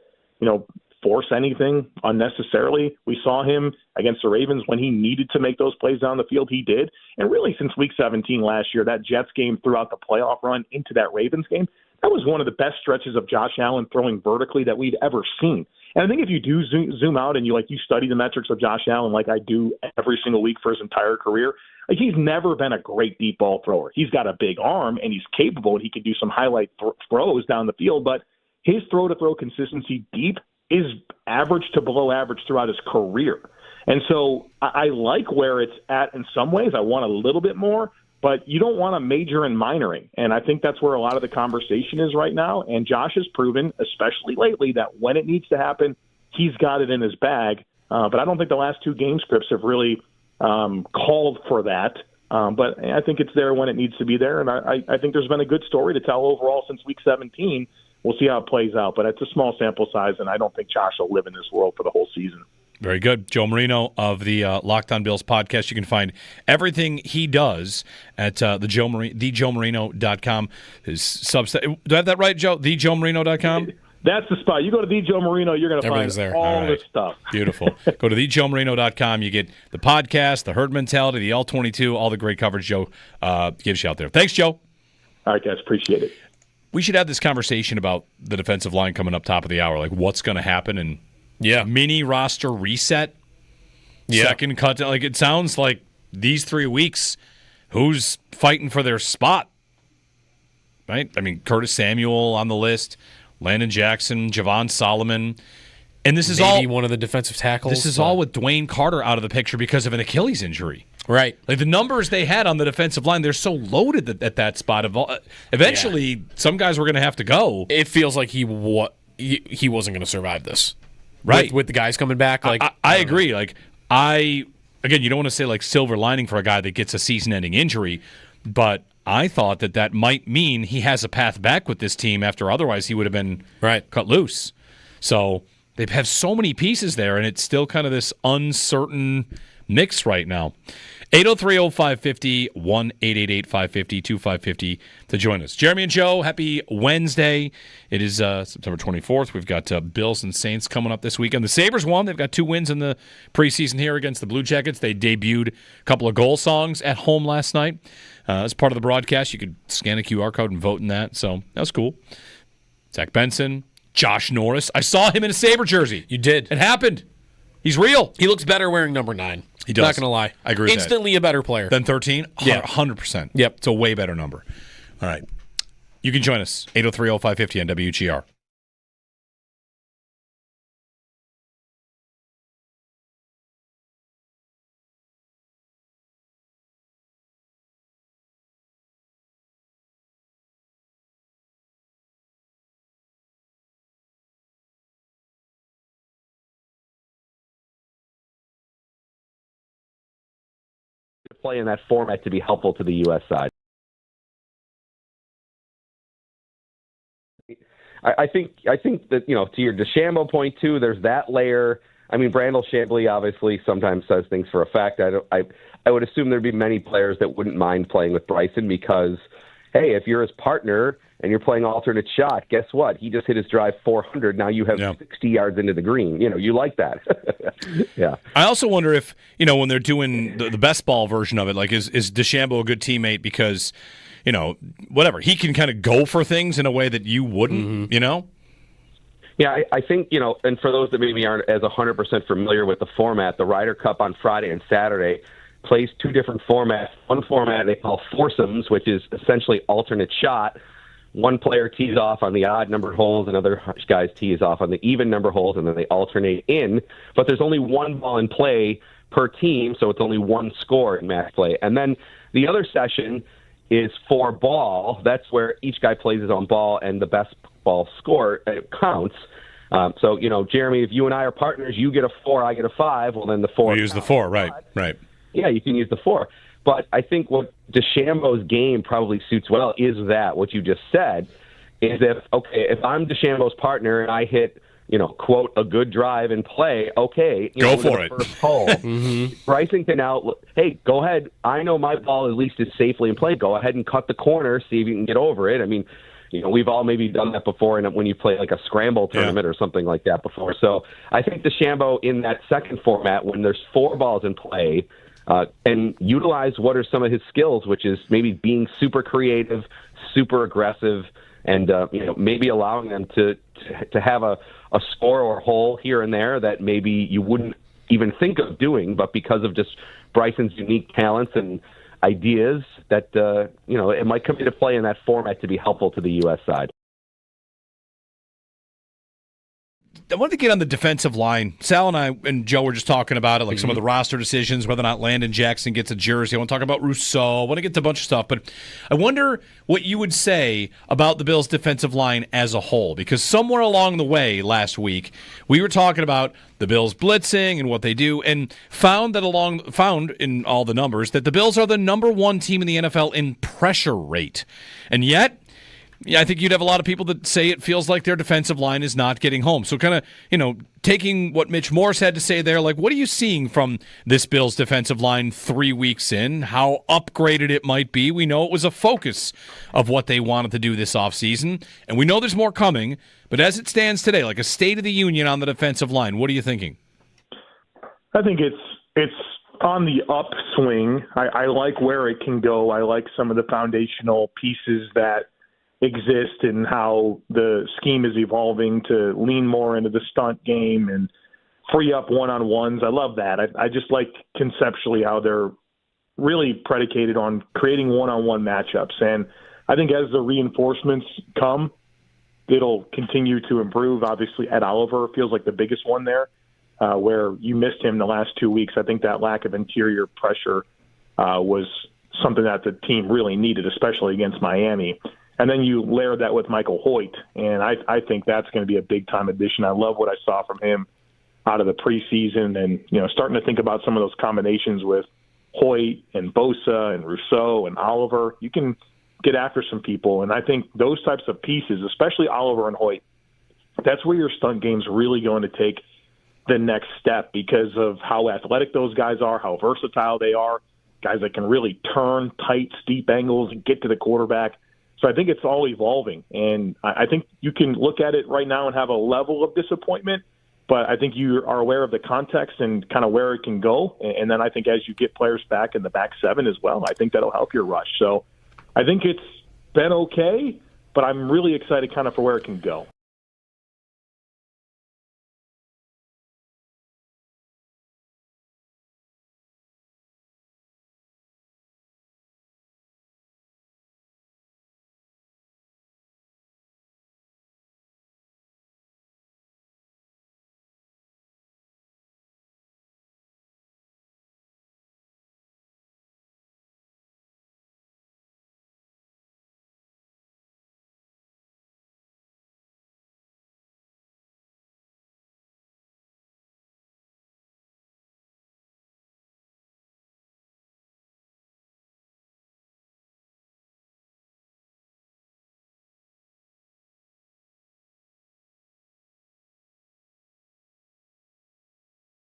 force anything unnecessarily. We saw him against the Ravens when he needed to make those plays down the field. He did. And really since Week 17 last year, that Jets game throughout the playoff run into that Ravens game, that was one of the best stretches of Josh Allen throwing vertically that we've ever seen. And I think if you do zoom out and you study the metrics of Josh Allen like I do every single week for his entire career, he's never been a great deep ball thrower. He's got a big arm and he's capable and he can do some highlight throws down the field, but his throw-to-throw consistency deep is average to below average throughout his career. And so I like where it's at in some ways. I want a little bit more, but you don't want to major in minoring. And I think that's where a lot of the conversation is right now. And Josh has proven, especially lately, that when it needs to happen, he's got it in his bag. But I don't think the last 2 game scripts have really called for that. But I think it's there when it needs to be there. And I think there's been a good story to tell overall since Week 17. We'll see how it plays out. But it's a small sample size, and I don't think Josh will live in this world for the whole season. Very good. Joe Marino of the Locked On Bills podcast. You can find everything he does at thejoemarino.com. His Substack. Do I have that right, Joe? Thejoemarino.com? That's the spot. You go to The Joe Marino, you're going to find there. all this stuff. Beautiful. Go to thejoemarino.com. You get the podcast, the herd mentality, the All-22, all the great coverage Joe gives you out there. Thanks, Joe. All right, guys. Appreciate it. We should have this conversation about the defensive line coming up top of the hour, like what's going to happen and mini roster reset, second cut. Like it sounds like these 3 weeks, who's fighting for their spot, right? I mean, Curtis Samuel on the list, Landon Jackson, Javon Solomon, and this is maybe one of the defensive tackles. This is all with Dwayne Carter out of the picture because of an Achilles injury. Right. Like the numbers they had on the defensive line, they're so loaded at that spot. Eventually, some guys were going to have to go. It feels like he wasn't going to survive this. Right. With the guys coming back. Like I agree. Again, you don't want to say like silver lining for a guy that gets a season-ending injury, but I thought that might mean he has a path back with this team after otherwise he would have been cut loose. So they have so many pieces there, and it's still kind of this uncertain mix right now. 803-0550, 1-888-550-2550 to join us. Jeremy and Joe, happy Wednesday. It is September 24th. We've got Bills and Saints coming up this weekend. The Sabres won. They've got 2 wins in the preseason here against the Blue Jackets. They debuted a couple of goal songs at home last night. As part of the broadcast, you could scan a QR code and vote in that, so that was cool. Zach Benson, Josh Norris. I saw him in a Sabre jersey. You did. It happened. He's real. He looks better wearing number 9. He does. Not going to lie. I agree with Instantly a better player. Than 13? Yeah. 100%. Yep. It's a way better number. All right. You can join us, 803-0550 on WGR. Play in that format to be helpful to the U.S. side. I think that, to your DeChambeau point too, there's that layer. I mean, Brandel Chambly obviously sometimes says things for effect. I would assume there'd be many players that wouldn't mind playing with Bryson because, hey, if you're his partner and you're playing alternate shot, guess what? He just hit his drive 400. Now you have 60 yards into the green. You like that. Yeah. I also wonder if, when they're doing the best ball version of it, like is DeChambeau a good teammate because, whatever, he can kind of go for things in a way that you wouldn't, Yeah, I think, and for those that maybe aren't as 100% familiar with the format, the Ryder Cup on Friday and Saturday plays 2 different formats. One format they call foursomes, which is essentially alternate shot. One player tees off on the odd numbered holes, and other guys tees off on the even number holes, and then they alternate in. But there's only 1 ball in play per team, so it's only 1 score in match play. And then the other session is 4 ball. That's where each guy plays his own ball, and the best ball score counts. So, Jeremy, if you and I are partners, you get a 4, I get a 5. Well, then the 4. We use the 4, right. Yeah, you can use the 4. But I think what DeChambeau's game probably suits well is that what you just said is if I'm DeChambeau's partner and I hit, quote, a good drive and play, okay, go for it. First hole. Bryson can hey, go ahead. I know my ball at least is safely in play. Go ahead and cut the corner, see if you can get over it. I mean, we've all maybe done that before, and when you play like a scramble tournament or something like that before. So I think DeChambeau in that second format, when there's 4 balls in play, and utilize what are some of his skills, which is maybe being super creative, super aggressive, and maybe allowing them to have a score or hole here and there that maybe you wouldn't even think of doing, but because of just Bryson's unique talents and ideas that it might come into play in that format to be helpful to the U.S. side. I wanted to get on the defensive line. Sal and I and Joe were just talking about it, like some of the roster decisions, whether or not Landon Jackson gets a jersey. I want to talk about Rousseau. I want to get to a bunch of stuff, but I wonder what you would say about the Bills' defensive line as a whole, because somewhere along the way last week, we were talking about the Bills blitzing and what they do, and found in all the numbers that the Bills are the number 1 team in the NFL in pressure rate. And yet, I think you'd have a lot of people that say it feels like their defensive line is not getting home. So kind of, taking what Mitch Morse had to say there, like, what are you seeing from this Bills defensive line 3 weeks in? How upgraded it might be? We know it was a focus of what they wanted to do this offseason, and we know there's more coming. But as it stands today, like a state of the union on the defensive line, what are you thinking? I think it's on the upswing. I like where it can go. I like some of the foundational pieces that exist and how the scheme is evolving to lean more into the stunt game and free up one-on-ones. I love that. I just like conceptually how they're really predicated on creating one-on-one matchups. And I think as the reinforcements come, it'll continue to improve. Obviously, Ed Oliver feels like the biggest one there, where you missed him the last 2 weeks. I think that lack of interior pressure was something that the team really needed, especially against Miami. And then you layer that with Michael Hoyt, and I think that's going to be a big-time addition. I love what I saw from him out of the preseason, and starting to think about some of those combinations with Hoyt and Bosa and Rousseau and Oliver. You can get after some people, and I think those types of pieces, especially Oliver and Hoyt, that's where your stunt game's really going to take the next step because of how athletic those guys are, how versatile they are, guys that can really turn tight, steep angles and get to the quarterback. So I think it's all evolving, and I think you can look at it right now and have a level of disappointment, but I think you are aware of the context and kind of where it can go. And then I think as you get players back in the back 7 as well, I think that'll help your rush. So I think it's been okay, but I'm really excited kind of for where it can go.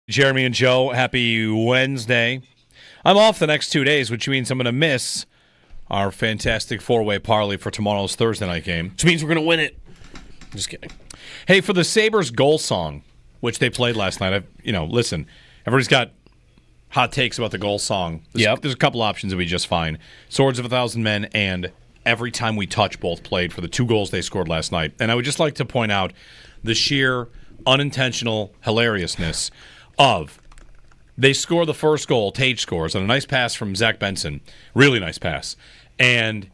Jeremy and Joe, happy Wednesday. I'm off the next 2 days, which means I'm going to miss our fantastic 4-way parlay for tomorrow's Thursday night game. Which means we're going to win it. Just kidding. Hey, for the Sabres goal song, which they played last night, listen, everybody's got hot takes about the goal song. There's a couple options that would be just fine. Swords of a Thousand Men and Every Time We Touch both played for the 2 goals they scored last night. And I would just like to point out the sheer unintentional hilariousness of they score the first goal, Tage scores, on a nice pass from Zach Benson. Really nice pass. And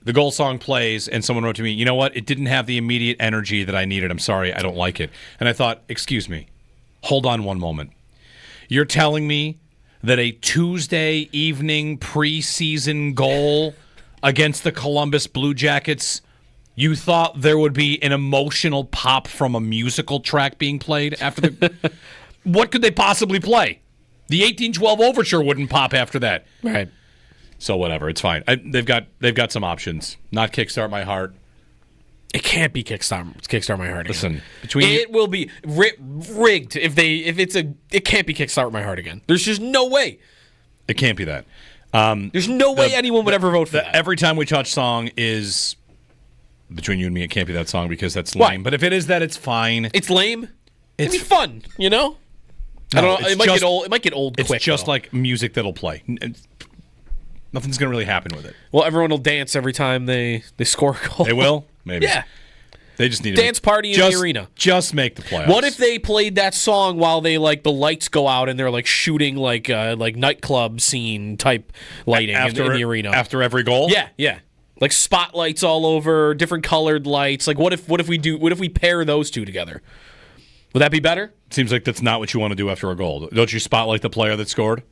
the goal song plays, and someone wrote to me, you know what? It didn't have the immediate energy that I needed. I'm sorry, I don't like it. And I thought, excuse me, hold on one moment. You're telling me that a Tuesday evening preseason goal against the Columbus Blue Jackets, you thought there would be an emotional pop from a musical track being played after the... What could they possibly play? The 1812 Overture wouldn't pop after that. Right. So whatever, it's fine. They've got some options. Not Kickstart My Heart. It can't be Kickstart My Heart again. Listen, it will be rigged it can't be Kickstart My Heart again. There's just no way. It can't be that. There's no way anyone would ever vote for that. Every Time We Touch song is between you and me, it can't be that song because that's Why? lame. But if it is that, it's fine. It's lame. It'd be fun, you know? I don't know. It might get old quick. It's just though. like music that'll play. Nothing's going to really happen with it. Well, everyone will dance every time they score a goal. They will? Maybe. Yeah. They just need dance party in the arena. Just make the playoffs. What if they played that song while they the lights go out and they're shooting like nightclub scene type lighting in the arena after every goal? Yeah. Like spotlights all over, different colored lights. Like what if we pair those two together? Would that be better? Seems like that's not what you want to do after a goal. Don't you spotlight the player that scored?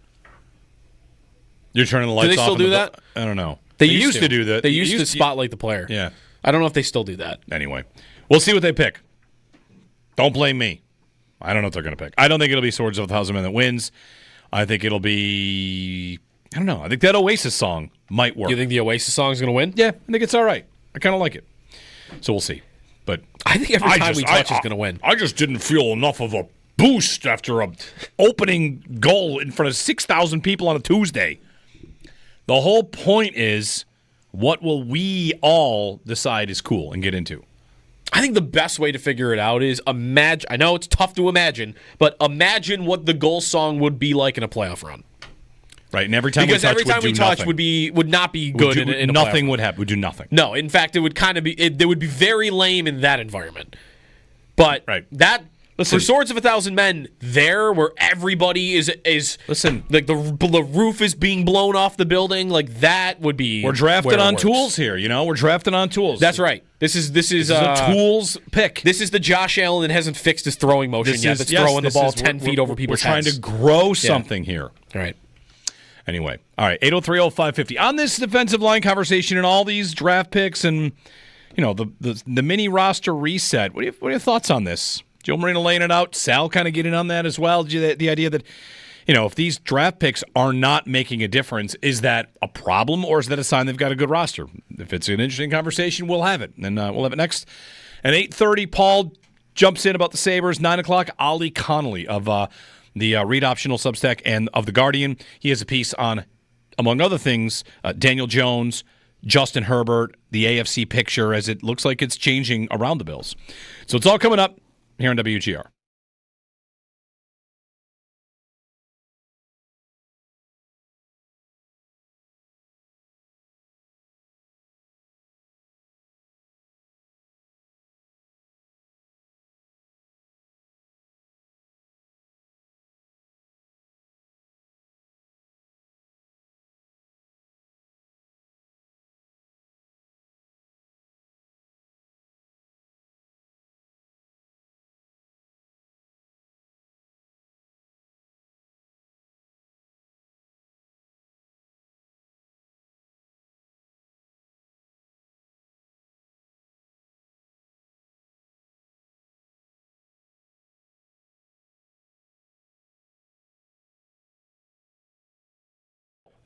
You're turning the lights off. Do they still do that? I don't know. They used to do that. They used to spotlight the player. Yeah. I don't know if they still do that. Anyway, we'll see what they pick. Don't blame me. I don't know what they're going to pick. I don't think it'll be Swords of a Thousand Men that wins. I think it'll be, I don't know. I think that Oasis song might work. You think the Oasis song is going to win? Yeah, I think it's all right. I kind of like it. So we'll see. But I think every time we touch is going to win. I just didn't feel enough of a boost after a opening goal in front of 6,000 people on a Tuesday. The whole point is, what will we all decide is cool and get into? I think the best way to figure it out is imagine. I know it's tough to imagine, but imagine what the goal song would be like in a playoff run. Right, and every time we touch would not be good in a nothing playoff would happen. Would do nothing. No, in fact, it would kind of be. It would be very lame in that environment. But that. Listen, for Swords of a Thousand Men, there where everybody is listen, like the roof is being blown off the building, like that would be. We're drafting on tools here, you know. We're drafting on tools. That's right. This is a tools pick. This is the Josh Allen that hasn't fixed his throwing motion yet. That's throwing the ball 10 feet over people's heads. We're trying to grow something here. All right. Anyway, all right. 803-0550 on this defensive line conversation and all these draft picks and the mini roster reset. What are your thoughts on this? Joe Marino laying it out. Sal kind of getting on that as well. The idea that, if these draft picks are not making a difference, is that a problem or is that a sign they've got a good roster? If it's an interesting conversation, we'll have it. And we'll have it next. At 8:30, Paul jumps in about the Sabres. 9 o'clock, Ollie Connolly of the Read Optional Substack and of The Guardian. He has a piece on, among other things, Daniel Jones, Justin Herbert, the AFC picture as it looks like it's changing around the Bills. So it's all coming up here on WGR.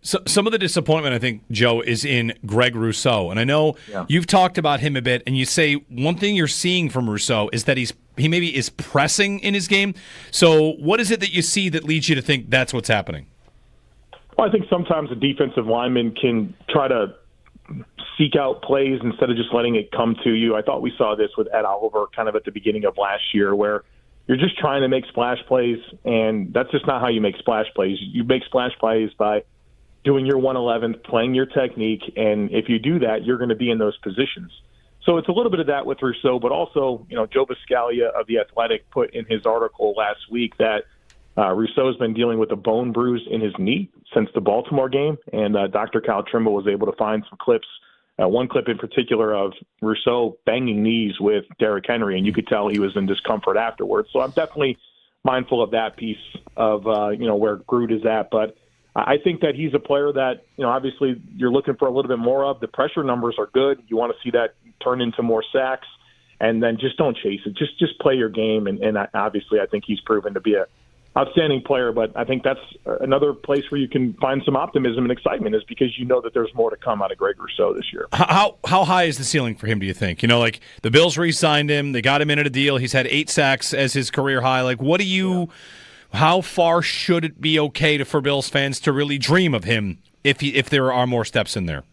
So, some of the disappointment, I think, Joe, is in Greg Rousseau. And I know you've talked about him a bit, and you say one thing you're seeing from Rousseau is that he maybe is pressing in his game. So what is it that you see that leads you to think that's what's happening? Well, I think sometimes a defensive lineman can try to seek out plays instead of just letting it come to you. I thought we saw this with Ed Oliver kind of at the beginning of last year where you're just trying to make splash plays, and that's just not how you make splash plays. You make splash plays by doing your 111th, playing your technique, and if you do that, you're going to be in those positions. So it's a little bit of that with Rousseau, but also, Joe Biscaglia of The Athletic put in his article last week that Rousseau's been dealing with a bone bruise in his knee since the Baltimore game, and Dr. Kyle Trimble was able to find some clips, one clip in particular of Rousseau banging knees with Derrick Henry, and you could tell he was in discomfort afterwards. So I'm definitely mindful of that piece of, where Groot is at, but I think that he's a player that, obviously you're looking for a little bit more of. The pressure numbers are good. You want to see that turn into more sacks, and then just don't chase it. Just play your game, and obviously I think he's proven to be a outstanding player, but I think that's another place where you can find some optimism and excitement is because you know that there's more to come out of Greg Rousseau this year. How high is the ceiling for him, do you think? Like the Bills re-signed him. They got him into a deal. He's had 8 sacks as his career high. Like, what do you how far should it be okay for Bills fans to really dream of him if there are more steps in there?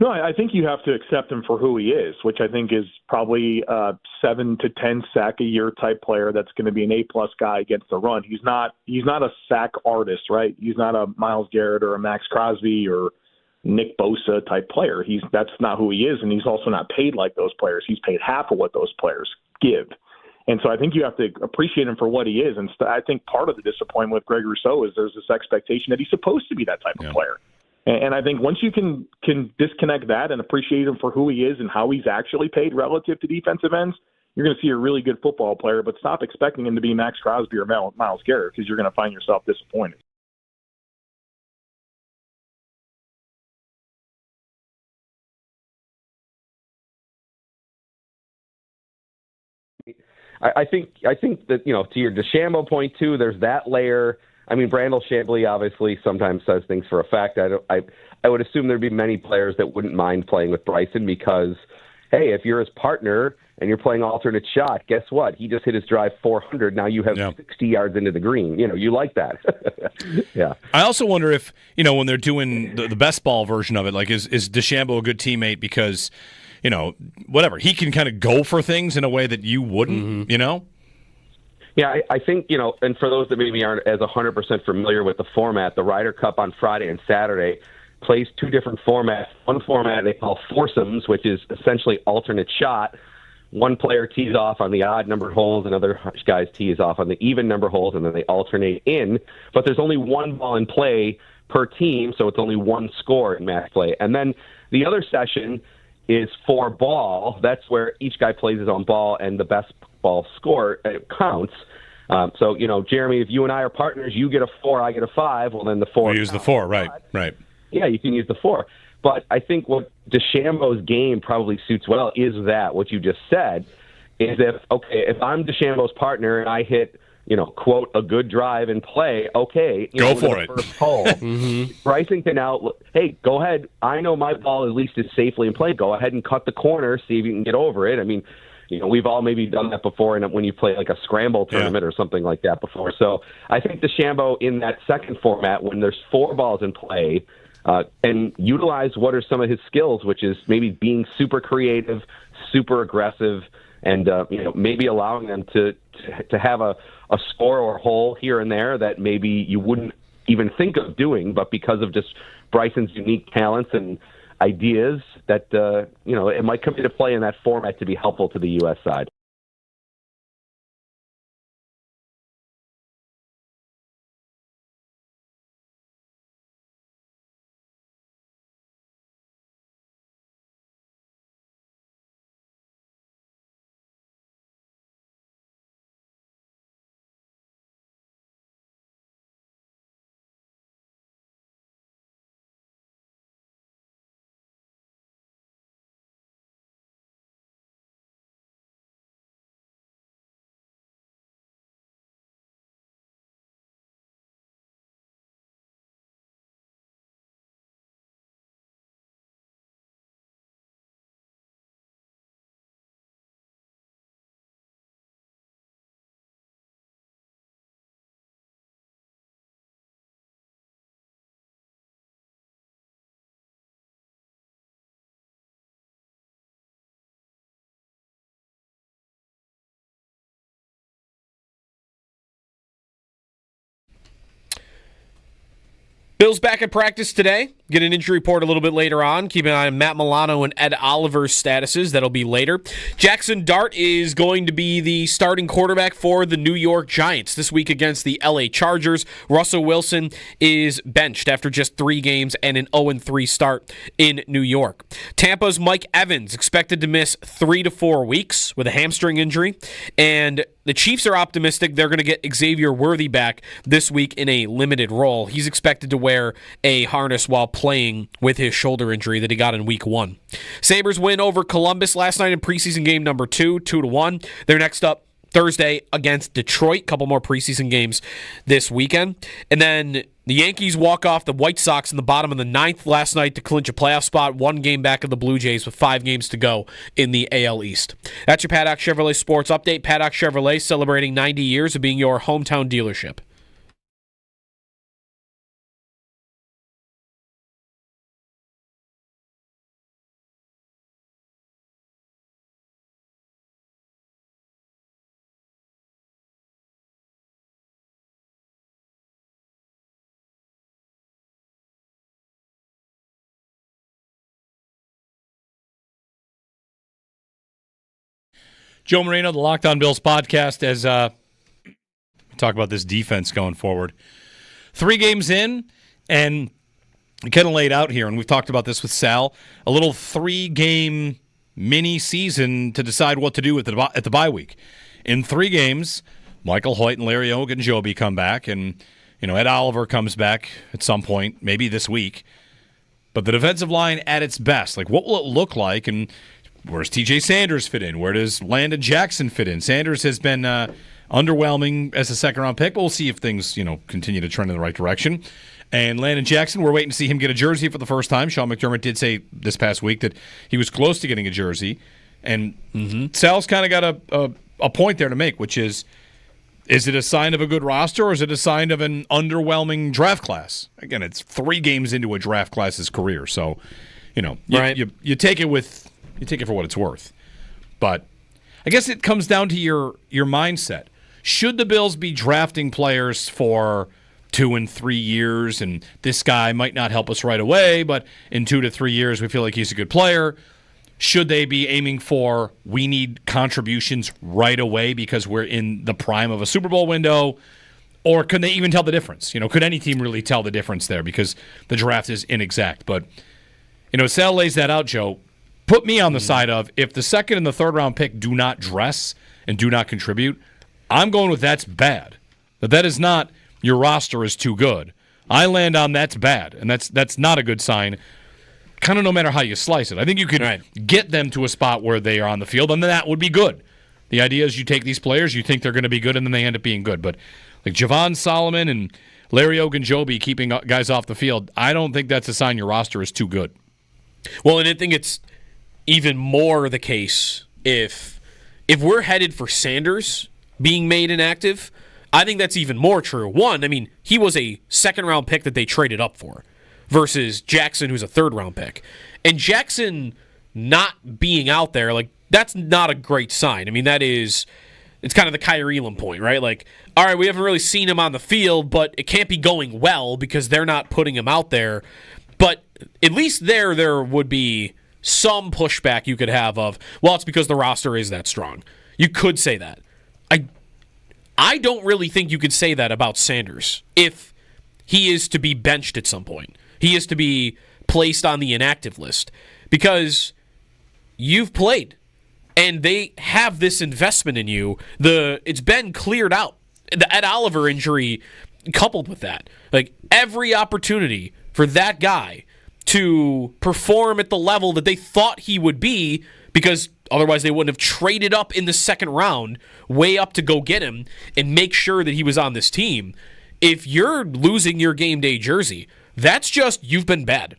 No, I think you have to accept him for who he is, which I think is probably a 7 to 10 sack a year type player that's going to be an A-plus guy against the run. He's not a sack artist, right? He's not a Myles Garrett or a Max Crosby or Nick Bosa type player. That's not who he is, and he's also not paid like those players. He's paid half of what those players give. And so I think you have to appreciate him for what he is. And I think part of the disappointment with Greg Rousseau is there's this expectation that he's supposed to be that type of player. And I think once you can disconnect that and appreciate him for who he is and how he's actually paid relative to defensive ends, you're going to see a really good football player. But stop expecting him to be Max Crosby or Myles Garrett, because you're going to find yourself disappointed. I think that, to your DeChambeau point too, there's that layer. I mean, Brandel Chambly obviously sometimes says things for a fact. I would assume there'd be many players that wouldn't mind playing with Bryson because, hey, if you're his partner and you're playing alternate shot, guess what? He just hit his drive 400. Now you have 60 yards into the green. You like that. Yeah. I also wonder if, when they're doing the best ball version of it, like is DeChambeau a good teammate because, whatever, he can kind of go for things in a way that you wouldn't, Yeah, I think, and for those that maybe aren't as 100% familiar with the format, the Ryder Cup on Friday and Saturday plays two different formats. One format they call foursomes, which is essentially alternate shot. One player tees off on the odd numbered holes, and other guys tees off on the even number holes, and then they alternate in. But there's only one ball in play per team, so it's only one score in match play. And then the other session is 4 ball. That's where each guy plays his own ball, and the best ball score counts. So, Jeremy, if you and I are partners, you get a 4, I get a 5. Well, then the 4. We use the 4, right. Yeah, you can use the 4. But I think what DeChambeau's game probably suits well is that what you just said is if I'm DeChambeau's partner and I hit, quote, a good drive and play, okay. Go for it. First hole. Bryson can now, hey, go ahead. I know my ball at least is safely in play. Go ahead and cut the corner, see if you can get over it. I mean, we've all maybe done that before when you play like a scramble tournament or something like that before. So I think DeChambeau in that second format, when there's 4 balls in play, and utilize what are some of his skills, which is maybe being super creative, super aggressive, and maybe allowing them to have a score or hole here and there that maybe you wouldn't even think of doing, but because of just Bryson's unique talents and ideas that it might come into play in that format to be helpful to the U.S. side. Bills back at practice today. Get an injury report a little bit later on. Keep an eye on Matt Milano and Ed Oliver's statuses. That'll be later. Jackson Dart is going to be the starting quarterback for the New York Giants this week against the LA Chargers. Russell Wilson is benched after just 3 games and an 0-3 start in New York. Tampa's Mike Evans expected to miss 3 to 4 weeks with a hamstring injury. And the Chiefs are optimistic they're going to get Xavier Worthy back this week in a limited role. He's expected to wear a harness while playing with his shoulder injury that he got in week 1. Sabres win over Columbus last night in preseason game number 2, 2-1. They're next up Thursday against Detroit. Couple more preseason games this weekend. And then the Yankees walk off the White Sox in the bottom of the 9th last night to clinch a playoff spot, 1 game back of the Blue Jays with 5 games to go in the AL East. That's your Paddock Chevrolet Sports Update. Paddock Chevrolet celebrating 90 years of being your hometown dealership. Joe Marino, the Locked On Bills podcast, as we talk about this defense going forward. 3 games in, and kind of laid out here, and we've talked about this with Sal, a little 3-game mini season to decide what to do at the bye week. In 3 games, Michael Hoyt and Larry Ogunjobi come back, and Ed Oliver comes back at some point, maybe this week. But the defensive line at its best, like what will it look like, and where does TJ Sanders fit in? Where does Landon Jackson fit in? Sanders has been underwhelming as a second-round pick. We'll see if things continue to trend in the right direction. And Landon Jackson, we're waiting to see him get a jersey for the first time. Sean McDermott did say this past week that he was close to getting a jersey. And Sal's kind of got a point there to make, which is it a sign of a good roster or is it a sign of an underwhelming draft class? Again, it's 3 games into a draft class's career. So, you take it for what it's worth. But I guess it comes down to your mindset. Should the Bills be drafting players for 2 and 3 years, and this guy might not help us right away, but in 2 to 3 years we feel like he's a good player? Should they be aiming for we need contributions right away because we're in the prime of a Super Bowl window? Or could they even tell the difference? Could any team really tell the difference there because the draft is inexact? But, Sal lays that out, Joe. Put me on the side of if the second and the third round pick do not dress and do not contribute, I'm going with that's bad. That is not your roster is too good. I land on that's bad, and that's not a good sign, kind of no matter how you slice it. I think you could get them to a spot where they are on the field, and then that would be good. The idea is you take these players, you think they're going to be good, and then they end up being good. But like Javon Solomon and Larry Ogunjobi keeping guys off the field, I don't think that's a sign your roster is too good. Well, and I think it's even more the case if we're headed for Sanders being made inactive. I think that's even more true. One, he was a second-round pick that they traded up for versus Jackson, who's a third-round pick. And Jackson not being out there, that's not a great sign. It's kind of the Kyrie Elam point, right? All right, we haven't really seen him on the field, but it can't be going well because they're not putting him out there. But at least there would be some pushback you could have of, well, it's because the roster is that strong. You could say that. I don't really think you could say that about Sanders if he is to be benched at some point. He is to be placed on the inactive list because you've played and they have this investment in you. It's been cleared out. The Ed Oliver injury coupled with that. Every opportunity for that guy to perform at the level that they thought he would be, because otherwise they wouldn't have traded up in the second round, way up to go get him and make sure that he was on this team. If you're losing your game day jersey, that's just you've been bad.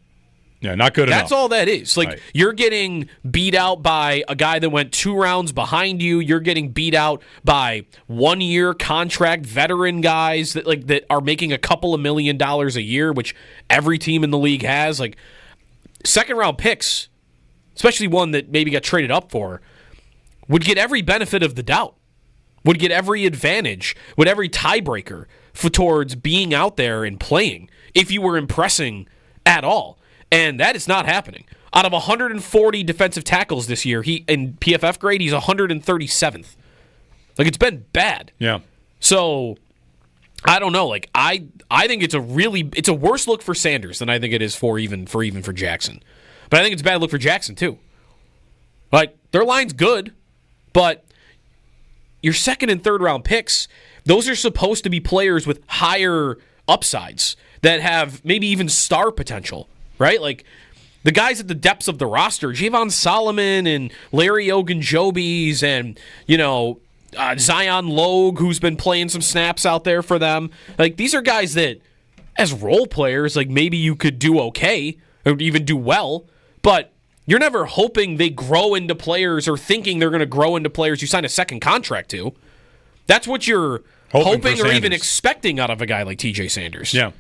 Yeah, not good enough. That's all that is. You're getting beat out by a guy that went 2 rounds behind you. You're getting beat out by 1-year contract veteran guys that are making a couple of $1 million a year, which every team in the league has. Second round picks, especially one that maybe got traded up for, would get every benefit of the doubt, would get every advantage, would every tiebreaker towards being out there and playing if you were impressing at all. And that is not happening. Out of 140 defensive tackles this year, he in PFF grade, he's 137th. It's been bad. Yeah. So I don't know. I think it's a worse look for Sanders than I think it is for Jackson. But I think it's a bad look for Jackson too. Their line's good, but your second and third round picks, those are supposed to be players with higher upsides that have maybe even star potential. Right? The guys at the depths of the roster, Javon Solomon and Larry Ogunjobi's and, Zion Logue, who's been playing some snaps out there for them. These are guys that, as role players, maybe you could do okay or even do well, but you're never hoping they grow into players or thinking they're going to grow into players you sign a second contract to. That's what you're hoping or even expecting out of a guy like TJ Sanders. Yeah.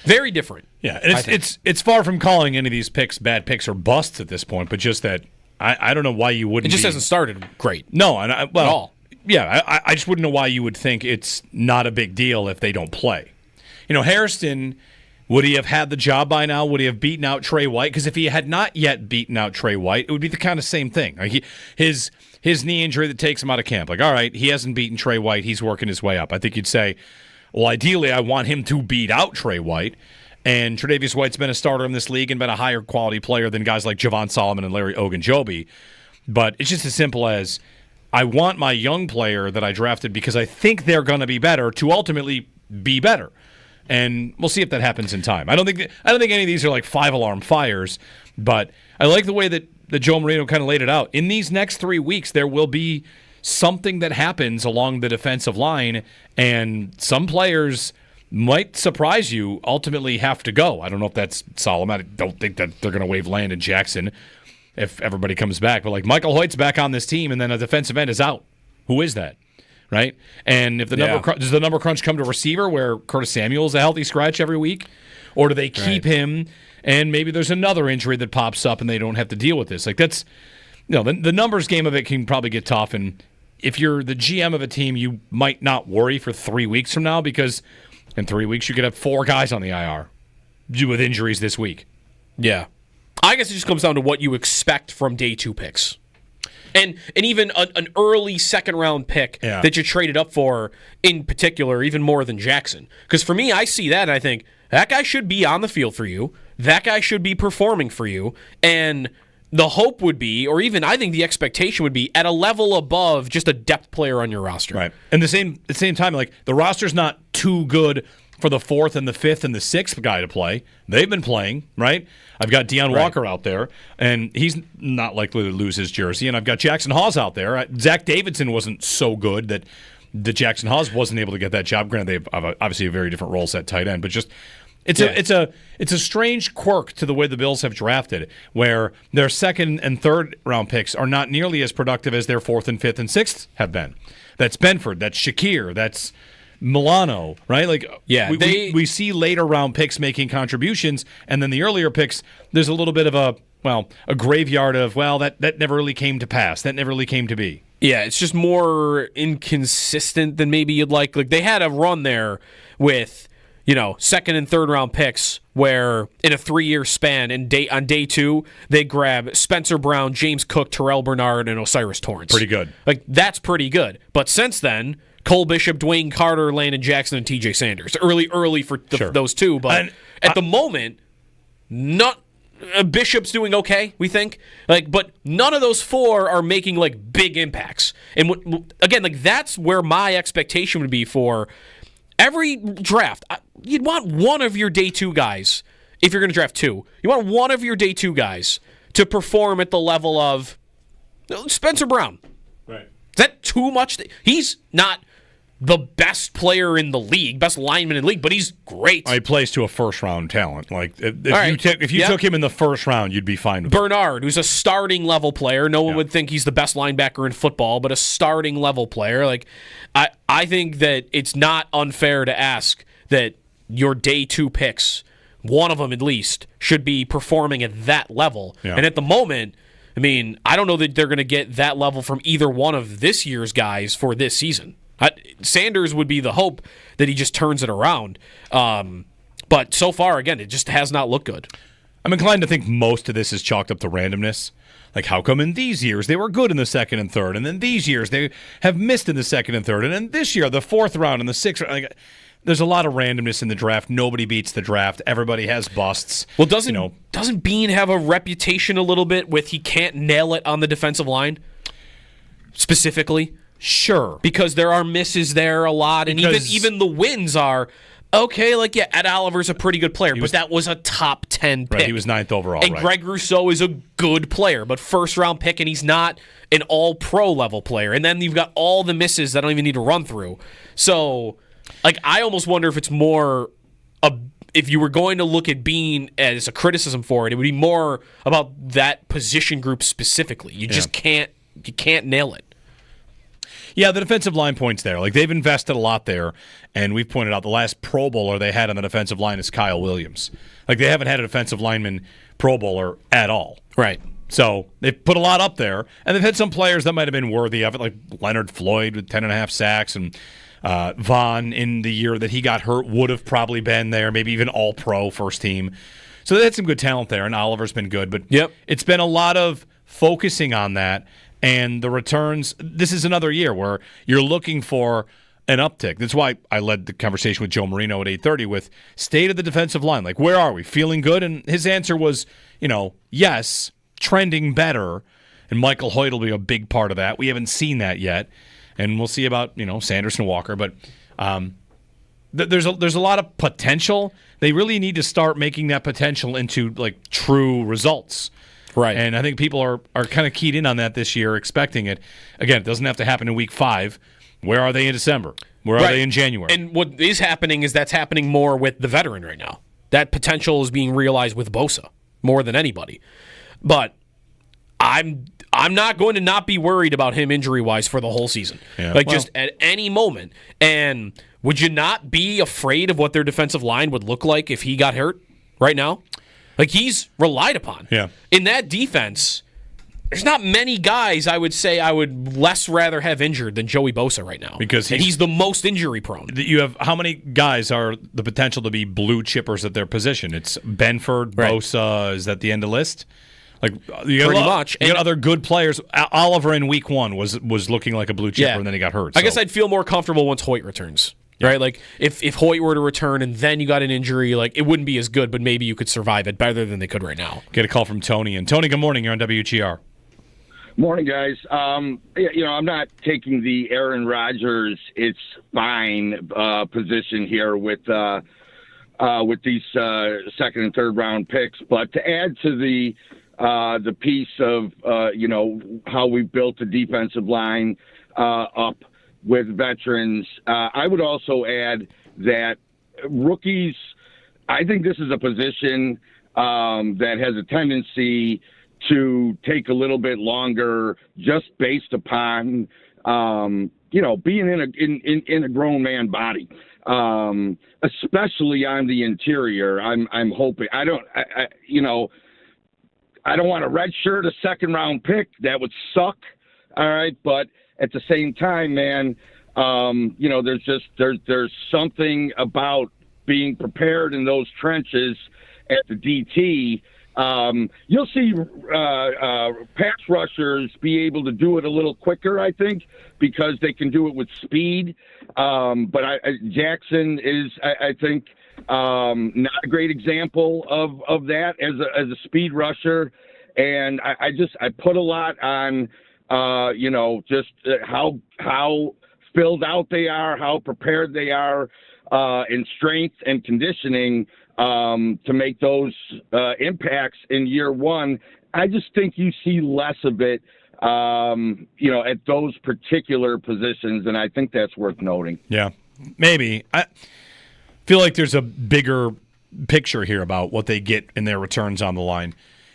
Very different. Yeah, and it's far from calling any of these picks bad picks or busts at this point, but just that I don't know why you wouldn't. It just hasn't started great. No, and at all. Yeah, I just wouldn't know why you would think it's not a big deal if they don't play. Hairston Would he have had the job by now? Would he have beaten out Trey White? Because if he had not yet beaten out Trey White, it would be the kind of same thing. Like his knee injury that takes him out of camp. Like, all right, he hasn't beaten Trey White. He's working his way up. I think you'd say, well, ideally, I want him to beat out Trey White. And Tre'Davious White's been a starter in this league and been a higher quality player than guys like Javon Solomon and Larry Ogunjobi. But it's just as simple as I want my young player that I drafted because I think they're going to be better to ultimately be better. And we'll see if that happens in time. I don't think any of these are like 5-alarm fires, but I like the way that Joe Marino kind of laid it out. In these next 3 weeks, there will be something that happens along the defensive line, and some players might surprise you, ultimately have to go. I don't know if that's Solomon. I don't think that they're going to waive Landon Jackson if everybody comes back. But like Michael Hoyt's back on this team, and then a defensive end is out. Who is that? Right? And if does the number crunch come to receiver where Curtis Samuel is a healthy scratch every week? Or do they keep him and maybe there's another injury that pops up and they don't have to deal with this? Like that's, the numbers game of it can probably get tough. And if you're the GM of a team, you might not worry for 3 weeks from now because in 3 weeks you could have 4 guys on the IR with injuries this week. Yeah. I guess it just comes down to what you expect from day 2 picks. And even an early second-round pick that you traded up for in particular, even more than Jackson. Because for me, I see that and I think, that guy should be on the field for you. That guy should be performing for you. And the hope would be, or even I think the expectation would be, at a level above just a depth player on your roster. Right. And at the same time, like the roster's not too good for the 4th and the 5th and the 6th guy to play. They've been playing, right? I've got Deion Walker out there, and he's not likely to lose his jersey. And I've got Jackson Hawes out there. Zach Davidson wasn't so good that Jackson Hawes wasn't able to get that job. Granted, they have obviously a very different role set tight end, but just it's a strange quirk to the way the Bills have drafted, where their 2nd and 3rd round picks are not nearly as productive as their 4th and 5th and 6th have been. That's Benford, that's Shakir, that's Milano, right? Like, we see later round picks making contributions, and then the earlier picks, there's a little bit of a graveyard of, that never really came to pass. That never really came to be. Yeah, it's just more inconsistent than maybe you'd like. Like, they had a run there with, 2nd and 3rd round picks where in a 3-year span, on day 2, they grab Spencer Brown, James Cook, Terrell Bernard, and Osiris Torrance. Pretty good. Like, that's pretty good. But since then, Cole Bishop, Dwayne Carter, Landon Jackson, and TJ Sanders. Early for those two, but at the moment, Bishop's doing okay, we think. But none of those 4 are making big impacts. And again, that's where my expectation would be for every draft. You'd want one of your day 2 guys, if you're going to draft 2. You want one of your day 2 guys to perform at the level of Spencer Brown. Right. Is that too much? He's not the best player in the league, best lineman in the league, but he's great. He plays to a first-round talent. Like if you took him in the first round, you'd be fine with Bernard, who's a starting level player. No one would think he's the best linebacker in football, but a starting level player. Like I think that it's not unfair to ask that your day 2 picks, one of them at least, should be performing at that level. Yeah. And at the moment, I mean, I don't know that they're going to get that level from either one of this year's guys for this season. Sanders would be the hope that he just turns it around. But so far, again, it just has not looked good. I'm inclined to think most of this is chalked up to randomness. Like, how come in these years they were good in the 2nd and 3rd, and then these years they have missed in the 2nd and 3rd, and then this year, the 4th round and the 6th round. Like, there's a lot of randomness in the draft. Nobody beats the draft. Everybody has busts. Well, doesn't Bean have a reputation a little bit with he can't nail it on the defensive line? Specifically? Sure. Because there are misses there a lot, and even the wins are, okay, Ed Oliver's a pretty good player, but that was a top 10 pick. Right, he was 9th overall. And Greg Rousseau is a good player, but first-round pick, and he's not an all-pro level player. And then you've got all the misses that I don't even need to run through. So, I almost wonder if it's more if you were going to look at Bean as a criticism for it, it would be more about that position group specifically. You just can't nail it. Yeah, the defensive line point's there. They've invested a lot there, and we've pointed out the last Pro Bowler they had on the defensive line is Kyle Williams. They haven't had a defensive lineman Pro Bowler at all. Right. So they've put a lot up there, and they've had some players that might have been worthy of it, like Leonard Floyd with 10.5 sacks, and Vaughn, in the year that he got hurt, would have probably been there, maybe even all-pro first team. So they had some good talent there, and Oliver's been good. But it's been a lot of focusing on that, and the returns. This is another year where you're looking for an uptick. That's why I led the conversation with Joe Marino at 8:30 with state of the defensive line. Like, where are we? Feeling good? And his answer was, yes, trending better. And Michael Hoyt will be a big part of that. We haven't seen that yet. And we'll see about, Sanders and Walker. But there's a lot of potential. They really need to start making that potential into, like, true results. Right. And I think people are kind of keyed in on that this year, expecting it. Again, it doesn't have to happen in week 5. Where are they in December? Where are they in January? And what is happening is that's happening more with the veteran right now. That potential is being realized with Bosa more than anybody. But I'm not going to not be worried about him injury-wise for the whole season. Yeah. Just at any moment. And would you not be afraid of what their defensive line would look like if he got hurt right now? Like, he's relied upon. Yeah. In that defense, there's not many guys I would say I would less rather have injured than Joey Bosa right now. Because he's the most injury-prone. You have how many guys are the potential to be blue chippers at their position? It's Benford, Bosa. Is that the end of the list? Like, you got pretty much. You got other good players. Oliver in week 1 was looking like a blue chipper, and then he got hurt. I guess I'd feel more comfortable once Hoyt returns. Right? Like, if Hoyt were to return and then you got an injury, like, it wouldn't be as good, but maybe you could survive it better than they could right now. Get a call from Tony. And Tony, good morning. You're on WGR. Morning, guys. I'm not taking the Aaron Rodgers it's fine position here with these second and third round picks, but to add to the piece of how we built the defensive line up with veterans, I would also add that rookies. I think this is a position that has a tendency to take a little bit longer, just based upon being in a grown man body, especially on the interior. I'm hoping I don't want to redshirt a second round pick. That would suck. All right, but at the same time, man, there's something about being prepared in those trenches at the DT. You'll see pass rushers be able to do it a little quicker, I think, because they can do it with speed. But Jackson is, I think, not a great example of that as a speed rusher. And I put a lot on, just how filled out they are, how prepared they are in strength and conditioning to make those impacts in year one. I just think you see less of it, at those particular positions, and I think that's worth noting. Yeah, maybe. I feel like there's a bigger picture here about what they get in their returns on the line.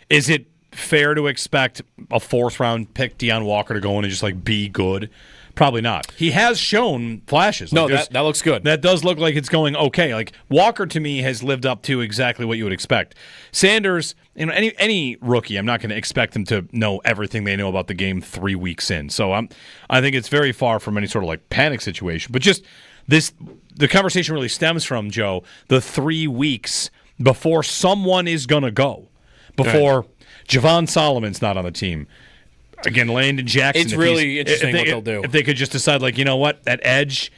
Is it fair to expect a fourth-round pick, Deion Walker, to go in and just, like, be good? Probably not. He has shown flashes. No, that looks good. That does look like it's going okay. Like, Walker, to me, has lived up to exactly what you would expect. Sanders, any rookie, I'm not going to expect them to know everything they know about the game 3 weeks in. So I think it's very far from any sort of, like, panic situation. But just the conversation really stems from, Joe, the 3 weeks before someone is going to go. Before Javon Solomon's not on the team. Again, Landon Jackson. It's really interesting what they'll do. If they could just decide, like, you know what, at edge,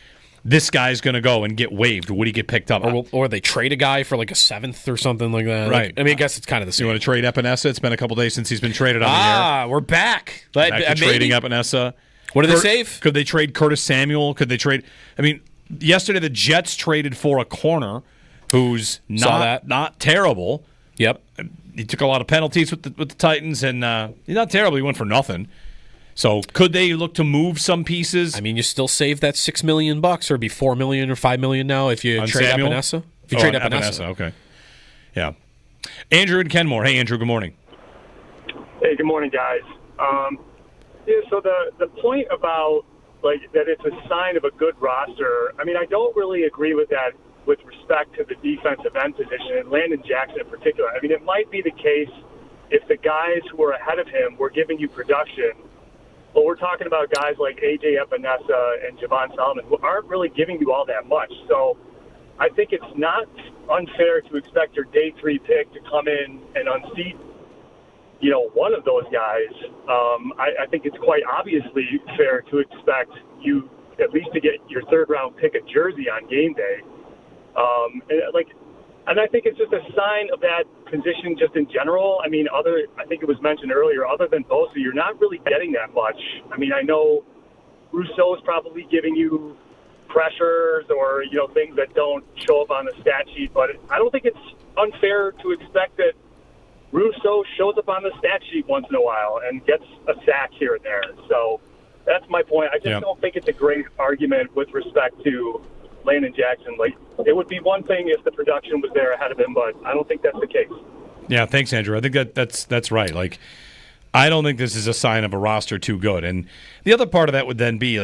this guy's going to go and get waived. Would he get picked up? Or they trade a guy for like a 7th or something like that. Right. I guess it's kind of the same. You want to trade Epinesa? It's been a couple days since he's been traded on the air. We're back. Back to trading Epinesa. What did they save? Could they trade Curtis Samuel? Could they trade? I mean, yesterday the Jets traded for a corner who's not terrible. Yep. He took a lot of penalties with the Titans, and he's not terrible. He went for nothing. So could they look to move some pieces? I mean, you still save that $6 million, or it'd be $4 million or $5 million now if you trade Epinesa. If you trade Epinesa, okay. Yeah. Andrew and Kenmore. Hey, Andrew. Good morning. Hey, good morning, guys. So the point about like that it's a sign of a good roster. I mean, I don't really agree with that with respect to the defensive end position, and Landon Jackson in particular. I mean, it might be the case if the guys who are ahead of him were giving you production, But we're talking about guys like A.J. Epinesa and Javon Solomon who aren't really giving you all that much. So I think it's not unfair to expect your day 3 pick to come in and unseat, one of those guys. I think it's quite obviously fair to expect you at least to get your 3rd-round pick a jersey on game day. And I think it's just a sign of that position just in general. I mean, I think it was mentioned earlier, other than Bosa, you're not really getting that much. I mean, I know Rousseau is probably giving you pressures or, things that don't show up on the stat sheet, but I don't think it's unfair to expect that Rousseau shows up on the stat sheet once in a while and gets a sack here and there. So that's my point. I just don't think it's a great argument with respect to Landon Jackson. Like, it would be one thing if the production was there ahead of him, but I don't think that's the case. Yeah, thanks, Andrew. I think that's right. Like, I don't think this is a sign of a roster too good. And the other part of that would then be,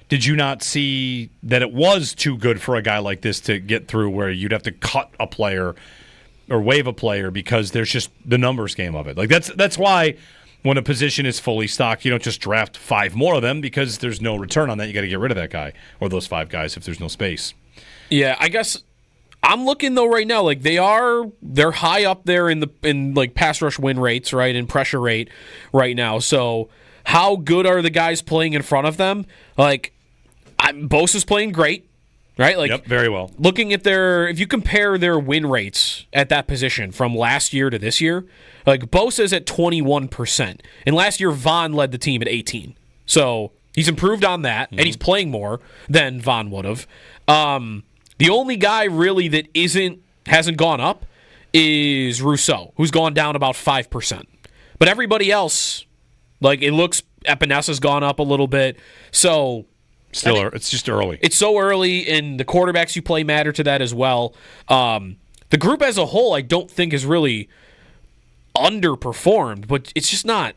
did you not see that it was too good for a guy like this to get through where you'd have to cut a player or waive a player because there's just the numbers game of it? Like, that's why when a position is fully stocked, you don't just draft 5 more of them because there's no return on that. You got to get rid of that guy or those 5 guys if there's no space. Yeah, I guess I'm looking though right now. Like they're high up there in pass rush win rates, right, and pressure rate right now. So how good are the guys playing in front of them? Bosa's playing great, right? Yep, very well. Looking at if you compare their win rates at that position from last year to this year, Bosa's at 21%. And last year, Vaughn led the team at 18%. So he's improved on that, and he's playing more than Vaughn would have. The only guy really that hasn't gone up is Rousseau, who's gone down about 5%. But everybody else, it looks Epinesa's gone up a little bit. So it's just early. It's so early, and the quarterbacks you play matter to that as well. The group as a whole, I don't think is really underperformed, but it's just not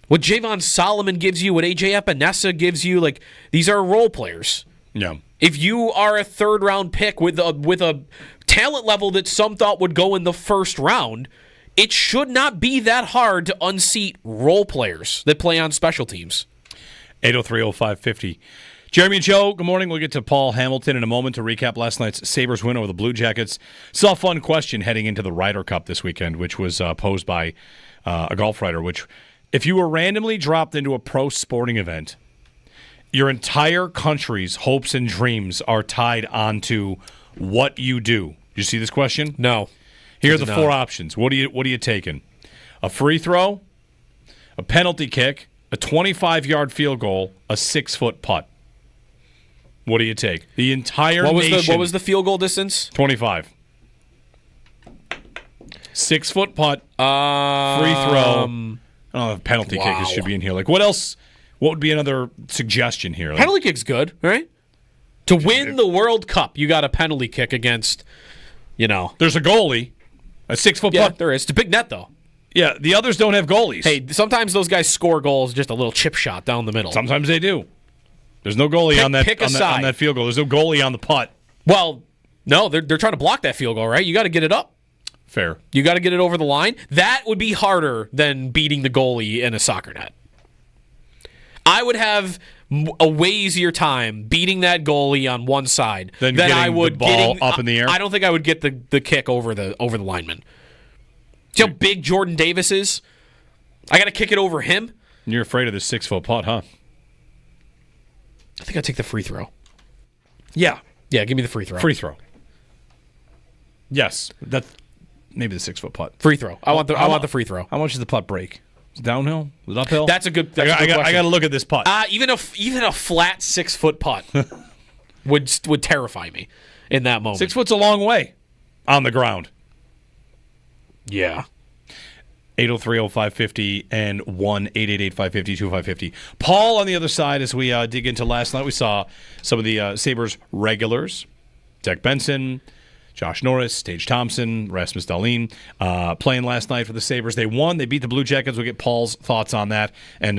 what Javon Solomon gives you, what A.J. Epinesa gives you. These are role players. Yeah. If you are a 3rd-round pick with a talent level that some thought would go in the 1st round, it should not be that hard to unseat role players that play on special teams. 803-0550. Jeremy and Joe, good morning. We'll get to Paul Hamilton in a moment to recap last night's Sabres win over the Blue Jackets. Saw a fun question heading into the Ryder Cup this weekend, which was posed by a golf writer, which, if you were randomly dropped into a pro sporting event, your entire country's hopes and dreams are tied onto what you do. Did you see this question? No. Here are the 4 options. What are you taking? A free throw, a penalty kick, a 25-yard field goal, a 6-foot putt. What do you take? The entire nation. What was the field goal distance? 25. 6-foot putt, free throw. Penalty kick should be in here. What else? What would be another suggestion here? Penalty kick's good, right? To win the World Cup, you got a penalty kick against, There's a goalie. A 6-foot putt. There is. It's a big net, though. Yeah, the others don't have goalies. Hey, sometimes those guys score goals just a little chip shot down the middle. Sometimes they do. There's no goalie on that field goal. There's no goalie on the putt. Well, no, they're trying to block that field goal, right? You got to get it up. Fair. You got to get it over the line. That would be harder than beating the goalie in a soccer net. I would have a way easier time beating that goalie on one side than I would the ball up in the air. I don't think I would get the kick over the lineman. See how big Jordan Davis is? I got to kick it over him. You're afraid of the 6-foot putt, huh? I think I'd take the free throw. Yeah. Yeah, give me the free throw. Free throw. Yes. Maybe the 6-foot putt. Free throw. I want the free throw. How much does the putt break? Is it downhill? Is it uphill? That's a good question. I got to look at this putt. Even a flat 6-foot putt would terrify me in that moment. 6 foot's a long way on the ground. Yeah. 803-0550 and 1-888-550-2550. Paul on the other side, as we dig into last night, we saw some of the Sabres regulars. Zach Benson, Josh Norris, Tage Thompson, Rasmus Dahlin playing last night for the Sabres. They won. They beat the Blue Jackets. We'll get Paul's thoughts on that and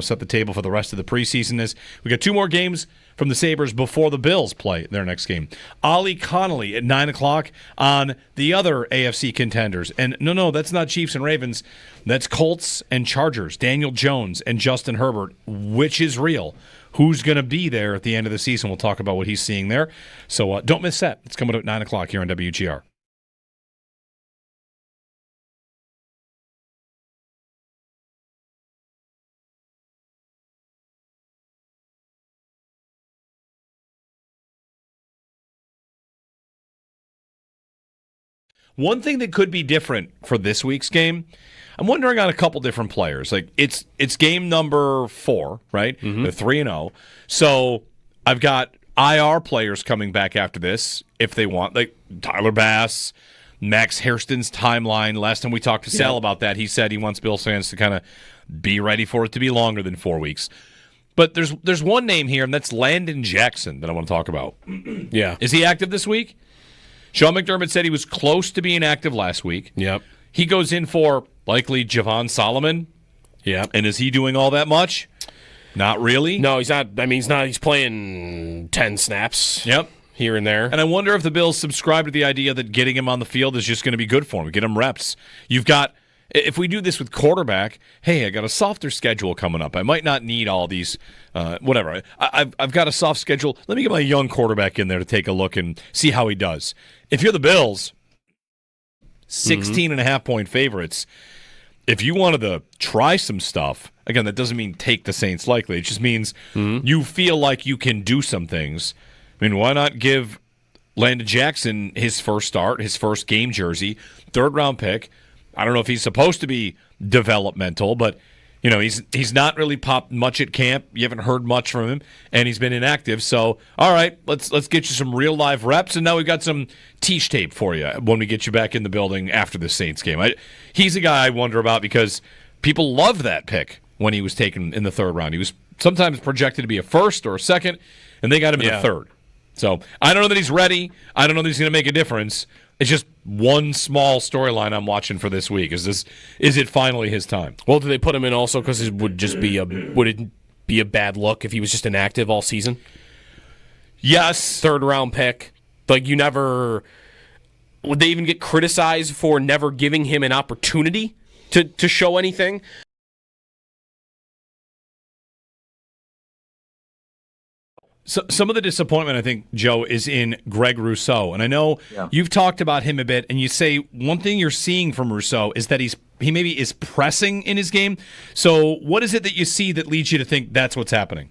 set the table for the rest of the preseason. We got 2 more games from the Sabres before the Bills play their next game. Ollie Connolly at 9 o'clock on the other AFC contenders. And no, that's not Chiefs and Ravens. That's Colts and Chargers, Daniel Jones and Justin Herbert. Which is real? Who's going to be there at the end of the season? We'll talk about what he's seeing there. So don't miss that. It's coming up at 9 o'clock here on WGR. One thing that could be different for this week's game, I'm wondering on a couple different players. Like it's game number 4, right? Mm-hmm. They're 3-0. So I've got IR players coming back after this if they want, like Tyler Bass, Max Hairston's timeline. Last time we talked to Sal about that, he said he wants Bills fans to kind of be ready for it to be longer than 4 weeks. But there's one name here, and that's Landon Jackson that I want to talk about. Yeah. Is he active this week? Sean McDermott said he was close to being active last week. Yep. He goes in for likely Javon Solomon. Yep. And is he doing all that much? Not really. No, he's not. I mean, he's not. He's playing 10 snaps. Yep. Here and there. And I wonder if the Bills subscribe to the idea that getting him on the field is just going to be good for him. Get him reps. You've got, if we do this with quarterback, hey, I got a softer schedule coming up. I might not need all these, whatever. I've got a soft schedule. Let me get my young quarterback in there to take a look and see how he does. If you're the Bills, 16.5-point favorites, if you wanted to try some stuff, again, that doesn't mean take the Saints likely. It just means you feel like you can do some things. I mean, why not give Landon Jackson his first start, his first game jersey, 3rd-round pick? I don't know if he's supposed to be developmental, but you know he's not really popped much at camp. You haven't heard much from him, and he's been inactive. So, all right, let's get you some real live reps, and now we've got some Tiche tape for you when we get you back in the building after the Saints game. He's a guy I wonder about because people loved that pick when he was taken in the 3rd round. He was sometimes projected to be a 1st or a 2nd, and they got him in the 3rd. So I don't know that he's ready. I don't know that he's going to make a difference. It's just one small storyline I'm watching for this week. Is it finally his time? Well, do they put him in also because it would it be a bad look if he was just inactive all season? Yes. 3rd-round pick. Like would they even get criticized for never giving him an opportunity to show anything? So, some of the disappointment, I think, Joe, is in Greg Rousseau. And I know you've talked about him a bit, and you say one thing you're seeing from Rousseau is that he maybe is pressing in his game. So what is it that you see that leads you to think that's what's happening?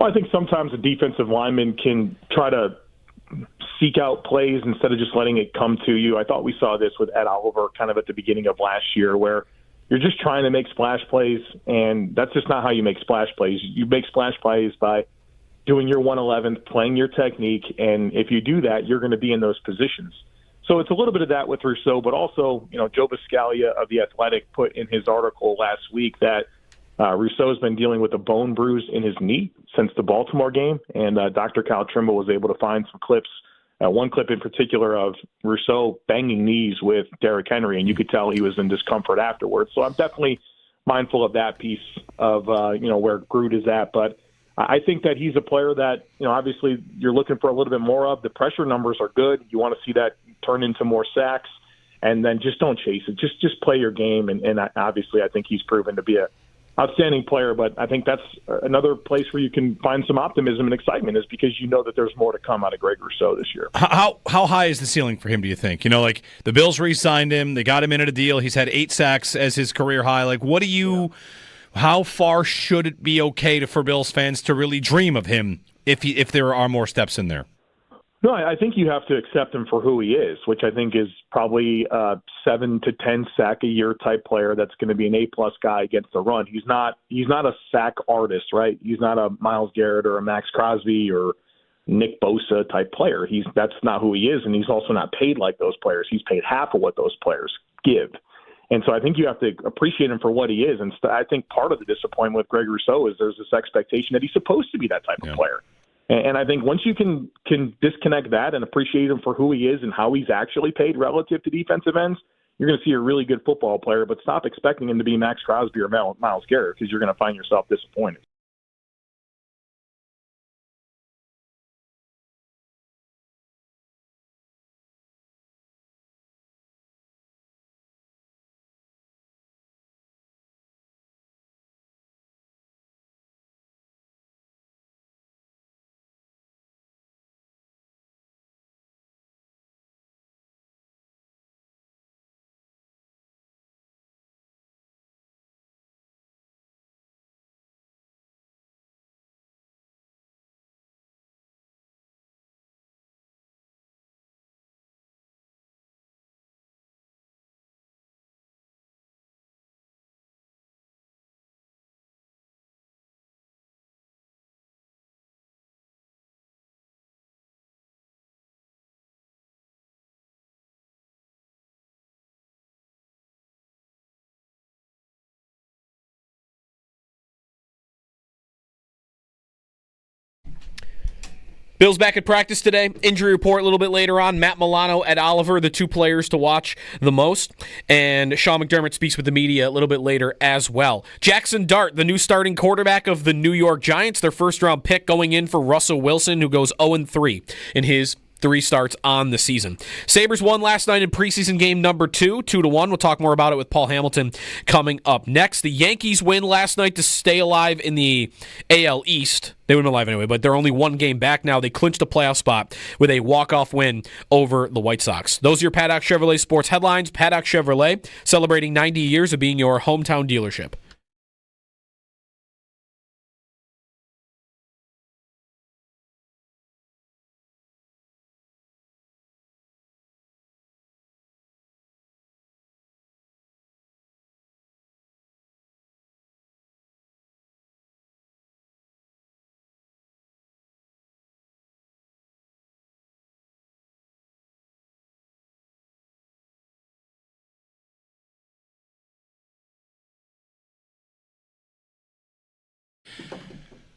Well, I think sometimes a defensive lineman can try to seek out plays instead of just letting it come to you. I thought we saw this with Ed Oliver kind of at the beginning of last year where you're just trying to make splash plays, and that's just not how you make splash plays. You make splash plays by doing your 111th, playing your technique, and if you do that, you're going to be in those positions. So it's a little bit of that with Rousseau, but also, Joe Biscaglia of The Athletic put in his article last week that Rousseau's been dealing with a bone bruise in his knee since the Baltimore game, and Dr. Kyle Trimble was able to find some clips, one clip in particular of Rousseau banging knees with Derrick Henry, and you could tell he was in discomfort afterwards. So I'm definitely mindful of that piece of, where Groot is at, but I think that he's a player that, obviously you're looking for a little bit more of. The pressure numbers are good. You want to see that turn into more sacks, and then just don't chase it. Just play your game, and obviously I think he's proven to be a outstanding player, but I think that's another place where you can find some optimism and excitement is because you know that there's more to come out of Greg Rousseau this year. How high is the ceiling for him, do you think? Like the Bills re-signed him. They got him in at a deal. He's had 8 sacks as his career high. Like, what do you how far should it be okay for Bills fans to really dream of him if there are more steps in there? No, I think you have to accept him for who he is, which I think is probably a 7 to 10 sack a year type player that's going to be an A-plus guy against the run. He's not a sack artist, right? He's not a Myles Garrett or a Max Crosby or Nick Bosa type player. That's not who he is, and he's also not paid like those players. He's paid half of what those players give. And so I think you have to appreciate him for what he is. And I think part of the disappointment with Greg Rousseau is there's this expectation that he's supposed to be that type of player. And I think once you can disconnect that and appreciate him for who he is and how he's actually paid relative to defensive ends, you're going to see a really good football player. But stop expecting him to be Max Crosby or Myles Garrett because you're going to find yourself disappointed. Bills back at practice today. Injury report a little bit later on. Matt Milano, Ed Oliver, the two players to watch the most. And Sean McDermott speaks with the media a little bit later as well. Jackson Dart, the new starting quarterback of the New York Giants, their first-round pick going in for Russell Wilson, who goes 0-3 in his 3 starts on the season. Sabres won last night in preseason game number 2, 2-1. We'll talk more about it with Paul Hamilton coming up next. The Yankees win last night to stay alive in the AL East. They would have been alive anyway, but they're only 1 game back now. They clinched a playoff spot with a walk-off win over the White Sox. Those are your Paddock Chevrolet sports headlines. Paddock Chevrolet, celebrating 90 years of being your hometown dealership.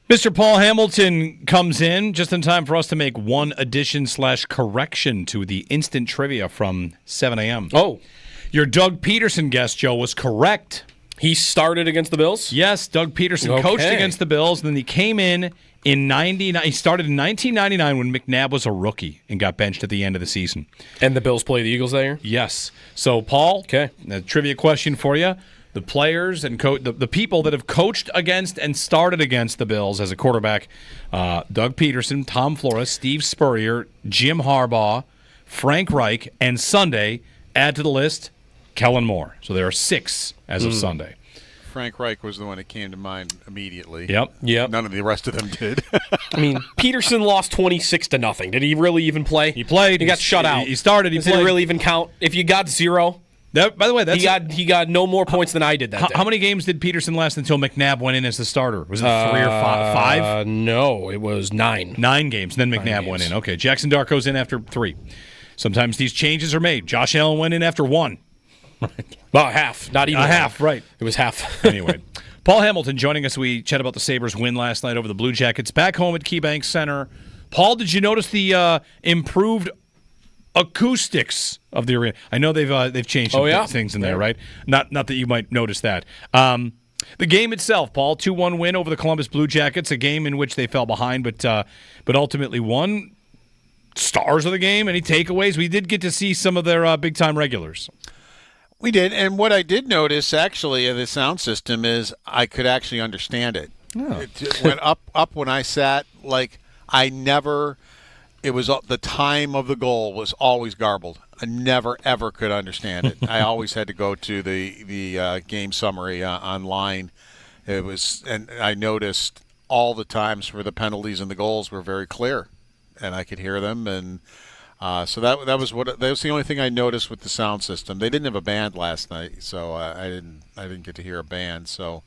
Mr. Paul Hamilton comes in just in time for us to make one addition/correction to the instant trivia from 7 a.m. Oh. Your Doug Peterson guest, Joe, was correct. He started against the Bills? Yes, Doug Peterson coached against the Bills, and then he came in 99. He started in 1999 when McNabb was a rookie and got benched at the end of the season. And the Bills play the Eagles that year? Yes. So, Paul, a trivia question for you. The players and the people that have coached against and started against the Bills as a quarterback, Doug Peterson, Tom Flores, Steve Spurrier, Jim Harbaugh, Frank Reich, and Sunday, add to the list, Kellen Moore. So there are 6 as of Sunday. Frank Reich was the one that came to mind immediately. Yep. None of the rest of them did. I mean, Peterson lost 26-0. Did he really even play? He played. He got shut out. He started. Does it really even count? If you got 0... By the way, he got no more points than I did that day. How many games did Peterson last until McNabb went in as the starter? Was it 3 or 5? No, it was 9. 9 games. Then McNabb went in. Okay, Jackson Dart goes in after 3. Sometimes these changes are made. Josh Allen went in after 1. Well, half. Not even half. Right. It was half. Anyway, Paul Hamilton joining us. We chat about the Sabres' win last night over the Blue Jackets. Back home at KeyBank Center. Paul, did you notice the improved acoustics of the arena? I know they've changed some things in there, right? Not that you might notice that. The game itself, Paul, 2-1 win over the Columbus Blue Jackets, a game in which they fell behind, but ultimately won. Stars of the game, any takeaways? We did get to see some of their big-time regulars. We did, and what I did notice, actually, of the sound system is I could actually understand it. Oh. It went up when I sat, like I never... It was the time of the goal was always garbled. I never, ever could understand it. I always had to go to the game summary online. It was, and I noticed all the times for the penalties and the goals were very clear, and I could hear them. And so that was the only thing I noticed with the sound system. They didn't have a band last night, so I didn't get to hear a band. So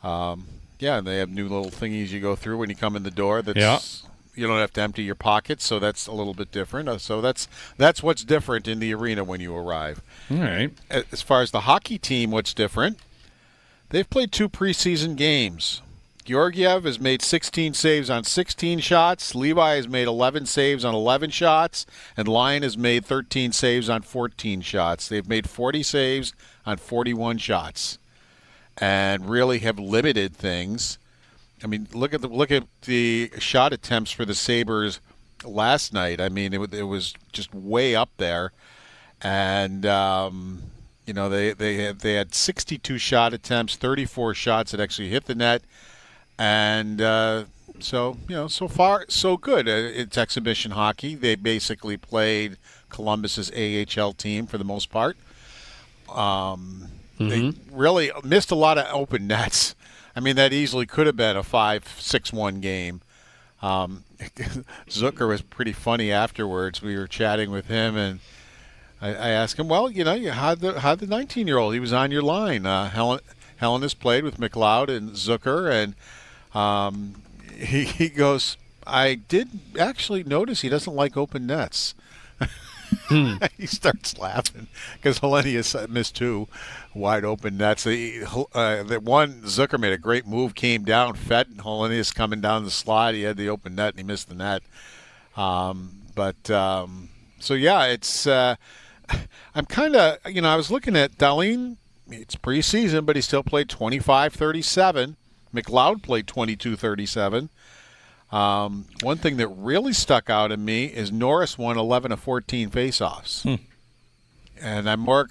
yeah, they have new little thingies you go through when you come in the door. You don't have to empty your pockets, so that's a little bit different. So that's what's different in the arena when you arrive. All right. As far as the hockey team, what's different? They've played 2 preseason games. Georgiev has made 16 saves on 16 shots. Levi has made 11 saves on 11 shots. And Lyon has made 13 saves on 14 shots. They've made 40 saves on 41 shots and really have limited things. I mean, look at the shot attempts for the Sabres last night. I mean, it was just way up there, and they had 62 shot attempts, 34 shots that actually hit the net, and so far so good. It's exhibition hockey. They basically played Columbus's AHL team for the most part. They really missed a lot of open nets. I mean, that easily could have been a 5-6-1 game. Zucker was pretty funny afterwards. We were chatting with him, and I asked him, well, how'd the 19-year-old? He was on your line. Helen has played with McLeod and Zucker, and he goes, I did actually notice he doesn't like open nets. He starts laughing because Hellenius missed 2 wide open nets. The one, Zucker made a great move, came down, fed Hellenius coming down the slide. He had the open net, and he missed the net. So, yeah, it's I'm kind of, I was looking at Dahlin. It's preseason, but he still played 25-37. McLeod played 22-37. One thing that really stuck out in me is Norris won 11 of 14 faceoffs. And I'm more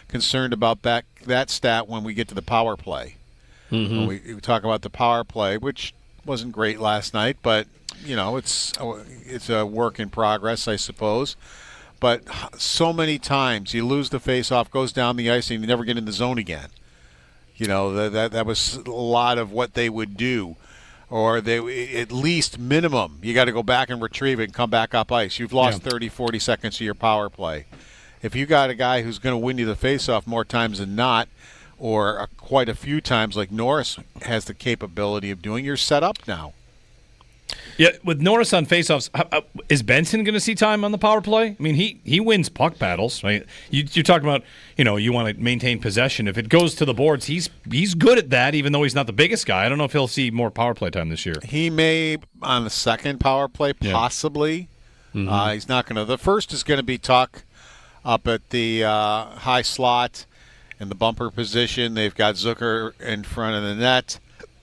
concerned about that stat when we get to the power play. When we talk about the power play, which wasn't great last night, but it's a work in progress, I suppose. But so many times you lose the faceoff, goes down the ice, and you never get in the zone again. That was a lot of what they would do. Or they, at least minimum, you got to go back and retrieve it and come back up ice. You've lost 30, 40 seconds of your power play. If you got a guy who's going to win you the faceoff more times than not, or quite a few times like Norris has the capability of doing, you're set up now. Yeah, with Norris on faceoffs, is Benson going to see time on the power play? I mean, he wins puck battles, right? You're talking about, you want to maintain possession. If it goes to the boards, he's good at that, even though he's not the biggest guy. I don't know if he'll see more power play time this year. He may on the second power play, possibly. He's not going to. The first is going to be Tuck up at the high slot in the bumper position. They've got Zucker in front of the net.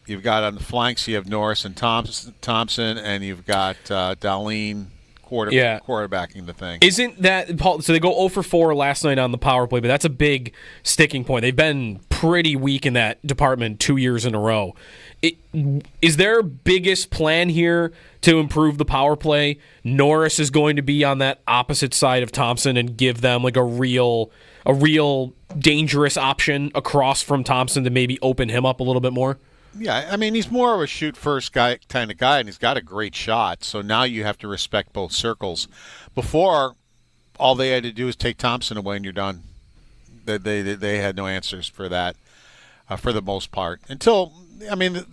You've got on the flanks, you have Norris and Thompson, and you've got Dahlin quarterbacking the thing. Isn't that, Paul, so they go 0 for 4 last night on the power play, but that's a big sticking point. They've been pretty weak in that department 2 years in a row. Is their biggest plan here to improve the power play? Norris is going to be on that opposite side of Thompson and give them like a real dangerous option across from Thompson to maybe open him up a little bit more? Yeah, I mean, he's more of a shoot-first guy kind of guy, and he's got a great shot, so now you have to respect both circles. Before, all they had to do was take Thompson away and you're done. They had no answers for that, for the most part. Until, I mean,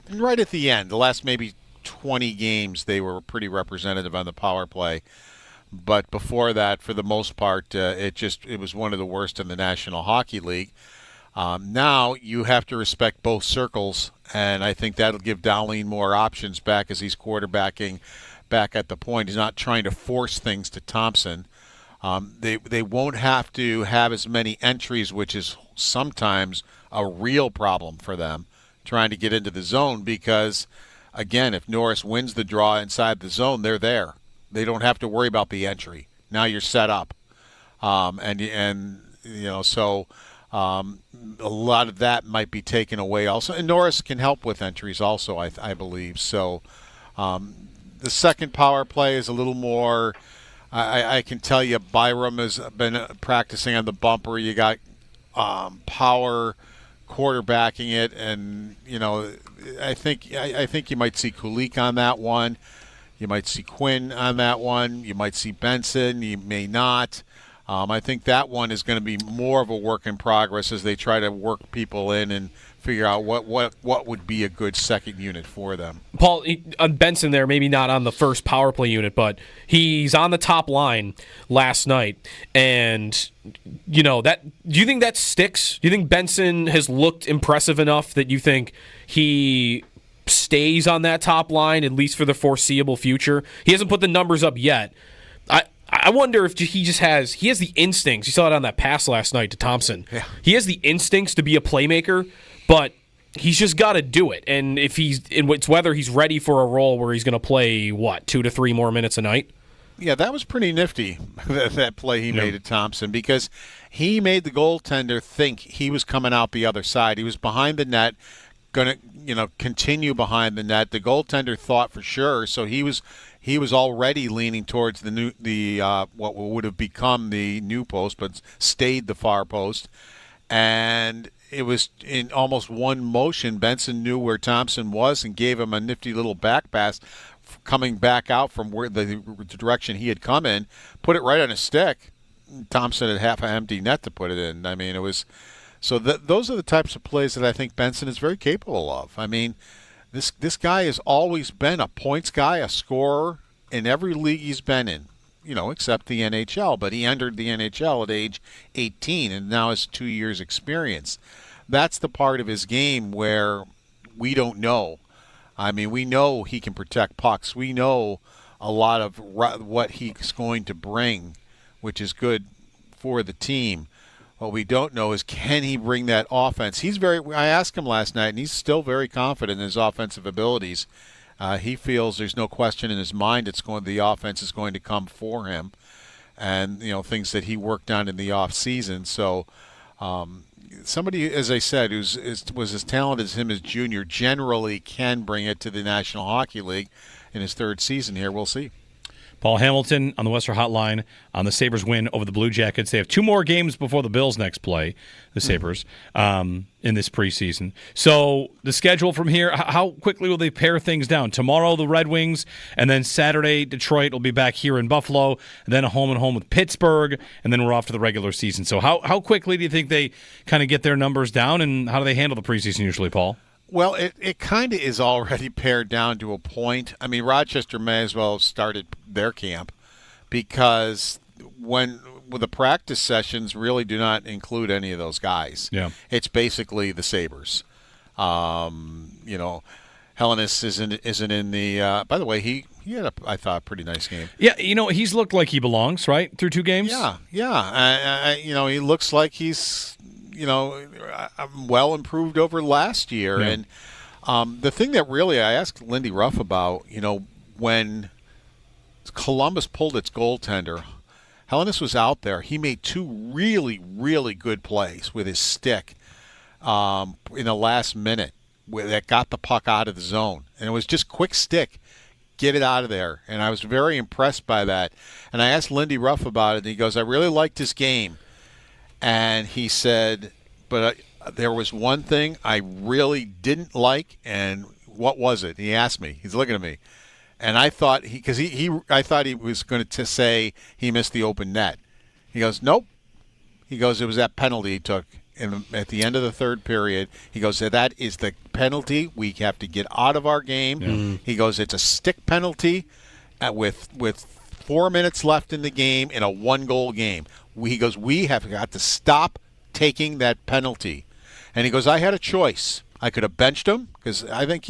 right at the end, the last maybe 20 games, they were pretty representative on the power play. But before that, for the most part, it was one of the worst in the National Hockey League. Now you have to respect both circles, and I think that'll give Dahlin more options back as he's quarterbacking back at the point. He's not trying to force things to Thompson. They won't have to have as many entries, which is sometimes a real problem for them, trying to get into the zone because, again, if Norris wins the draw inside the zone, they're there. They don't have to worry about the entry. Now you're set up. A lot of that might be taken away also. And Norris can help with entries also, I believe. So the second power play is a little more, I can tell you Byram has been practicing on the bumper. You got Power quarterbacking it. And, I think you might see Kulik on that one. You might see Quinn on that one. You might see Benson. You may not. I think that one is going to be more of a work in progress as they try to work people in and figure out what would be a good second unit for them. Paul, on Benson there, maybe not on the first power play unit, but he's on the top line last night. And, do you think that sticks? Do you think Benson has looked impressive enough that you think he stays on that top line, at least for the foreseeable future? He hasn't put the numbers up yet. I wonder if he has the instincts. You saw it on that pass last night to Thompson. Yeah. He has the instincts to be a playmaker, but he's just got to do it. And it's whether he's ready for a role where he's going to play 2 to 3 more minutes a night. Yeah, that was pretty nifty, that play he made at Thompson, because he made the goaltender think he was coming out the other side. He was behind the net, going to continue behind the net. The goaltender thought for sure, so he was already leaning towards what would have become the new post, but stayed the far post. And it was in almost one motion. Benson knew where Thompson was and gave him a nifty little back pass coming back out from where the direction he had come in, put it right on his stick. Thompson had half an empty net to put it in. I mean, it was so those are the types of plays that I think Benson is very capable of. I mean, this guy has always been a points guy, a scorer in every league he's been in. except the NHL. But he entered the NHL at age 18 and now has 2 years experience. That's the part of his game where we don't know. I mean, we know he can protect pucks. We know a lot of what he's going to bring, which is good for the team. What we don't know is, can he bring that offense? I asked him last night, and he's still very confident in his offensive abilities. He feels there's no question in his mind the offense is going to come for him, and things that he worked on in the off season. So somebody, as I said, was as talented as him as junior, generally can bring it to the National Hockey League in his third season here. We'll see. Paul Hamilton on the Western Hotline on the Sabres win over the Blue Jackets. They have 2 more games before the Bills next play, the Sabres, in this preseason. So the schedule from here, how quickly will they pare things down? Tomorrow, the Red Wings, and then Saturday, Detroit will be back here in Buffalo, and then a home-and-home with Pittsburgh, and then we're off to the regular season. So how quickly do you think they kind of get their numbers down, and how do they handle the preseason usually, Paul? Well, it kind of is already pared down to a point. I mean, Rochester may as well have started their camp because when the practice sessions really do not include any of those guys. Yeah. It's basically the Sabres. Hellenis isn't in the by the way, he had I thought a pretty nice game. Yeah, he's looked like he belongs, right? Through 2 games? Yeah. He looks like he's well improved over last year. Yeah. And the thing that really I asked Lindy Ruff about, when Columbus pulled its goaltender, Hellenis was out there. He made 2 really, really good plays with his stick in the last minute that got the puck out of the zone. And it was just quick stick, get it out of there. And I was very impressed by that. And I asked Lindy Ruff about it, and he goes, I really liked his game. And he said, but there was one thing I really didn't like, and what was it? He asked me. He's looking at me. And I thought I thought he was going to say he missed the open net. He goes, nope. He goes, it was that penalty he took at the end of the third period. He goes, that is the penalty we have to get out of our game. Yeah. He goes, it's a stick penalty with 4 minutes left in the game in a 1-goal game. He goes, we have got to stop taking that penalty. And he goes, I had a choice. I could have benched him because I think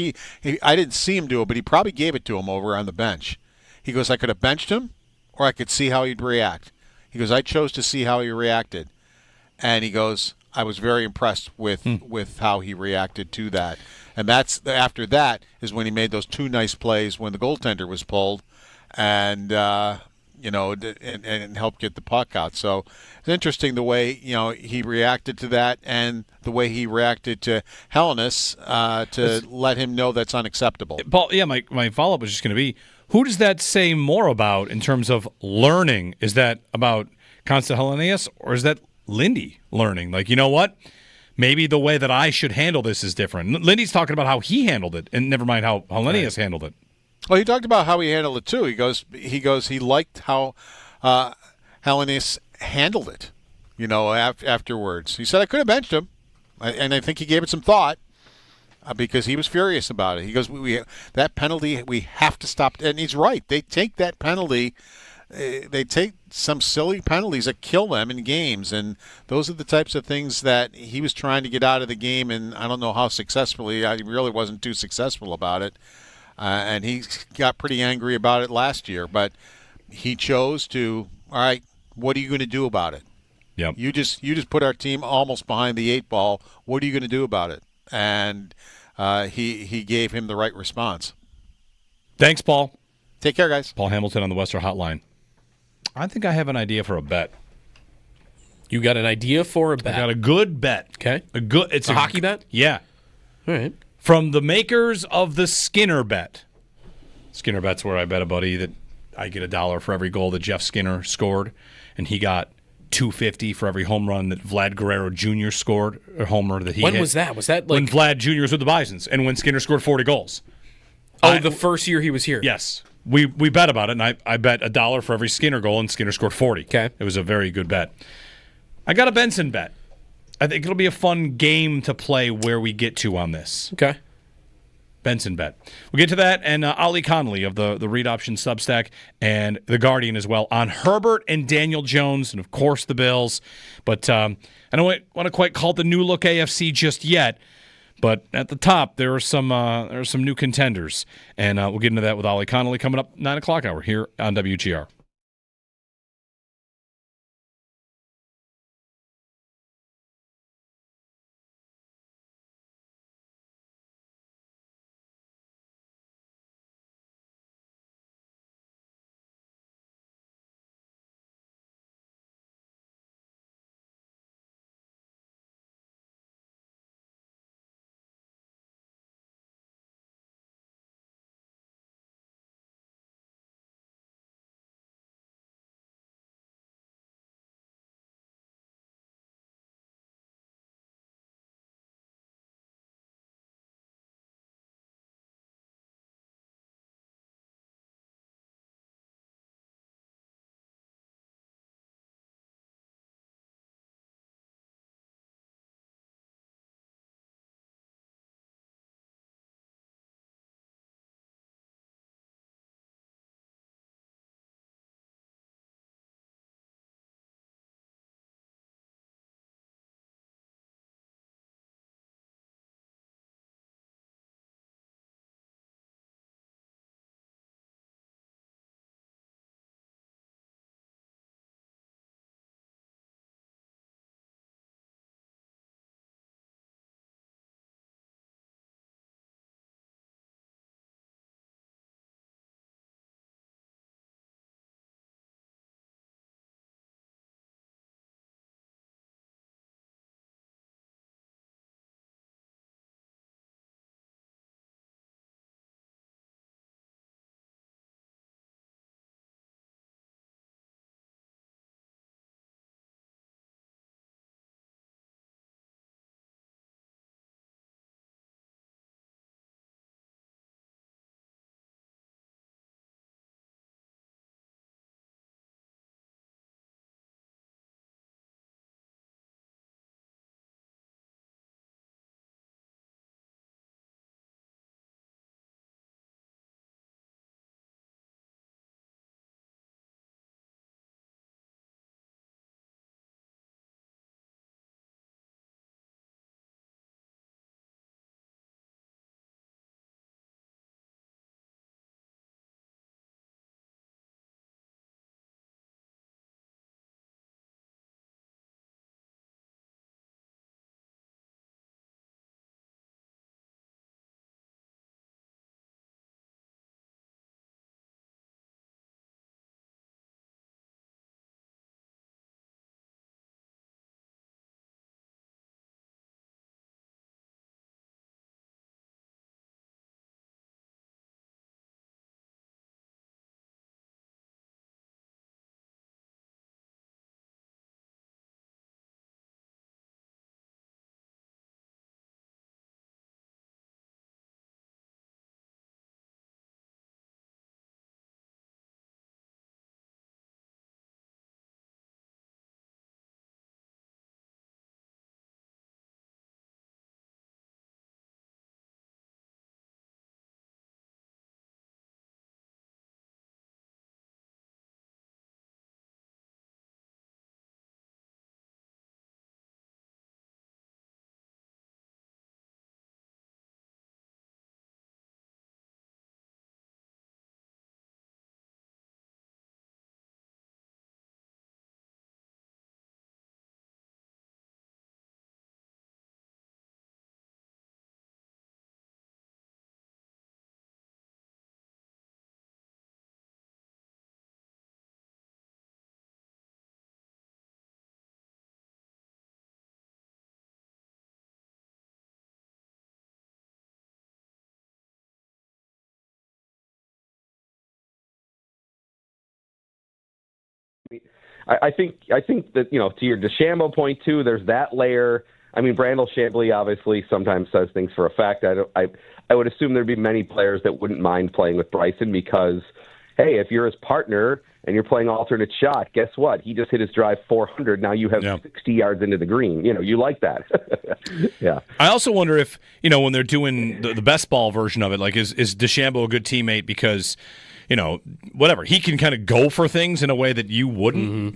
I didn't see him do it, but he probably gave it to him over on the bench. He goes, I could have benched him or I could see how he'd react. He goes, I chose to see how he reacted. And he goes, I was very impressed with how he reacted to that. And after that is when he made those 2 nice plays when the goaltender was pulled and help get the puck out. So it's interesting the way he reacted to that and the way he reacted to Hellenis to let him know that's unacceptable. Paul, yeah, my follow-up was just going to be, who does that say more about in terms of learning? Is that about Consta Helenius, or is that Lindy learning? Like, you know what? Maybe the way that I should handle this is different. Lindy's talking about how he handled it, and never mind how Helenius handled it. Well, he talked about how he handled it too. He goes he liked how Hellenis handled it. Afterwards, he said I could have benched him, and I think he gave it some thought because he was furious about it. He goes, that penalty we have to stop, and he's right. They take that penalty. They take some silly penalties that kill them in games, and those are the types of things that he was trying to get out of the game. And I don't know how successfully. I really wasn't too successful about it. And he got pretty angry about it last year, but he chose to, all right, what are you going to do about it? Yep. You just put our team almost behind the 8 ball. What are you going to do about it? And he gave him the right response. Thanks, Paul. Take care, guys. Paul Hamilton on the Western Hotline. I think I have an idea for a bet. You got an idea for a bet? I got a good bet. Okay. It's a hockey bet? Yeah. All right. From the makers of the Skinner bet. Skinner bet's where I bet a buddy that I get $1 for every goal that Jeff Skinner scored, and he got $2.50 for every home run that Vlad Guerrero Jr. scored, or homer that he hit. When was that? Was that when Vlad Jr. was with the Bisons, and when Skinner scored 40 goals. The first year he was here? Yes. We bet about it, and I bet $1 for every Skinner goal, and Skinner scored 40. Okay. It was a very good bet. I got a Benson bet. I think it'll be a fun game to play where we get to on this. Okay. Benson bet. We'll get to that, and Ollie Connolly of the Read Option Substack and The Guardian as well on Herbert and Daniel Jones, and of course the Bills. But I don't want to quite call it the new look AFC just yet. But at the top, there are some new contenders, and we'll get into that with Ollie Connolly coming up 9 o'clock hour here on WGR. I think that, to your DeChambeau point too, there's that layer. I mean, Brandel Chambly obviously sometimes says things for a fact. I would assume there'd be many players that wouldn't mind playing with Bryson because, hey, if you're his partner and you're playing alternate shot, guess what? He just hit his drive 400. Now you have 60 yards into the green. You like that. Yeah. I also wonder if, when they're doing the best ball version of it, like is DeChambeau a good teammate because, whatever, he can kind of go for things in a way that you wouldn't,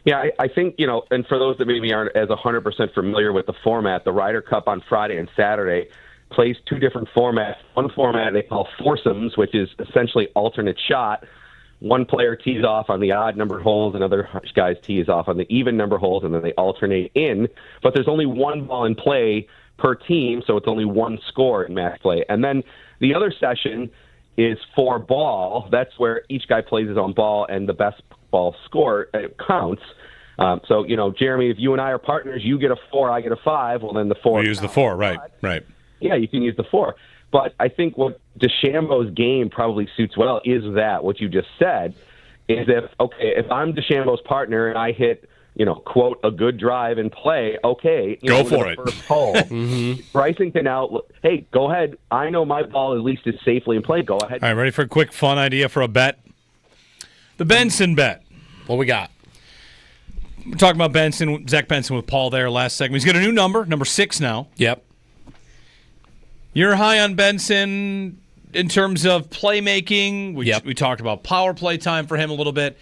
Yeah, I think, and for those that maybe aren't as 100% familiar with the format, the Ryder Cup on Friday and Saturday plays two different formats. One format they call foursomes, which is essentially alternate shot. One player tees off on the odd numbered holes, and other guys tees off on the even number holes, and then they alternate in. But there's only one ball in play per team, so it's only one score in match play. And then the other session is 4-ball. That's where each guy plays his own ball, and the best ball score counts. So, Jeremy, if you and I are partners, you get a 4, I get a 5. Well, then the 4. We use the 4, right. Yeah, you can use the 4. But I think what DeChambeau's game probably suits well is that, what you just said, is if I'm DeChambeau's partner and I hit, quote, a good drive and play, okay. Go for it. First hole. Bryson can now, hey, go ahead. I know my ball at least is safely in play. Go ahead. All right, ready for a quick fun idea for a bet? The Benson bet. What we got? We're talking about Benson, Zach Benson with Paul there last segment. He's got a new number 6 now. Yep. You're high on Benson in terms of playmaking. We talked about power play time for him a little bit.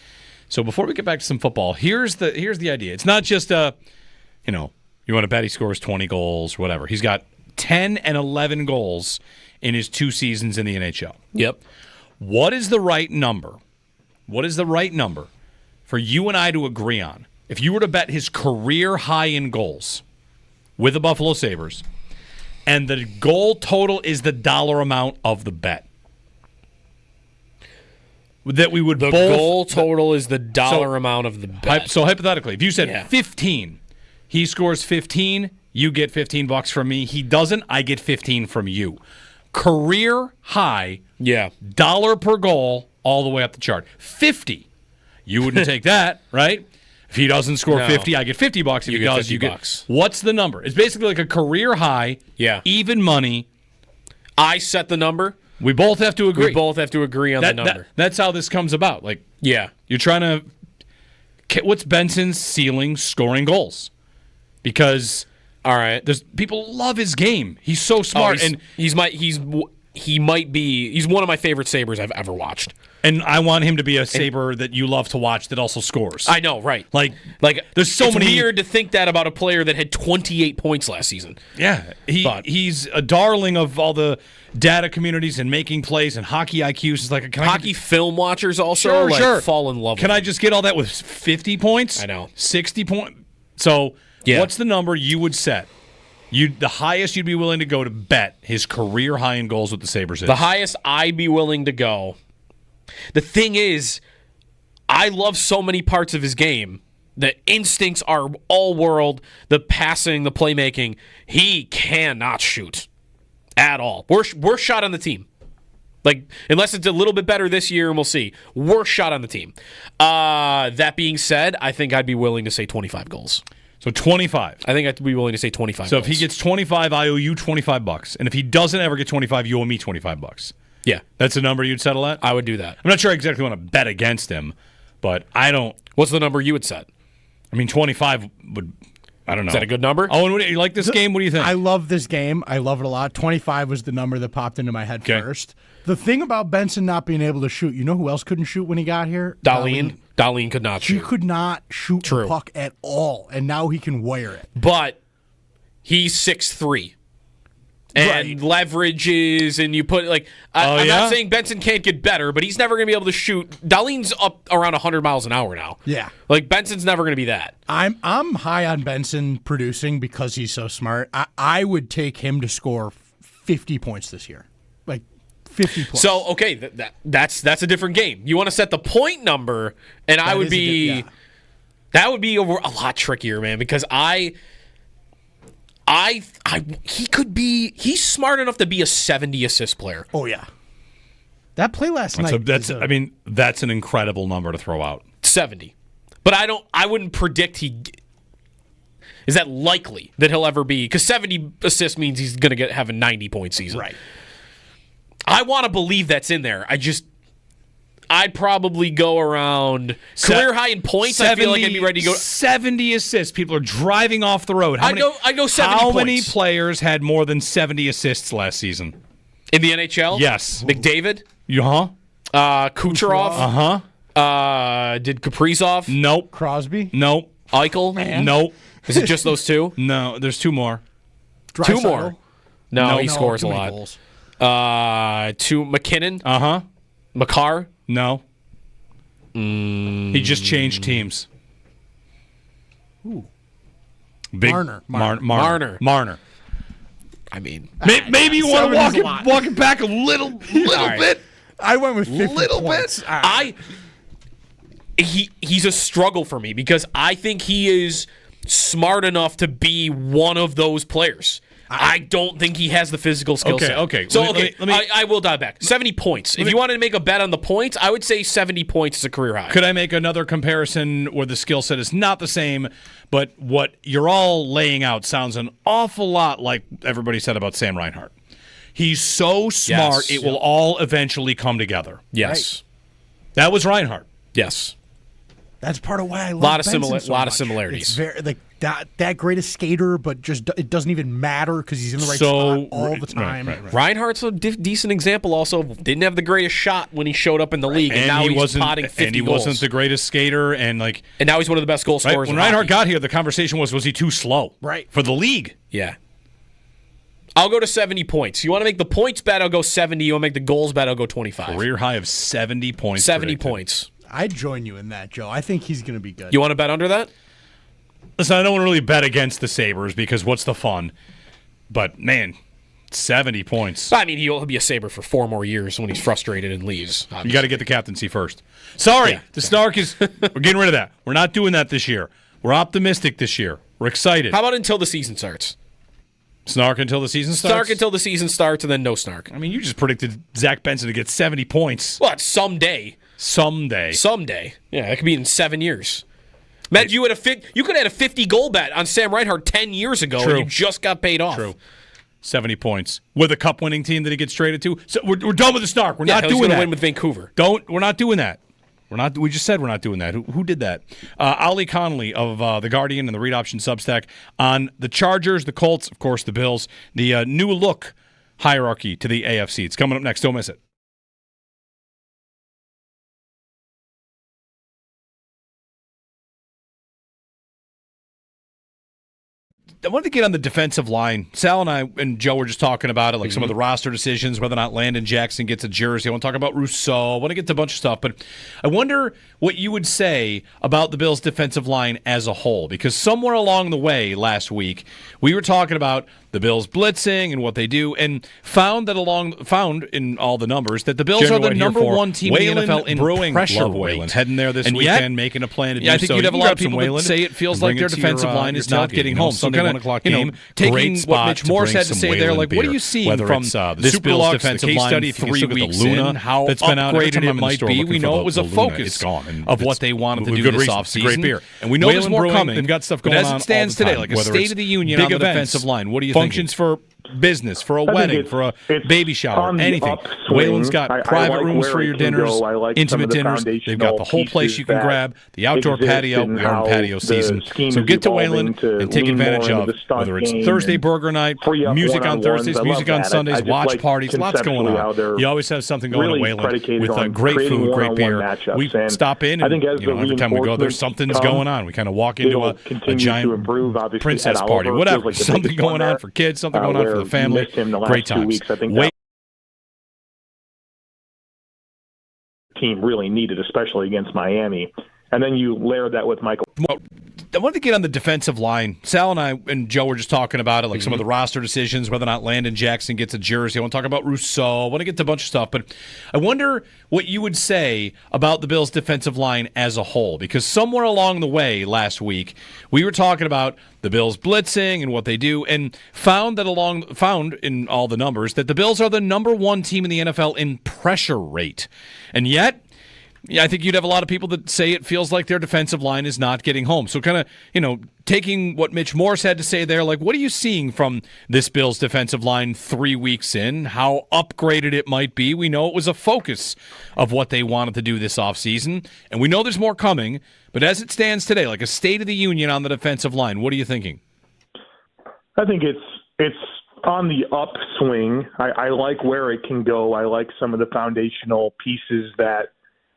So before we get back to some football, here's the idea. It's not just you want to bet he scores 20 goals, whatever. He's got 10 and 11 goals in his 2 seasons in the NHL. Yep. What is the right number? What is the right number for you and I to agree on? If you were to bet his career high in goals with the Buffalo Sabres, and the goal total is the dollar amount of the bet. That we would the both... goal total is the dollar amount of the bet. So hypothetically, if you said 15, he scores 15, you get $15 from me. He doesn't, I get 15 from you. Career high, dollar per goal, all the way up the chart. 50. You wouldn't take that, right? If he doesn't score 50, I get $50. If he does, you get... What's the number? It's basically like a career high, even money. I set the number. We both have to agree. We both have to agree on the number. That's how this comes about. You're trying to... What's Benson's ceiling scoring goals? Because, all right, people love his game. He's so smart. And he's one of my favorite Sabres I've ever watched. And I want him to be a Sabre that you love to watch that also scores. I know, right? Like there's so many. It's weird to think that about a player that had 28 points last season. Yeah, he's a darling of all the data communities and making plays and hockey IQs. Is like hockey film watchers also fall in love. Can I just get all that with 50 points? I know, 60 points. So what's the number you would set? The highest you'd be willing to go to bet his career high in goals with the Sabres is? The highest I'd be willing to go. The thing is, I love so many parts of his game. The instincts are all world, the passing, the playmaking. He cannot shoot at all. Worst shot on the team. Unless it's a little bit better this year, and we'll see. Worst shot on the team. That being said, I think I'd be willing to say 25 goals. So 25. I think I'd be willing to say 25 So goals. if he gets 25, I owe you $25. And if he doesn't ever get 25, you owe me $25. Yeah. That's a number you'd settle at? I would do that. I'm not sure I exactly want to bet against him, but I don't... What's the number you would set? I mean, 25 would... I don't know. Is that a good number? Owen, you like this game? What do you think? I love this game. I love it a lot. 25 was the number that popped into my head first. The thing about Benson not being able to shoot, you know who else couldn't shoot when he got here? Darlene could not shoot. He could not shoot the puck at all, and now he can wear it. But he's 6'3". And leverages, and you put I'm not saying Benson can't get better, but he's never going to be able to shoot. Darlene's up around 100 miles an hour now. Yeah, Benson's never going to be that. I'm high on Benson producing because he's so smart. I would take him to score 50 points this year, 50 plus. So okay, that's a different game. You want to set the point number, and that would be a lot trickier, man, because he's smart enough to be a 70 assist player. Oh yeah. That play last night. That's an incredible number to throw out. 70. But I wouldn't predict is that likely that he'll ever be, because 70 assists means he's going to have a 90-point season. Right. I want to believe that's in there. I'd probably go around career high in points. I feel like I'd be ready to go 70 assists. People are driving off the road. I'd go 70 How points. many players had more than 70 assists last season? In the NHL? Yes. McDavid? Kucherov? Did Kaprizov? Nope. Crosby? Nope. Eichel? Nope. Is it just those two? No, there's two more. Two more. No, he No, scores too a many lot. goals. Two McKinnon? Makar? No. He just changed teams. Ooh. Big Marner. I mean, maybe you want to walk it back a little bit. I went with 50 points. He's a struggle for me because I think he is smart enough to be one of those players. I don't think he has the physical skill set. Okay. So, Let me I will dive back. 70 points. If you wanted to make a bet on the points, I would say 70 points is a career high. Could I make another comparison where the skill set is not the same, but what you're all laying out sounds an awful lot like everybody said about Sam Reinhart. He's so smart, it will all eventually come together. Yes. Right. That was Reinhart. Yes. That's part of why I love Benson so much. of similarities. It's very like that great a skater, but just it doesn't even matter because he's in the right spot all the time. Right. Reinhardt's a decent example. Also, didn't have the greatest shot when he showed up in the league, and now he's potting 50 and he goals. wasn't the greatest skater, and now he's one of the best goal scorers. When Reinhart got here, the conversation was he too slow? Right. For the league. Yeah. I'll go to 70 points. You want to make the points bet, I'll go 70. You want to make the goals bet, I'll go 25. Career high of 70 points. 70 points. I'd join you in that, Joe. I think he's going to be good. You want to bet under that? Listen, I don't want to really bet against the Sabres because what's the fun? But, man, 70 points. I mean, he'll be a Sabre for 4 more years when he's frustrated and leaves. Obviously. You got to get the captaincy first. Sorry, the snark is... We're getting rid of that. We're not doing that this year. We're optimistic this year. We're excited. How about until the season starts? Snark until the season starts? Snark until the season starts, and then no snark. I mean, you just predicted Zach Benson to get 70 points. Well, it's someday. Someday. Yeah, that could be in 7 years. Matt, you could have had a 50-goal bet on Sam Reinhart 10 years ago, and you just got paid off. True. 70 points. With a cup-winning team that he gets traded to. So we're done with the snark. We're not doing that. Win with Vancouver. We're not doing that. We just said we're not doing that. Who did that? Ollie Connolly of The Guardian and the Read Option Substack on the Chargers, the Colts, of course, the Bills, the new look hierarchy to the AFC. It's coming up next. Don't miss it. I wanted to get on the defensive line. Sal and I and Joe were just talking about it, like some of the roster decisions, whether or not Landon Jackson gets a jersey. I want to talk about Rousseau. I want to get to a bunch of stuff, but I wonder what you would say about the Bills' defensive line as a whole, because somewhere along the way last week, we were talking about the Bills blitzing and what they do, and found in all the numbers that the Bills are the number one team in the NFL in pressure rate. Heading there this weekend, making a plan to do so. I think you'd have a lot of people that say it feels like their defensive line is not getting home. So kind of, taking what Mitch Morse had to say there, like, what are you seeing from this Bills defensive line study 3 weeks in, how upgraded it might be? We know it was a focus of what they wanted to do this offseason. Great beer. And we know there's more coming. They've got stuff going on. But as it stands today, like a State of the Union on the defensive line, what do you think? Functions for business, for a wedding, for a baby shower, anything. Wayland's got private rooms for your dinners, intimate dinners. They've got the whole place you can grab, the outdoor patio. We are in patio season. So get to Wayland and take advantage of whether it's Thursday burger night, music on Thursdays, music on Sundays, watch parties, lots going on. You always have something going at Wayland with great food, great beer. We stop in and every time we go, there's something's going on. We kind of walk into a giant princess party, whatever. Something going on for kids, something going on for the family. Great times. Team really needed, especially against Miami. And then you layered that with Michael. I wanted to get on the defensive line. Sal and I and Joe were just talking about it, like some of the roster decisions, whether or not Landon Jackson gets a jersey. I want to talk about Rousseau. I want to get to a bunch of stuff, but I wonder what you would say about the Bills' defensive line as a whole, because somewhere along the way last week, we were talking about the Bills blitzing and what they do, and found in all the numbers that the Bills are the number one team in the NFL in pressure rate. And yet, Yeah, I think you'd have a lot of people that say it feels like their defensive line is not getting home. So kind of, taking what Mitch Morse had to say there, like, what are you seeing from this Bills defensive line 3 weeks in? How upgraded it might be? We know it was a focus of what they wanted to do this offseason, and we know there's more coming. But as it stands today, like a state of the union on the defensive line, what are you thinking? I think it's on the upswing. I like where it can go. I like some of the foundational pieces that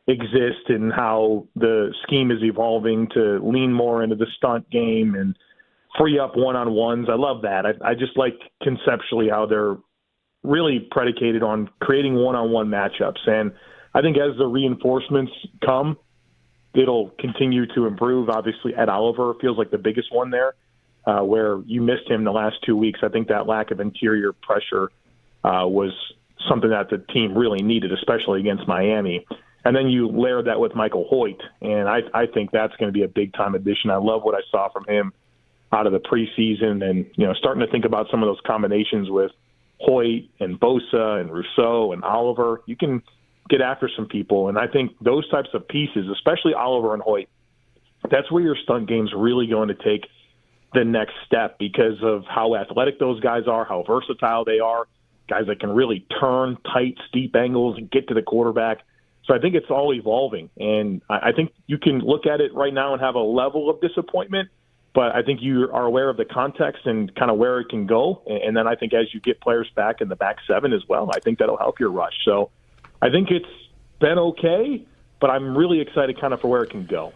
exist and how the scheme is evolving to lean more into the stunt game and free up one-on-ones. I love that. I just like conceptually how they're really predicated on creating one-on-one matchups. And I think as the reinforcements come, it'll continue to improve. Obviously, Ed Oliver feels like the biggest one there, where you missed him the last 2 weeks. I think that lack of interior pressure was something that the team really needed, especially against Miami. And then you layer that with Michael Hoyt, and I think that's going to be a big-time addition. I love what I saw from him out of the preseason, and starting to think about some of those combinations with Hoyt and Bosa and Rousseau and Oliver. You can get after some people, and I think those types of pieces, especially Oliver and Hoyt, that's where your stunt game's really going to take the next step because of how athletic those guys are, how versatile they are, guys that can really turn tight, steep angles and get to the quarterback. So I think it's all evolving, and I think you can look at it right now and have a level of disappointment, but I think you are aware of the context and kind of where it can go. And then I think as you get players back in the back seven as well, I think that'll help your rush. So I think it's been okay, but I'm really excited kind of for where it can go.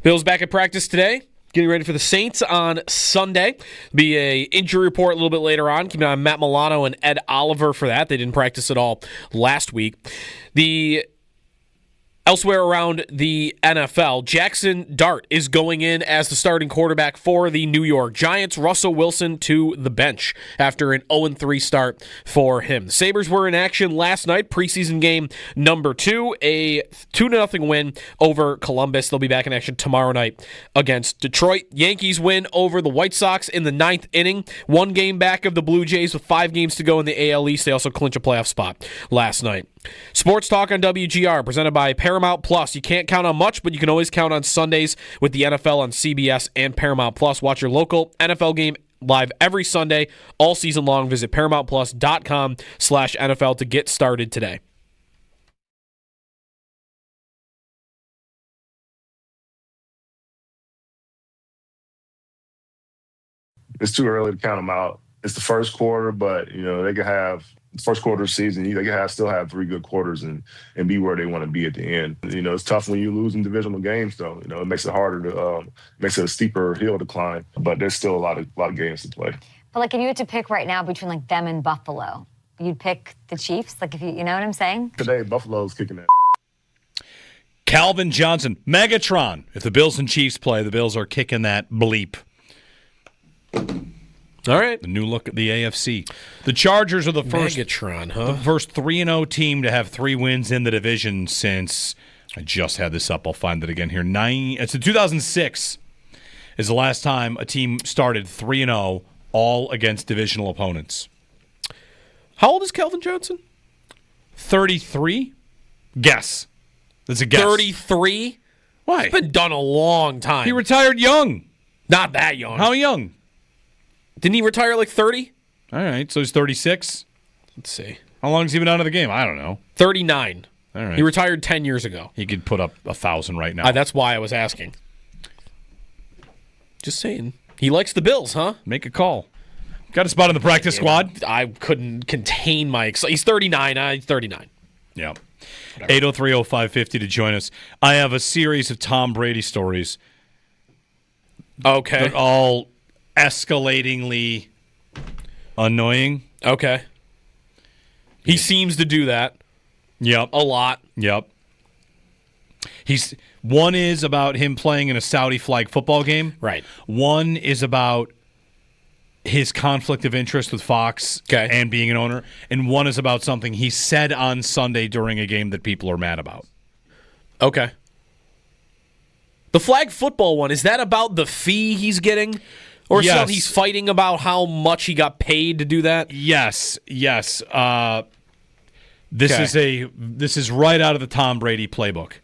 Bills back at practice today. Getting ready for the Saints on Sunday. Be a injury report a little bit later on. Keep an eye on Matt Milano and Ed Oliver for that. They didn't practice at all last week. The Elsewhere around the NFL, Jackson Dart is going in as the starting quarterback for the New York Giants. Russell Wilson to the bench after an 0-3 start for him. The Sabres were in action last night, preseason game number 2, a 2-0 win over Columbus. They'll be back in action tomorrow night against Detroit. Yankees win over the White Sox in the 9th inning. 1 game back of the Blue Jays with 5 games to go in the AL East. They also clinch a playoff spot last night. Sports Talk on WGR, presented by Paramount Plus. You can't count on much, but you can always count on Sundays with the NFL on CBS and Paramount Plus. Watch your local NFL game live every Sunday, all season long. Visit ParamountPlus.com/NFL to get started today. It's too early to count them out. It's the first quarter, but they could have the first quarter of the season. They could still have 3 good quarters and be where they want to be at the end. It's tough when you lose in divisional games, though. It makes it harder to makes it a steeper hill to climb. But there's still a lot of games to play. But if you had to pick right now between them and Buffalo, you'd pick the Chiefs. If you know what I'm saying? Today, Buffalo's kicking that. Calvin Johnson, Megatron. If the Bills and Chiefs play, the Bills are kicking that bleep. All right. The new look at the AFC. The Chargers are the first Megatron, huh? The first 3-0 team to have 3 wins in the division since I just had this up. I'll find it again here. It's in 2006 is the last time a team started 3-0 all against divisional opponents. How old is Calvin Johnson? 33? Guess. That's a guess. 33? Why? It's been done a long time. He retired young. Not that young. How young? Didn't he retire 30? All right, so he's 36. Let's see. How long has he been out of the game? I don't know. 39. All right. He retired 10 years ago. He could put up 1,000 right now. That's why I was asking. Just saying. He likes the Bills, huh? Make a call. Got a spot in the practice squad? I couldn't contain my excitement. He's 39. He's 39. Yeah. 803-0550 to join us. I have a series of Tom Brady stories. Okay. They're all escalatingly annoying. Okay. He seems to do that. Yep. A lot. Yep. One is about him playing in a Saudi flag football game. Right. One is about his conflict of interest with Fox and being an owner. And one is about something he said on Sunday during a game that people are mad about. Okay. The flag football one, is that about the fee he's getting? Or yes. He's fighting about how much he got paid to do that? Yes. This is right out of the Tom Brady playbook.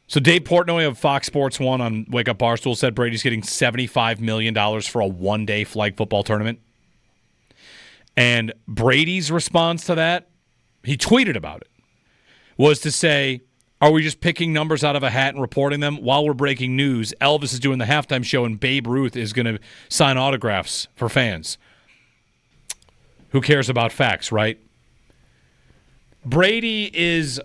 So Dave Portnoy of Fox Sports 1 on Wake Up Barstool said Brady's getting $75 million for a one-day flag football tournament. And Brady's response to that, he tweeted about it, was to say, are we just picking numbers out of a hat and reporting them? While we're breaking news, Elvis is doing the halftime show and Babe Ruth is going to sign autographs for fans. Who cares about facts, right? Brady is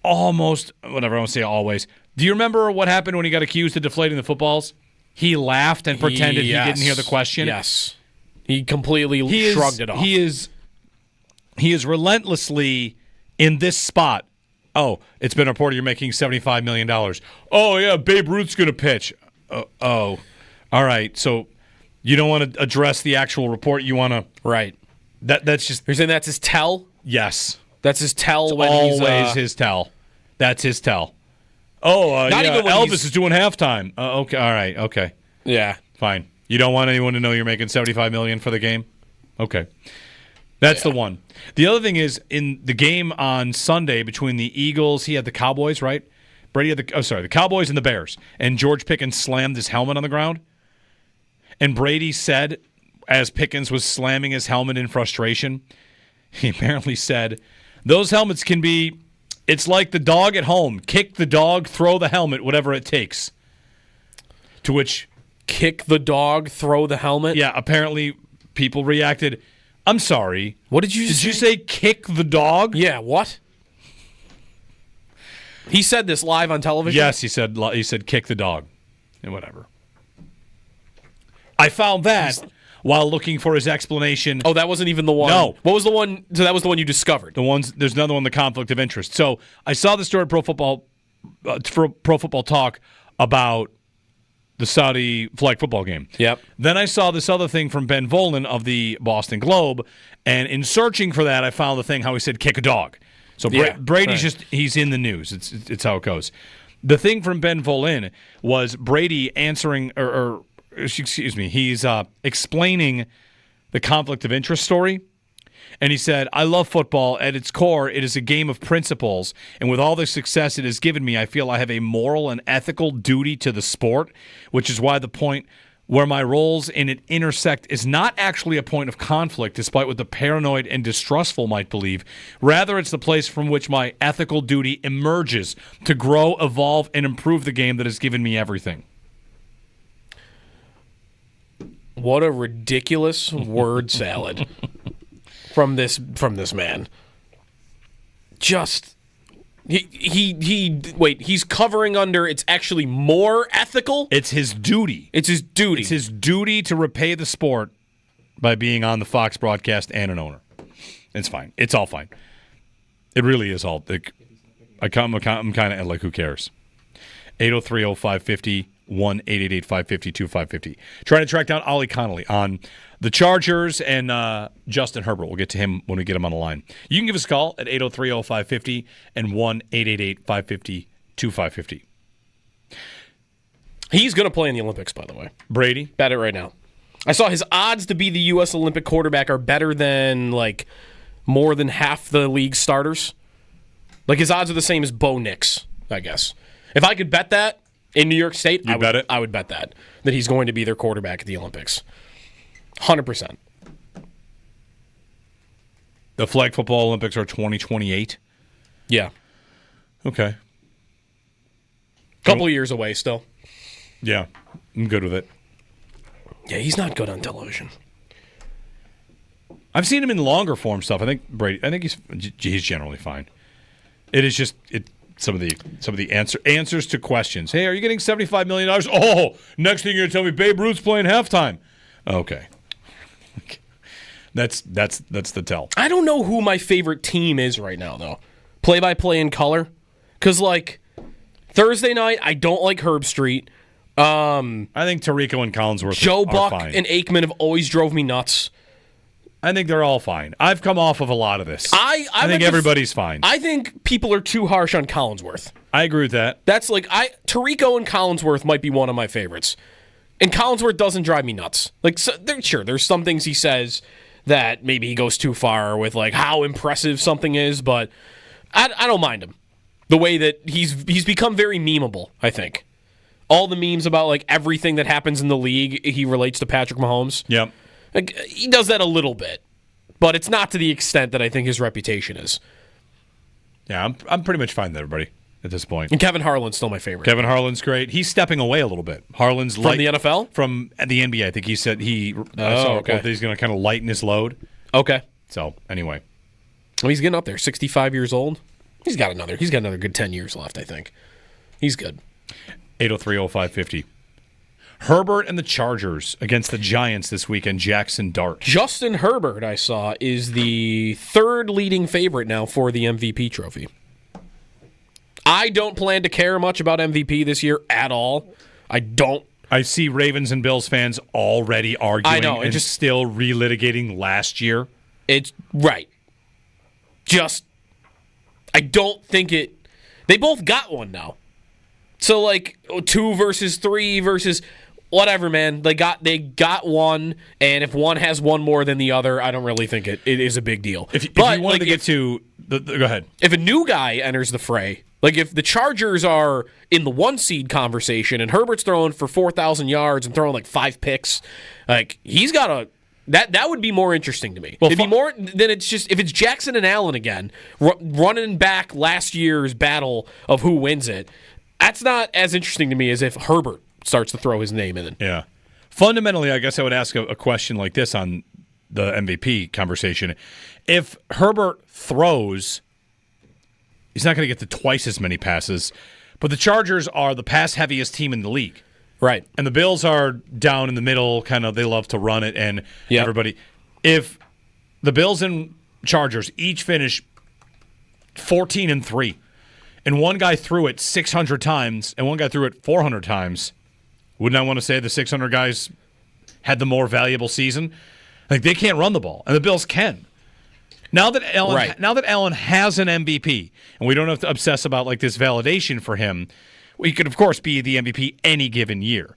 almost, whatever I want to say always. Do you remember what happened when he got accused of deflating the footballs? He laughed and pretended he didn't hear the question. Yes. He completely shrugged it off. He is relentlessly in this spot. Oh, it's been reported you're making $75 million. Oh, yeah, Babe Ruth's going to pitch. All right. So you don't want to address the actual report. You want to. Right. That's just. You're saying that's his tell? Yes. That's his tell it's when always he's. Always his tell. That's his tell. Oh, Not even when Elvis is doing halftime. Okay. All right. Okay. Yeah. Fine. You don't want anyone to know you're making $75 million for the game? Okay. That's the one. The other thing is, in the game on Sunday between the Eagles, he had the Cowboys, right? Brady had the Cowboys and the Bears. And George Pickens slammed his helmet on the ground. And Brady said, as Pickens was slamming his helmet in frustration, he apparently said, those helmets can be, it's like the dog at home. Kick the dog, throw the helmet, whatever it takes. To which... Kick the dog, throw the helmet? Yeah, apparently people reacted... I'm sorry. What did you say? Did you say kick the dog? Yeah, what? He said this live on television? Yes, he said kick the dog. And whatever. I found that while looking for his explanation. Oh, that wasn't even the one. No. What was the one? So that was the one you discovered. There's another one, the conflict of interest. So I saw the story at Pro Football Talk about the Saudi flag football game. Yep. Then I saw this other thing from Ben Volen of the Boston Globe, and in searching for that, I found the thing how he said kick a dog. So Brady's he's in the news. It's how it goes. The thing from Ben Volen was Brady answering, or excuse me, he's explaining the conflict of interest story. And he said, I love football. At its core, it is a game of principles. And with all the success it has given me, I feel I have a moral and ethical duty to the sport, which is why the point where my roles in it intersect is not actually a point of conflict, despite what the paranoid and distrustful might believe. Rather, it's the place from which my ethical duty emerges to grow, evolve, and improve the game that has given me everything. What a ridiculous word salad from this man. Just he's covering under it's actually more ethical. It's his duty. It's his duty. It's his duty to repay the sport by being on the Fox broadcast and an owner. It's fine. It's all fine. It really is all. I'm kind of like, who cares? 803-0550, 1-888-550-2550. Trying to track down Ollie Connolly on the Chargers and Justin Herbert. We'll get to him when we get him on the line. You can give us a call at 803-0550 and 1-888-550-2550. He's going to play in the Olympics, by the way. Brady? Bet it right now. I saw his odds to be the U.S. Olympic quarterback are better than, like, more than half the league starters. Like, his odds are the same as Bo Nix, I guess. If I could bet that in New York State, I would bet that he's going to be their quarterback at the Olympics. 100%. The flag football Olympics are 2028? Yeah. Okay. Couple years away still. Yeah, I'm good with it. Yeah, he's not good on television. I've seen him in longer form stuff. I think he's generally fine. It is just some of the answers to questions. Hey, are you getting $75 million? Oh, next thing you're gonna tell me Babe Ruth's playing halftime. Okay. That's the tell. I don't know who my favorite team is right now, though. Play-by-play in color. Because, like, Thursday night, I don't like Herb Street. I think Tirico and Collinsworth Joe are Buck fine. and Aikman have always drove me nuts. I think they're all fine. I've come off of a lot of this. I think everybody's fine. I think people are too harsh on Collinsworth. I agree with that. That's like Tirico and Collinsworth might be one of my favorites. And Collinsworth doesn't drive me nuts. Like, there's some things he says that maybe he goes too far with, like, how impressive something is, but I don't mind him. The way that he's become very memeable, I think. All the memes about, like, everything that happens in the league, he relates to Patrick Mahomes. Yep. Like, he does that a little bit, but it's not to the extent that I think his reputation is. Yeah, I'm pretty much fine with everybody at this point. And Kevin Harlan's still my favorite. Kevin Harlan's great. He's stepping away a little bit. Harlan's from the NFL? From the NBA. I think he said he's going to kind of lighten his load. Okay. So, anyway. Well, he's getting up there. 65 years old. He's got another good 10 years left, I think. He's good. 803-0550. Herbert and the Chargers against the Giants this weekend. Jackson Dart. Justin Herbert, I saw, is the third leading favorite now for the MVP trophy. I don't plan to care much about MVP this year at all. I don't. I see Ravens and Bills fans already arguing and just still relitigating last year. It's right. I don't think it. They both got one now. So, like, 2 versus 3 versus whatever, man. They got one, and if one has one more than the other, I don't really think it is a big deal. If you wanted to get to go ahead. If a new guy enters the fray, like if the Chargers are in the 1 seed conversation and Herbert's throwing for 4,000 yards and throwing like 5 picks, like he's got a that would be more interesting to me. Well, it'd be more than it's just if it's Jackson and Allen again running back last year's battle of who wins it. That's not as interesting to me as if Herbert starts to throw his name in it. Yeah. Fundamentally, I guess I would ask a question like this on the MVP conversation. If Herbert throws, he's not going to get to twice as many passes, but the Chargers are the pass-heaviest team in the league. Right. And the Bills are down in the middle, kind of, they love to run it, and everybody. If the Bills and Chargers each finish 14-3, and one guy threw it 600 times, and one guy threw it 400 times, wouldn't I want to say the 600 guys had the more valuable season? Like, they can't run the ball, and the Bills can. Now that Allen has an MVP, and we don't have to obsess about like this validation for him, he could, of course, be the MVP any given year.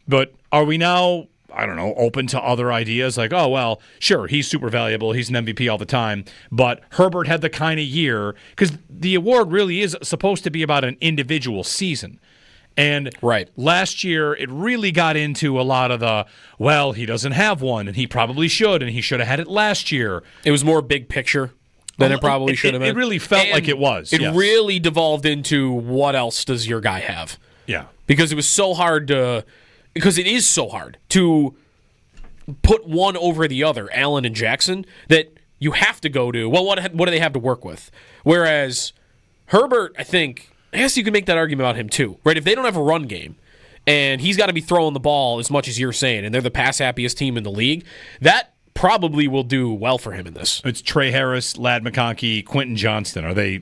But are we now, I don't know, open to other ideas? Like, oh, well, sure, he's super valuable. He's an MVP all the time. But Herbert had the kind of year, because the award really is supposed to be about an individual season. And last year, it really got into a lot of the, well, he doesn't have one, and he probably should, and he should have had it last year. It was more big picture than it probably should have been. It really felt like it was. It really devolved into what else does your guy have? Yeah. Because it was so hard to, because it is so hard to put one over the other, Allen and Jackson, that you have to go to, well, what do they have to work with? Whereas Herbert, I guess you can make that argument about him too, right? If they don't have a run game and he's got to be throwing the ball as much as you're saying, and they're the pass-happiest team in the league, that probably will do well for him in this. It's Trey Harris, Ladd McConkey, Quentin Johnston. Are they?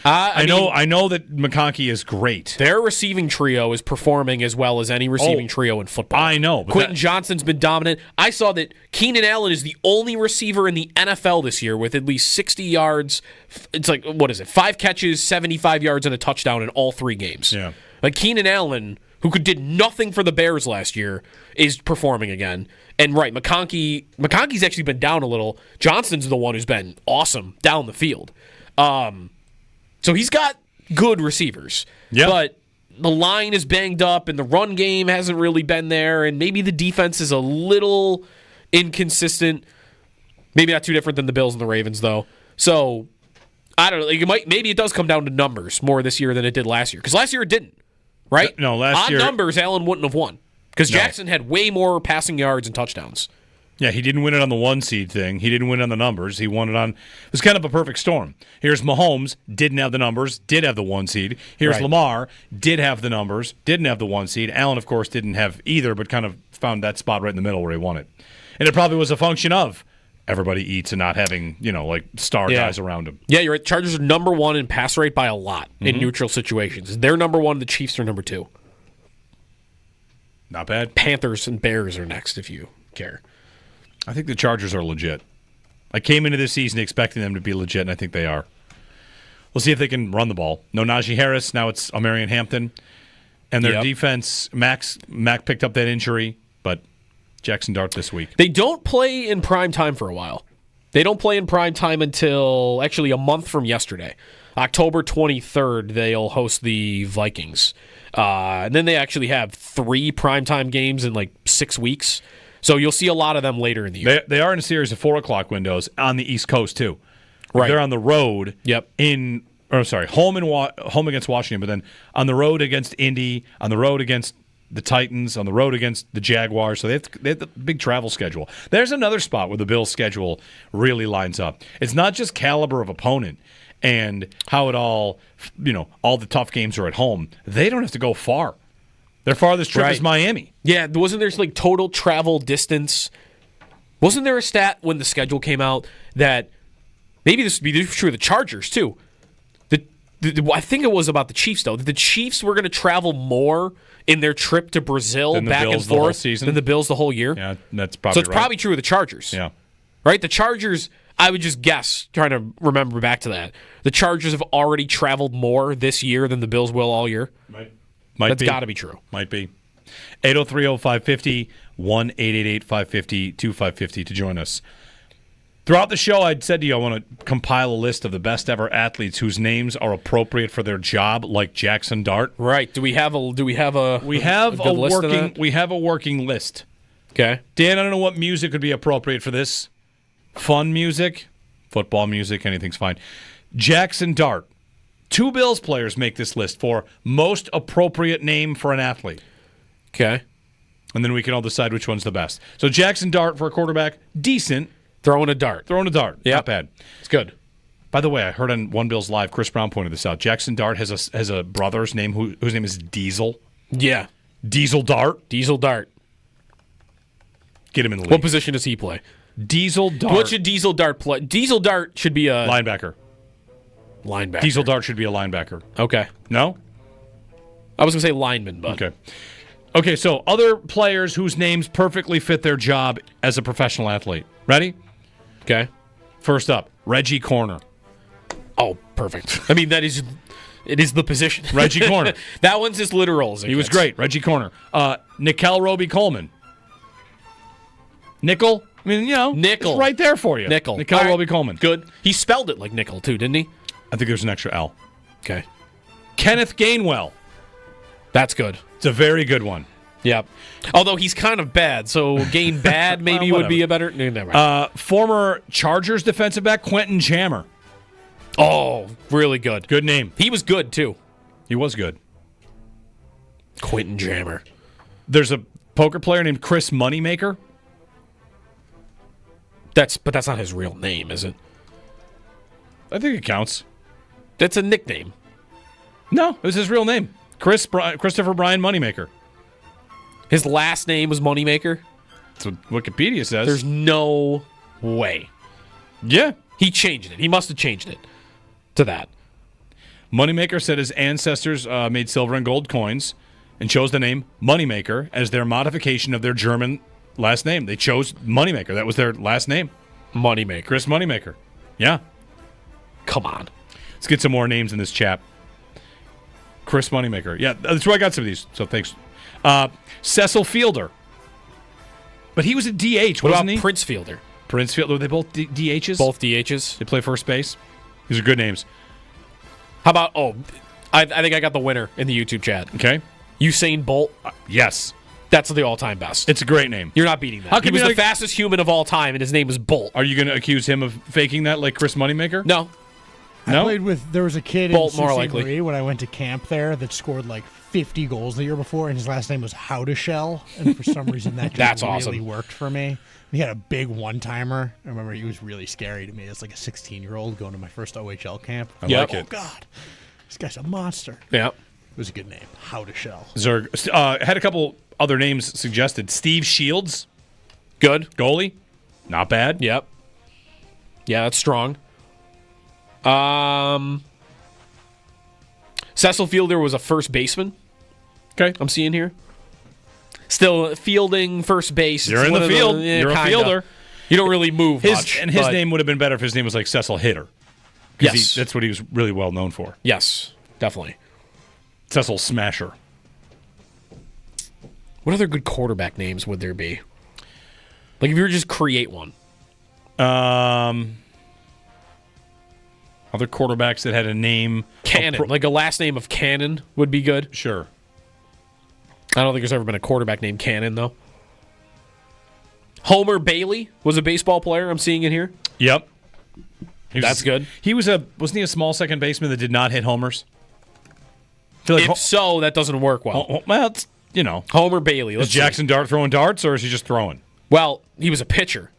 I know that McConkey is great. Their receiving trio is performing as well as any receiving trio in football. I know. Quentin Johnston's been dominant. I saw that Keenan Allen is the only receiver in the NFL this year with at least 60 yards. It's like, what is it? 5 catches, 75 yards, and a touchdown in all 3 games. Yeah. Like Keenan Allen, who did nothing for the Bears last year, is performing again. And McConkey's actually been down a little. Johnston's the one who's been awesome down the field. So he's got good receivers. Yep. But the line is banged up, and the run game hasn't really been there, and maybe the defense is a little inconsistent. Maybe not too different than the Bills and the Ravens, though. So I don't know. Maybe it does come down to numbers more this year than it did last year. Because last year it didn't, right? No, last year. On numbers, Allen wouldn't have won. Because Jackson had way more passing yards and touchdowns. Yeah, he didn't win it on the 1 seed thing. He didn't win on the numbers. He won it on. It was kind of a perfect storm. Here's Mahomes, didn't have the numbers, did have the 1 seed. Here's Lamar, did have the numbers, didn't have the 1 seed. Allen, of course, didn't have either, but kind of found that spot right in the middle where he won it. And it probably was a function of everybody eats and not having, like star guys around him. Yeah, you're right. Chargers are number 1 in pass rate by a lot in neutral situations. They're number 1. The Chiefs are number 2. Not bad. Panthers and Bears are next, if you care. I think the Chargers are legit. I came into this season expecting them to be legit, and I think they are. We'll see if they can run the ball. No Najee Harris. Now it's Omarion Hampton. And their defense, Mac picked up that injury, but Jackson Dart this week. They don't play in prime time for a while. They don't play in prime time until actually a month from yesterday. October 23rd, they'll host the Vikings. And then they actually have 3 primetime games in like 6 weeks. So you'll see a lot of them later in the year. They are in a series of 4 o'clock windows on the East Coast, too. Right. They're on the road home against Washington, but then on the road against Indy, on the road against the Titans, on the road against the Jaguars. So they have the big travel schedule. There's another spot where the Bills' schedule really lines up. It's not just caliber of opponent and how it all the tough games are at home. They don't have to go far. Their farthest trip is Miami. Yeah, wasn't there like total travel distance? Wasn't there a stat when the schedule came out that maybe this would be true of the Chargers too? I think it was about the Chiefs though. That the Chiefs were going to travel more in their trip to Brazil back and forth than the Bills the whole year. Yeah, that's probably so. It's probably true of the Chargers. Yeah, right. The Chargers. I would just guess, trying to remember back to that. The Chargers have already traveled more this year than the Bills will all year. That's got to be true. Might be. 803-0550, 1-888-550-2550 to join us. Throughout the show, I'd said to you I want to compile a list of the best ever athletes whose names are appropriate for their job, like Jackson Dart. Right. We have a working list. Okay. Dan, I don't know what music would be appropriate for this. Fun music, football music, anything's fine. Jackson Dart. 2 Bills players make this list for most appropriate name for an athlete. Okay. And then we can all decide which one's the best. So Jackson Dart for a quarterback, decent. Throwing a dart. Yep. Not bad. It's good. By the way, I heard on One Bills Live, Chris Brown pointed this out. Jackson Dart has a brother's name whose name is Diesel. Yeah. Diesel Dart. Diesel Dart. Get him in the league. What position does he play? Diesel Dart. What should Diesel Dart play? Diesel Dart should be a linebacker. Linebacker. Diesel Dart should be a linebacker. Okay. No? I was going to say lineman, but. Okay, so other players whose names perfectly fit their job as a professional athlete. Ready? Okay. First up, Reggie Corner. Oh, perfect. I mean, it is the position. Reggie Corner. That one's as literal as it He was gets. great. Reggie Corner. Nickel Roby Coleman. Nickel? I mean, Nickel. It's right there for you. Nickel. Nickel Roby Coleman. Good. He spelled it like nickel, too, didn't he? I think there's an extra L. Okay. Kenneth Gainwell. That's good. It's a very good one. Yep. Although he's kind of bad, so Gain bad maybe would be a better. No, never mind. Former Chargers defensive back Quentin Jammer. Oh, really good. Good name. He was good too. He was good. Quentin Jammer. There's a poker player named Chris Moneymaker. But that's not his real name, is it? I think it counts. That's a nickname. No, it was his real name. Christopher Brian Moneymaker. His last name was Moneymaker? That's what Wikipedia says. There's no way. Yeah. He changed it. He must have changed it to that. Moneymaker said his ancestors made silver and gold coins and chose the name Moneymaker as their modification of their German last name. They chose Moneymaker. That was their last name. Moneymaker. Chris Moneymaker. Yeah. Come on. Let's get some more names in this chat. Chris Moneymaker. Yeah, that's where I got some of these, so thanks. Cecil Fielder. But he was a DH, wasn't he? Prince Fielder? Prince Fielder. Were they both DHs? Both DHs. They play first base. These are good names. How about, I think I got the winner in the YouTube chat. Okay. Usain Bolt. Yes. That's the all-time best. It's a great name. You're not beating that. He was the fastest human of all time, and his name was Bolt. Are you going to accuse him of faking that like Chris Moneymaker? No. I played with, there was a kid Bolt, in more Sault likely. Ste. Marie when I went to camp there that scored like 50 goals the year before, and his last name was Howdeshell, and for some reason that just really worked for me. He had a big one-timer. I remember he was really scary to me. It's like a 16-year-old going to my first OHL camp. I like it. Oh, God. This guy's a monster. Yeah. It was a good name. Howdeshell. Zerg. Had a couple other names suggested. Steve Shields. Good. Goalie. Not bad. Yep. Yeah, that's strong. Cecil Fielder was a first baseman. Okay. I'm seeing here. Still fielding first base. You're in the field. You're a fielder. You don't really move much. And his name would have been better if his name was like Cecil Hitter. Yes. That's what he was really well known for. Yes, definitely. Cecil Smasher. What other good quarterback names would there be? Like if you were to just create one. Other quarterbacks that had a name. Cannon. Like a last name of Cannon would be good. Sure. I don't think there's ever been a quarterback named Cannon, though. Homer Bailey was a baseball player. I'm seeing it here. Yep. That's good. He wasn't he a small second baseman that did not hit homers? If so, that doesn't work well. Well, it's, Homer Bailey. Is Jackson Dart throwing darts, or is he just throwing? Well, he was a pitcher.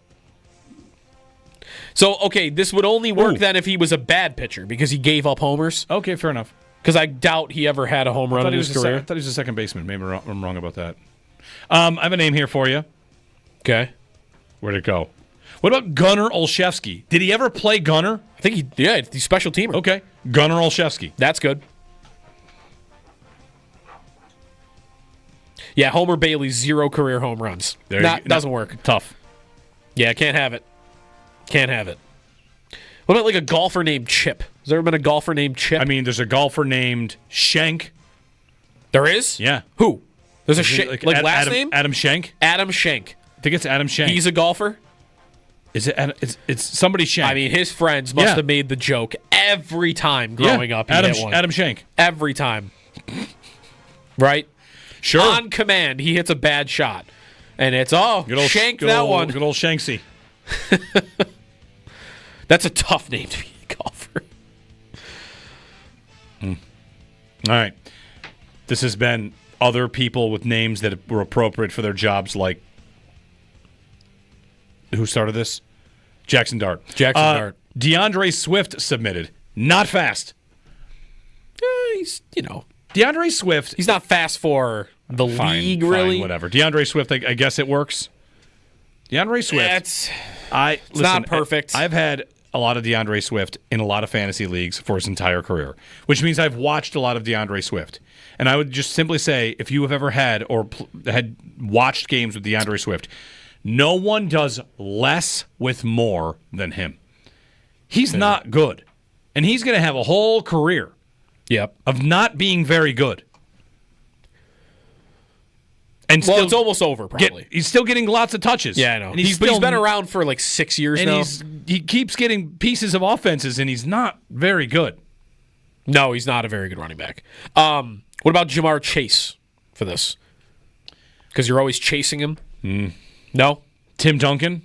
So, okay, this would only work then if he was a bad pitcher because he gave up homers. Okay, fair enough. Because I doubt he ever had a home run in his career. I thought he was a second baseman. Maybe I'm wrong about that. I have a name here for you. Okay. Where'd it go? What about Gunnar Olszewski? Did he ever play Gunnar? I think he's special teamer. Okay. Gunnar Olszewski. That's good. Yeah, Homer Bailey, 0 career home runs. Doesn't work. Tough. Yeah, can't have it. Can't have it. What about like a golfer named Chip? Has there ever been a golfer named Chip? I mean, there's a golfer named Schenk. There is? Yeah. Who? There's a Schenk. Like last name? Adam Schenk. Adam Schenk. I think it's Adam Schenk. He's a golfer? Is it? It's somebody Schenk. I mean, his friends must have made the joke every time growing up. He hit one. Adam Schenk. Every time. Right? Sure. On command, he hits a bad shot. And it's, Shank that one. Good old Shanksy. That's a tough name to be a golfer. All right. This has been other people with names that were appropriate for their jobs, like who started this? Jackson Dart. Dart. DeAndre Swift submitted. Not fast. He's, DeAndre Swift. He's not fast for the league, really. Whatever. DeAndre Swift, I guess it works. DeAndre Swift. It's listen, not perfect. I've had a lot of DeAndre Swift in a lot of fantasy leagues for his entire career, which means I've watched a lot of DeAndre Swift. And I would just simply say, if you have ever had or had watched games with DeAndre Swift, no one does less with more than him. He's not good. And he's going to have a whole career of not being very good. And well, it's almost over, probably. He's still getting lots of touches. Yeah, I know. And He's been around for like 6 years now. He keeps getting pieces of offenses, and he's not very good. No, he's not a very good running back. What about Jamar Chase for this? Because you're always chasing him? No? Tim Duncan?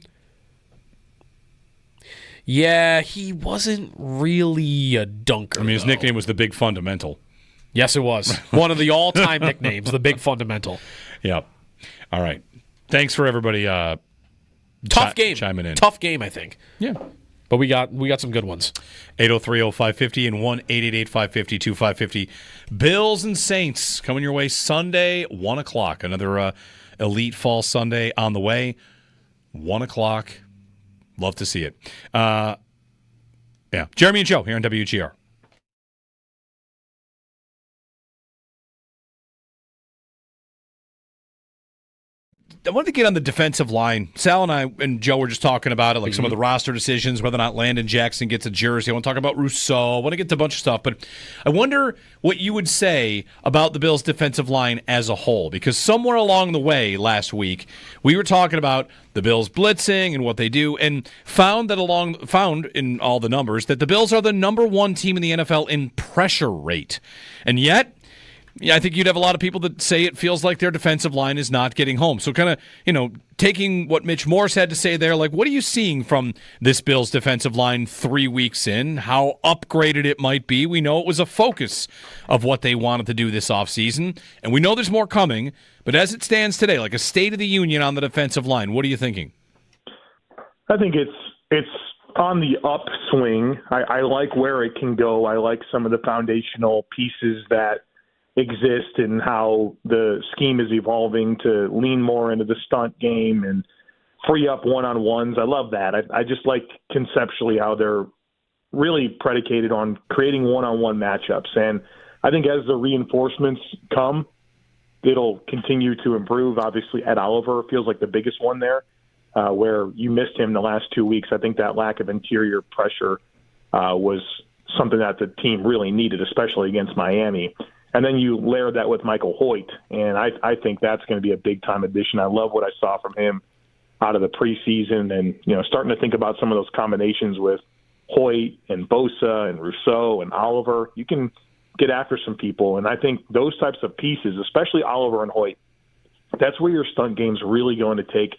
Yeah, he wasn't really a dunker. I mean, his nickname was the Big Fundamental. Yes, it was. One of the all-time nicknames, the Big Fundamental. Yep. All right. Thanks for everybody tough game. Chiming in. Tough game, I think. Yeah. But we got some good ones. 803-0550 and 1-888-550-2550. Bills and Saints coming your way Sunday, 1 o'clock. Another Elite Fall Sunday on the way. 1 o'clock. Love to see it. Yeah. Jeremy and Joe here on WGR. I wanted to get on the defensive line. Sal and I and Joe were just talking about it, like some of the roster decisions, whether or not Landon Jackson gets a jersey. I want to talk about Rousseau. I want to get to a bunch of stuff. But I wonder what you would say about the Bills' defensive line as a whole. Because somewhere along the way last week, we were talking about the Bills blitzing and what they do, and found in all the numbers that the Bills are the number one team in the NFL in pressure rate. And yet, I think you'd have a lot of people that say it feels like their defensive line is not getting home. So kind of, taking what Mitch Morse had to say there, like, what are you seeing from this Bills defensive line 3 weeks in? How upgraded it might be? We know it was a focus of what they wanted to do this offseason, and we know there's more coming. But as it stands today, like a state of the union on the defensive line, what are you thinking? I think it's on the upswing. I like where it can go. I like some of the foundational pieces that exist and how the scheme is evolving to lean more into the stunt game and free up one-on-ones. I love that. I just like conceptually how they're really predicated on creating one-on-one matchups. And I think as the reinforcements come, it'll continue to improve. Obviously, Ed Oliver feels like the biggest one there, where you missed him the last 2 weeks. I think that lack of interior pressure was something that the team really needed, especially against Miami. And then you layer that with Michael Hoyt, and I think that's going to be a big-time addition. I love what I saw from him out of the preseason, and starting to think about some of those combinations with Hoyt and Bosa and Rousseau and Oliver. You can get after some people, and I think those types of pieces, especially Oliver and Hoyt, that's where your stunt game's really going to take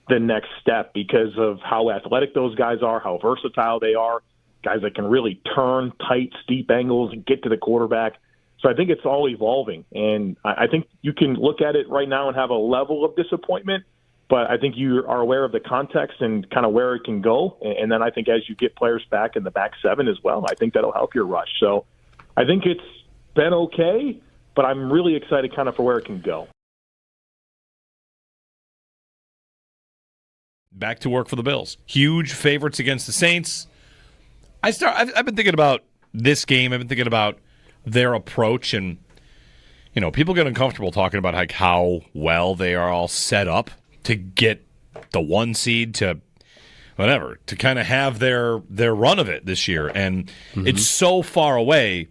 the next step because of how athletic those guys are, how versatile they are, guys that can really turn tight, steep angles and get to the quarterback. So I think it's all evolving, and I think you can look at it right now and have a level of disappointment, but I think you are aware of the context and kind of where it can go. And then I think as you get players back in the back seven as well, I think that'll help your rush. So I think it's been okay, but I'm really excited kind of for where it can go. Back to work for the Bills. Huge favorites against the Saints. I've been thinking about this game. I've been thinking about their approach, and people get uncomfortable talking about like how well they are all set up to get the 1 seed to whatever, to kind of have their run of it this year, and it's so far away.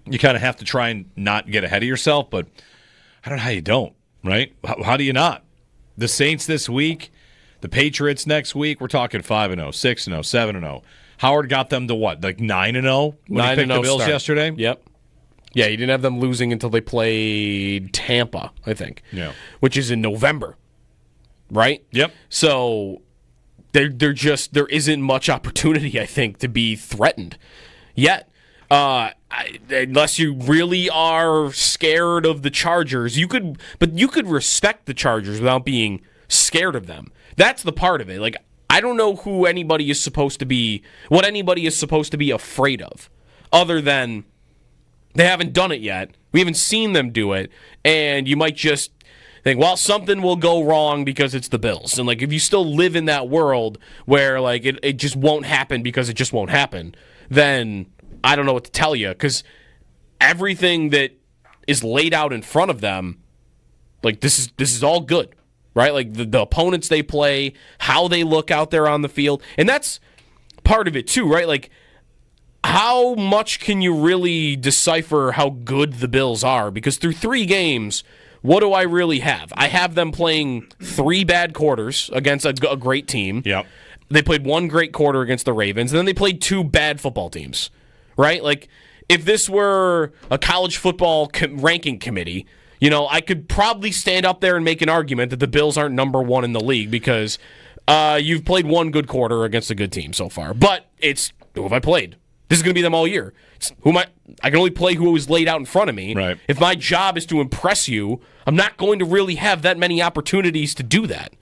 You kind of have to try and not get ahead of yourself, but I don't know how you don't, right? How do you not? The Saints this week, the Patriots next week. We're talking 5-0, 6-0, 7-0. Howard got them to what, like 9-0 when he picked the Bills yesterday? Yep. Yeah, he didn't have them losing until they played Tampa, I think. Yeah. Which is in November, right? Yep. So there isn't much opportunity, I think, to be threatened yet. Unless you really are scared of the Chargers, you could respect the Chargers without being scared of them. That's the part of it. Like, I don't know what anybody is supposed to be afraid of, other than they haven't done it yet, We haven't seen them do it, and you might just think, well, something will go wrong because it's the Bills. And, like, if you still live in that world where, like, it just won't happen because it just won't happen, then I don't know what to tell you, because everything that is laid out in front of them, like, this is all good, right? Like, the opponents they play, how they look out there on the field, and that's part of it too, right? Like, how much can you really decipher how good the Bills are? Because through 3 games, what do I really have? I have them playing 3 bad quarters against a great team. Yep. They played 1 great quarter against the Ravens, and then they played 2 bad football teams, right? Like, if this were a college football ranking committee, you know, I could probably stand up there and make an argument that the Bills aren't number 1 in the league because you've played 1 good quarter against a good team so far. But it's, who have I played? This is going to be them all year. I can only play who was laid out in front of me. Right. If my job is to impress you, I'm not going to really have that many opportunities to do that.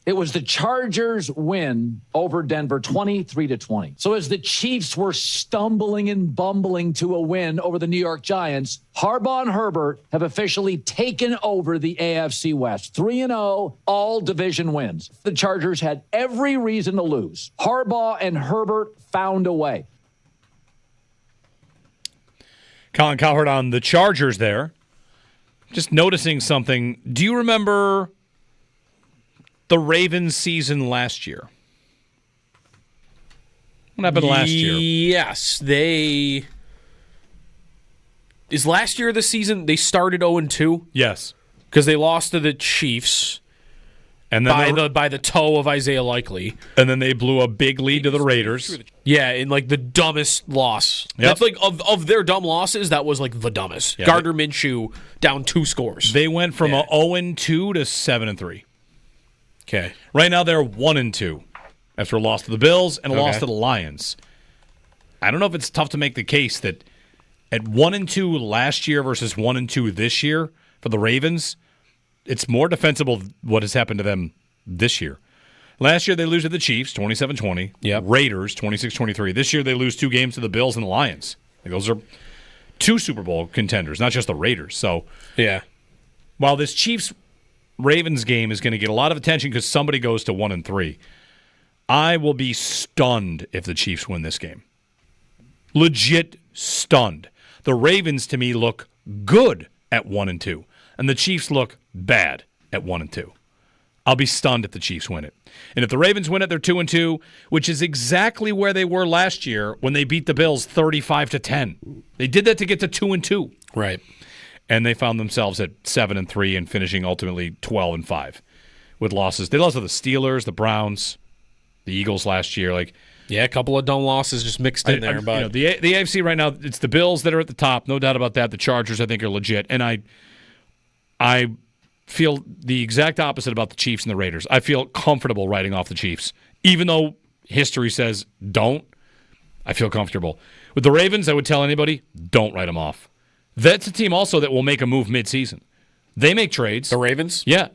It was the Chargers' win over Denver, 23-20. So as the Chiefs were stumbling and bumbling to a win over the New York Giants, Harbaugh and Herbert have officially taken over the AFC West. 3-0, all division wins. The Chargers had every reason to lose. Harbaugh and Herbert found a way. Colin Cowherd on the Chargers there. Just noticing something. Do you remember the Ravens season last year? What happened last year? Yes, is last year the season they started 0-2? Yes. Because they lost to the Chiefs and then by the toe of Isaiah Likely. And then they blew a big lead to the Raiders. Yeah, in like the dumbest loss. Yep. That's like of their dumb losses, that was like the dumbest. Yeah, Gardner Minshew down 2 scores. They went from a 0-2 to 7-3. Okay. Right now they're 1-2 after a loss to the Bills and a loss to the Lions. I don't know if it's tough to make the case that at 1-2 last year versus 1-2 this year for the Ravens, it's more defensible what has happened to them this year. Last year they lose to the Chiefs 27-20. Yep. Raiders 26-23. This year they lose 2 games to the Bills and the Lions. Like, those are 2 Super Bowl contenders, not just the Raiders. So yeah, while this Chiefs-Ravens game is going to get a lot of attention because somebody goes to 1-3, I will be stunned if the Chiefs win this game. Legit stunned. The Ravens, to me, look good at 1-2, and the Chiefs look bad at 1-2. I'll be stunned if the Chiefs win it. And if the Ravens win it, they're 2-2, which is exactly where they were last year when they beat the Bills 35-10. They did that to get to 2-2. Right. And they found themselves at 7-3 and finishing ultimately 12-5 with losses. They lost to the Steelers, the Browns, the Eagles last year. Yeah, a couple of dumb losses just mixed in there. But the AFC right now, it's the Bills that are at the top, no doubt about that. The Chargers, I think, are legit, and I feel the exact opposite about the Chiefs and the Raiders. I feel comfortable writing off the Chiefs, even though history says don't, I feel comfortable. With the Ravens, I would tell anybody, don't write them off. That's a team also that will make a move midseason. They make trades. The Ravens? Yeah.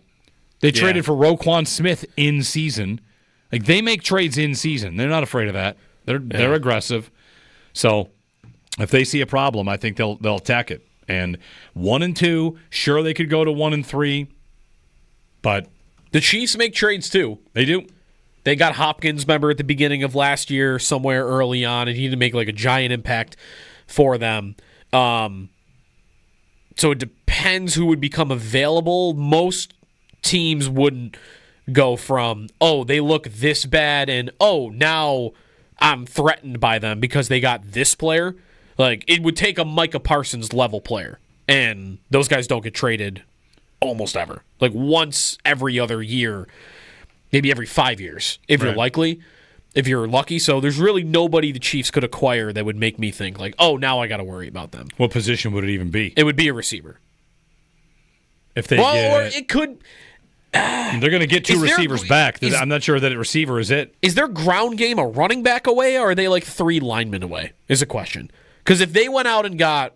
They traded for Roquan Smith in season. Like, they make trades in season. They're not afraid of that. They're aggressive. So if they see a problem, I think they'll attack it. And 1-2, sure, they could go to 1-3, but the Chiefs make trades too. They do. They got Hopkins, remember, at the beginning of last year, somewhere early on, and he didn't make like a giant impact for them. So it depends who would become available. Most teams wouldn't go from, oh, they look this bad, and oh, now I'm threatened by them because they got this player. Like, it would take a Micah Parsons level player, and those guys don't get traded almost ever. Like, once every other year, maybe every 5 years, if you're lucky. So there's really nobody the Chiefs could acquire that would make me think, like, oh, now I got to worry about them. What position would it even be? It would be a receiver. If they or it could... they're going to get two receivers back. I'm not sure that a receiver is it. Is their ground game a running back away, or are they like 3 linemen away, is a question. Because if they went out and got...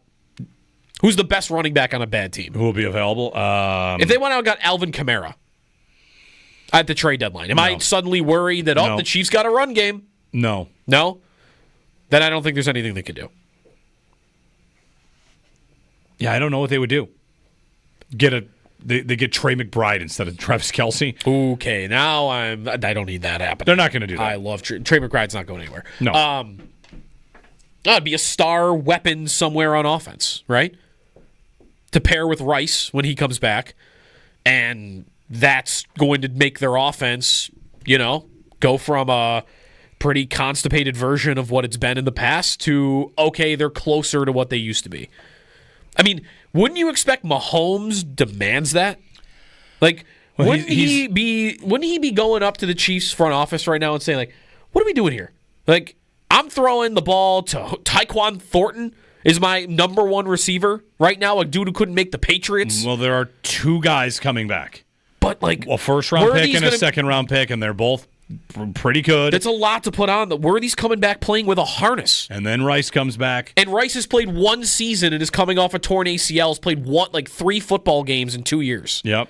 Who's the best running back on a bad team? Who will be available? If they went out and got Alvin Kamara at the trade deadline, am I suddenly worried that, the Chiefs got a run game? No. No? Then I don't think there's anything they could do. Yeah, I don't know what they would do. They get Trey McBride instead of Travis Kelce. Okay, now I don't need that happening. They're not going to do that. I love Trey McBride's not going anywhere. No. That'd be a star weapon somewhere on offense, right? To pair with Rice when he comes back. And that's going to make their offense, go from a pretty constipated version of what it's been in the past to, okay, they're closer to what they used to be. I mean, wouldn't you expect Mahomes demands that? Like, wouldn't he be going up to the Chiefs front office right now and saying, like, what are we doing here? Like, I'm throwing the ball to Tyquan Thornton is my number one receiver right now, a dude who couldn't make the Patriots. Well, there are 2 guys coming back. But, like, a first-round pick and a second-round pick, and they're both pretty good. That's a lot to put on. Worthy's coming back playing with a harness. And then Rice comes back. And Rice has played 1 season and is coming off a torn ACL. Has played 3 football games in 2 years. Yep.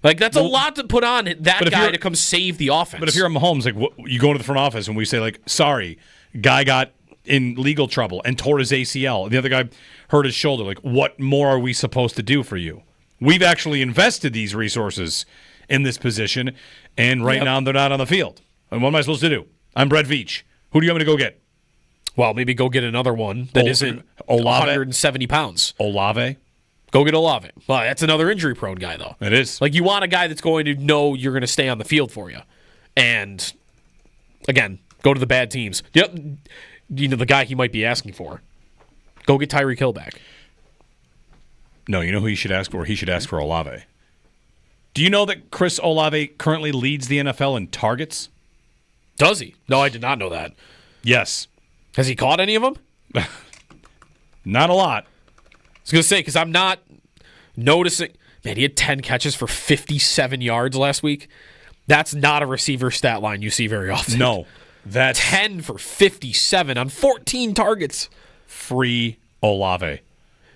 Like, that's a lot to put on that guy to come save the offense. But if you're Mahomes, like, you go to the front office and we say, like, sorry, guy got in legal trouble and tore his ACL. The other guy hurt his shoulder. Like, what more are we supposed to do for you? We've actually invested these resources in this position, and right now they're not on the field. And what am I supposed to do? I'm Brett Veach. Who do you want me to go get? Well, maybe go get another one that isn't 170 pounds. Olave? Go get Olave. Well, that's another injury-prone guy, though. It is. Like, you want a guy that's going to know you're going to stay on the field for you. And, again, go to the bad teams. Yep. The guy he might be asking for. Go get Tyreek Hill back. No, you know who you should ask for? He should ask for Olave. Do you know that Chris Olave currently leads the NFL in targets? Does he? No, I did not know that. Yes. Has he caught any of them? Not a lot. I was going to say, because I'm not noticing. Man, he had 10 catches for 57 yards last week. That's not a receiver stat line you see very often. No. That's 10 for 57 on 14 targets. Free Olave.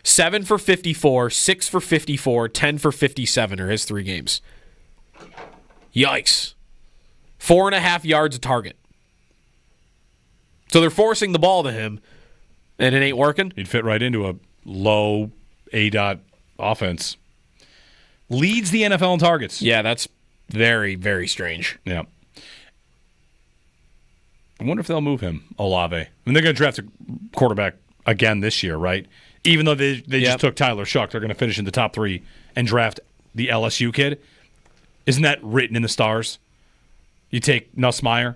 7 for 54, 6 for 54, 10 for 57 are his 3 games. Yikes. 4.5 yards a target. So they're forcing the ball to him, and it ain't working? He'd fit right into a low A-dot offense. Leads the NFL in targets. Yeah, that's very, very strange. Yeah. I wonder if they'll move him, Olave. I mean, they're going to draft a quarterback again this year, right? Even though they just took Tyler Shuck, they're going to finish in the top 3 and draft the LSU kid. Isn't that written in the stars? You take Nussmeier.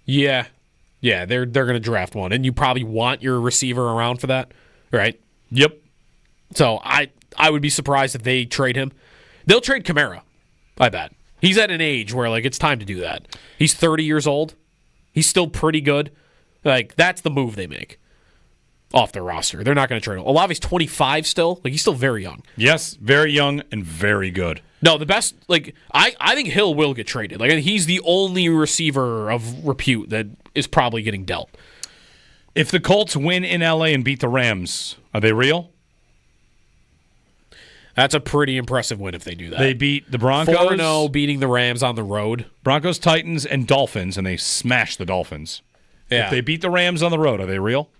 Yeah, they're going to draft one, and you probably want your receiver around for that, right? Yep. So I would be surprised if they trade him. They'll trade Kamara, I bet. He's at an age where, like, it's time to do that. He's 30 years old. He's still pretty good. Like, that's the move they make. off their roster. They're not going to trade him. Olave's 25 still. Like, he's still very young. Yes, very young and very good. No, the best, like, I think Hill will get traded. Like, he's the only receiver of repute that is probably getting dealt. If the Colts win in L.A. and beat the Rams, are they real? That's a pretty impressive win if they do that. They beat the Broncos. 4-0, beating the Rams on the road. Broncos, Titans, and Dolphins, and they smashed the Dolphins. Yeah. If they beat the Rams on the road, are they real?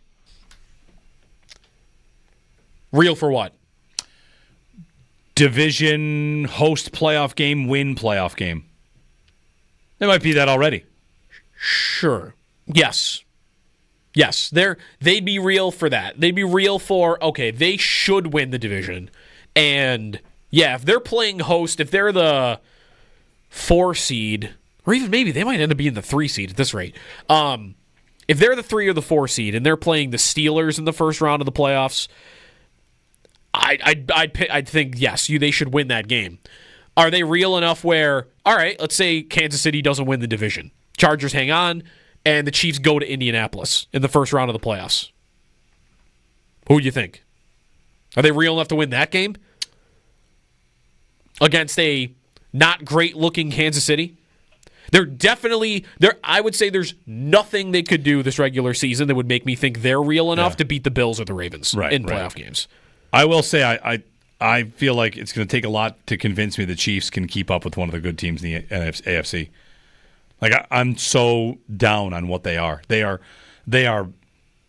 Real for what? Division, host playoff game, win playoff game. They might be that already. Sure. Yes. Yes. They'd be real for that. They'd be real for, okay, they should win the division. And, yeah, if they're playing host, if they're the 4 seed, or even maybe they might end up being the 3 seed at this rate. If they're the 3 or the 4 seed and they're playing the Steelers in the first round of the playoffs, I'd think, yes, they should win that game. Are they real enough where, all right, let's say Kansas City doesn't win the division. Chargers hang on, and the Chiefs go to Indianapolis in the first round of the playoffs. Who do you think? Are they real enough to win that game? Against a not great-looking Kansas City? I would say there's nothing they could do this regular season that would make me think they're real enough to beat the Bills or the Ravens in playoff games. I will say I feel like it's going to take a lot to convince me the Chiefs can keep up with one of the good teams in the AFC. Like, I'm so down on what they are. They are.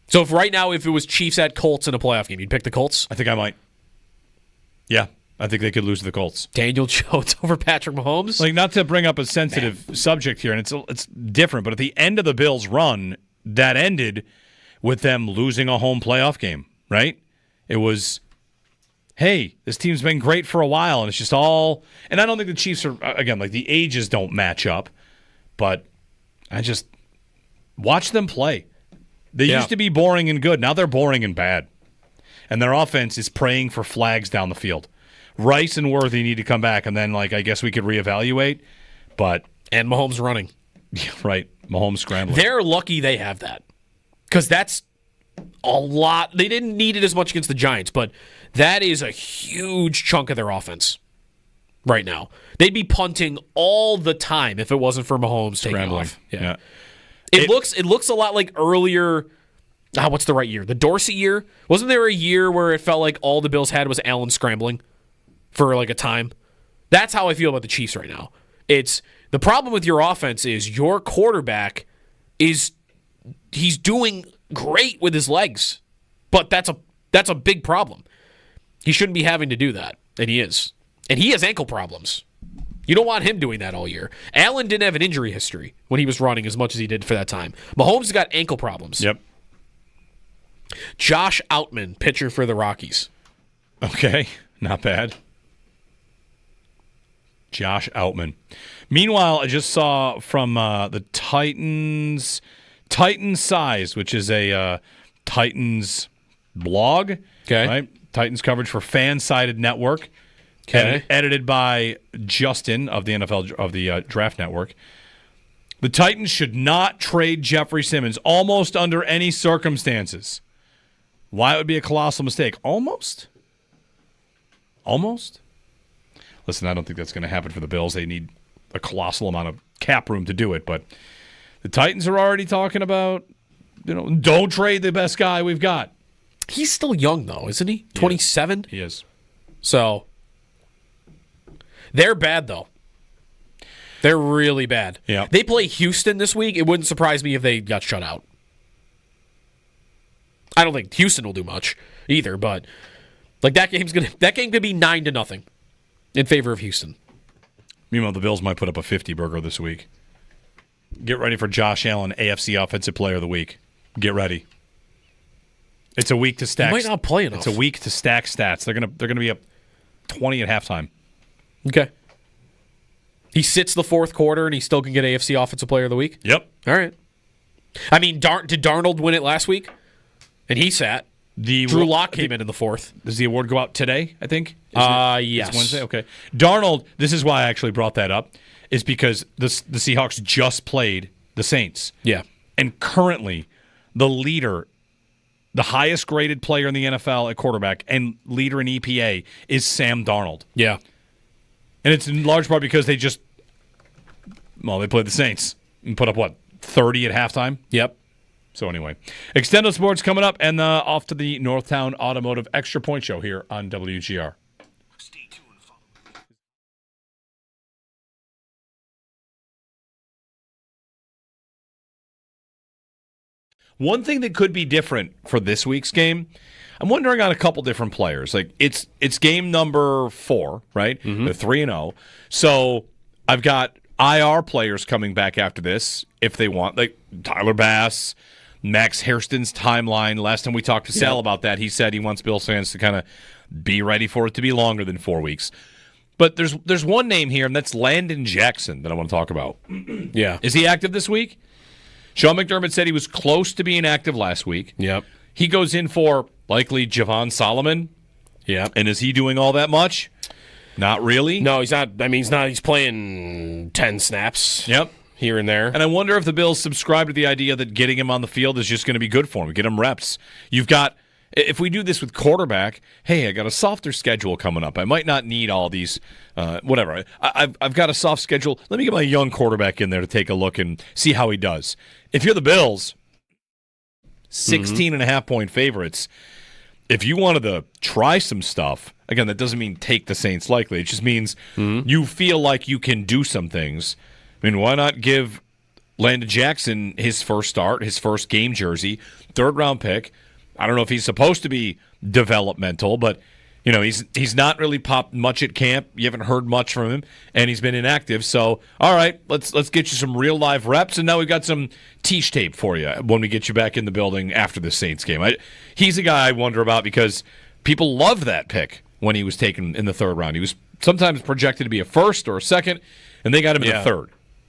So if right now, if it was Chiefs at Colts in a playoff game, you'd pick the Colts? I think I might. Yeah, I think they could lose to the Colts. Daniel Jones over Patrick Mahomes? Like, not to bring up a sensitive subject here, and it's different, but at the end of the Bills' run, that ended with them losing a home playoff game, right? It was, hey, this team's been great for a while, and it's just all... And I don't think the Chiefs are, again, like, the ages don't match up, but I just... Watch them play. They used to be boring and good. Now they're boring and bad. And their offense is praying for flags down the field. Rice and Worthy need to come back, and then, like, I guess we could reevaluate. But and Mahomes running. Yeah, right. Mahomes scrambling. They're lucky they have that. Because that's a lot. They didn't need it as much against the Giants, but that is a huge chunk of their offense right now. They'd be punting all the time if it wasn't for Mahomes taking off. Yeah. It looks a lot like earlier. What's the right year? The Dorsey year? Wasn't there a year where it felt like all the Bills had was Allen scrambling for like a time? That's how I feel about the Chiefs right now. It's the problem with your offense is your quarterback he's doing great with his legs, but that's a big problem. He shouldn't be having to do that, and he is. And he has ankle problems. You don't want him doing that all year. Allen didn't have an injury history when he was running as much as he did for that time. Mahomes has got ankle problems. Yep. Josh Outman, pitcher for the Rockies. Okay, not bad. Josh Outman. Meanwhile, I just saw from the Titans Size, which is a Titans blog. Okay. Right? Titans coverage for Fan-Sided Network. Okay. Edited by Justin of the NFL of the Draft Network. The Titans should not trade Jeffrey Simmons almost under any circumstances. Why it would be a colossal mistake? Almost? Listen, I don't think that's going to happen for the Bills. They need a colossal amount of cap room to do it, but the Titans are already talking about, don't trade the best guy we've got. He's still young, though, isn't he? 27? He is. So, they're bad, though. They're really bad. Yeah. They play Houston this week. It wouldn't surprise me if they got shut out. I don't think Houston will do much either, but like that game could be 9-0 in favor of Houston. Meanwhile, the Bills might put up a 50 burger this week. Get ready for Josh Allen, AFC Offensive Player of the Week. Get ready. It's a week to stack. He might not play enough. It's a week to stack stats. They're gonna be up 20 at halftime. Okay. He sits the fourth quarter and he still can get AFC Offensive Player of the Week? Yep. All right. I mean, did Darnold win it last week? And he sat. Drew Lock came in the fourth. Does the award go out today, I think? Yes. It's Wednesday? Okay. Darnold, this is why I actually brought that up, is because the Seahawks just played the Saints. Yeah. And currently, the leader the highest graded player in the NFL at quarterback and leader in EPA is Sam Darnold. Yeah. And it's in large part because they played the Saints and put up, 30 at halftime? Yep. So anyway, Extendo Sports coming up, and off to the Northtown Automotive Extra Point Show here on WGR. One thing that could be different for this week's game, I'm wondering on a couple different players. Like it's game number 4, right? Mm-hmm. They're 3-0. So I've got IR players coming back after this if they want, like Tyler Bass, Max Hairston's timeline. Last time we talked to Sal about that, he said he wants Bills fans to kind of be ready for it to be longer than 4 weeks. But there's one name here, and that's Landon Jackson that I want to talk about. Yeah. Is he active this week? Sean McDermott said he was close to being active last week. Yep. He goes in for likely Javon Solomon. Yeah. And is he doing all that much? Not really. No, he's not. I mean, he's not. He's playing 10 snaps. Yep. Here and there. And I wonder if the Bills subscribe to the idea that getting him on the field is just going to be good for him, get him reps. You've got, if we do this with quarterback, hey, I got a softer schedule coming up. I might not need all these, whatever. I've got a soft schedule. Let me get my young quarterback in there to take a look and see how he does. If you're the Bills, 16.5-point favorites, if you wanted to try some stuff, again, that doesn't mean take the Saints likely. It just means you feel like you can do some things. I mean, why not give Landon Jackson his first start, his first game jersey, 3rd-round pick? I don't know if he's supposed to be developmental, but he's not really popped much at camp. You haven't heard much from him, and he's been inactive. So, all right, let's get you some real live reps, and now we've got some teach tape for you when we get you back in the building after the Saints game. He's a guy I wonder about because people loved that pick when he was taken in the 3rd round. He was sometimes projected to be a 1st or a 2nd, and they got him in the 3rd.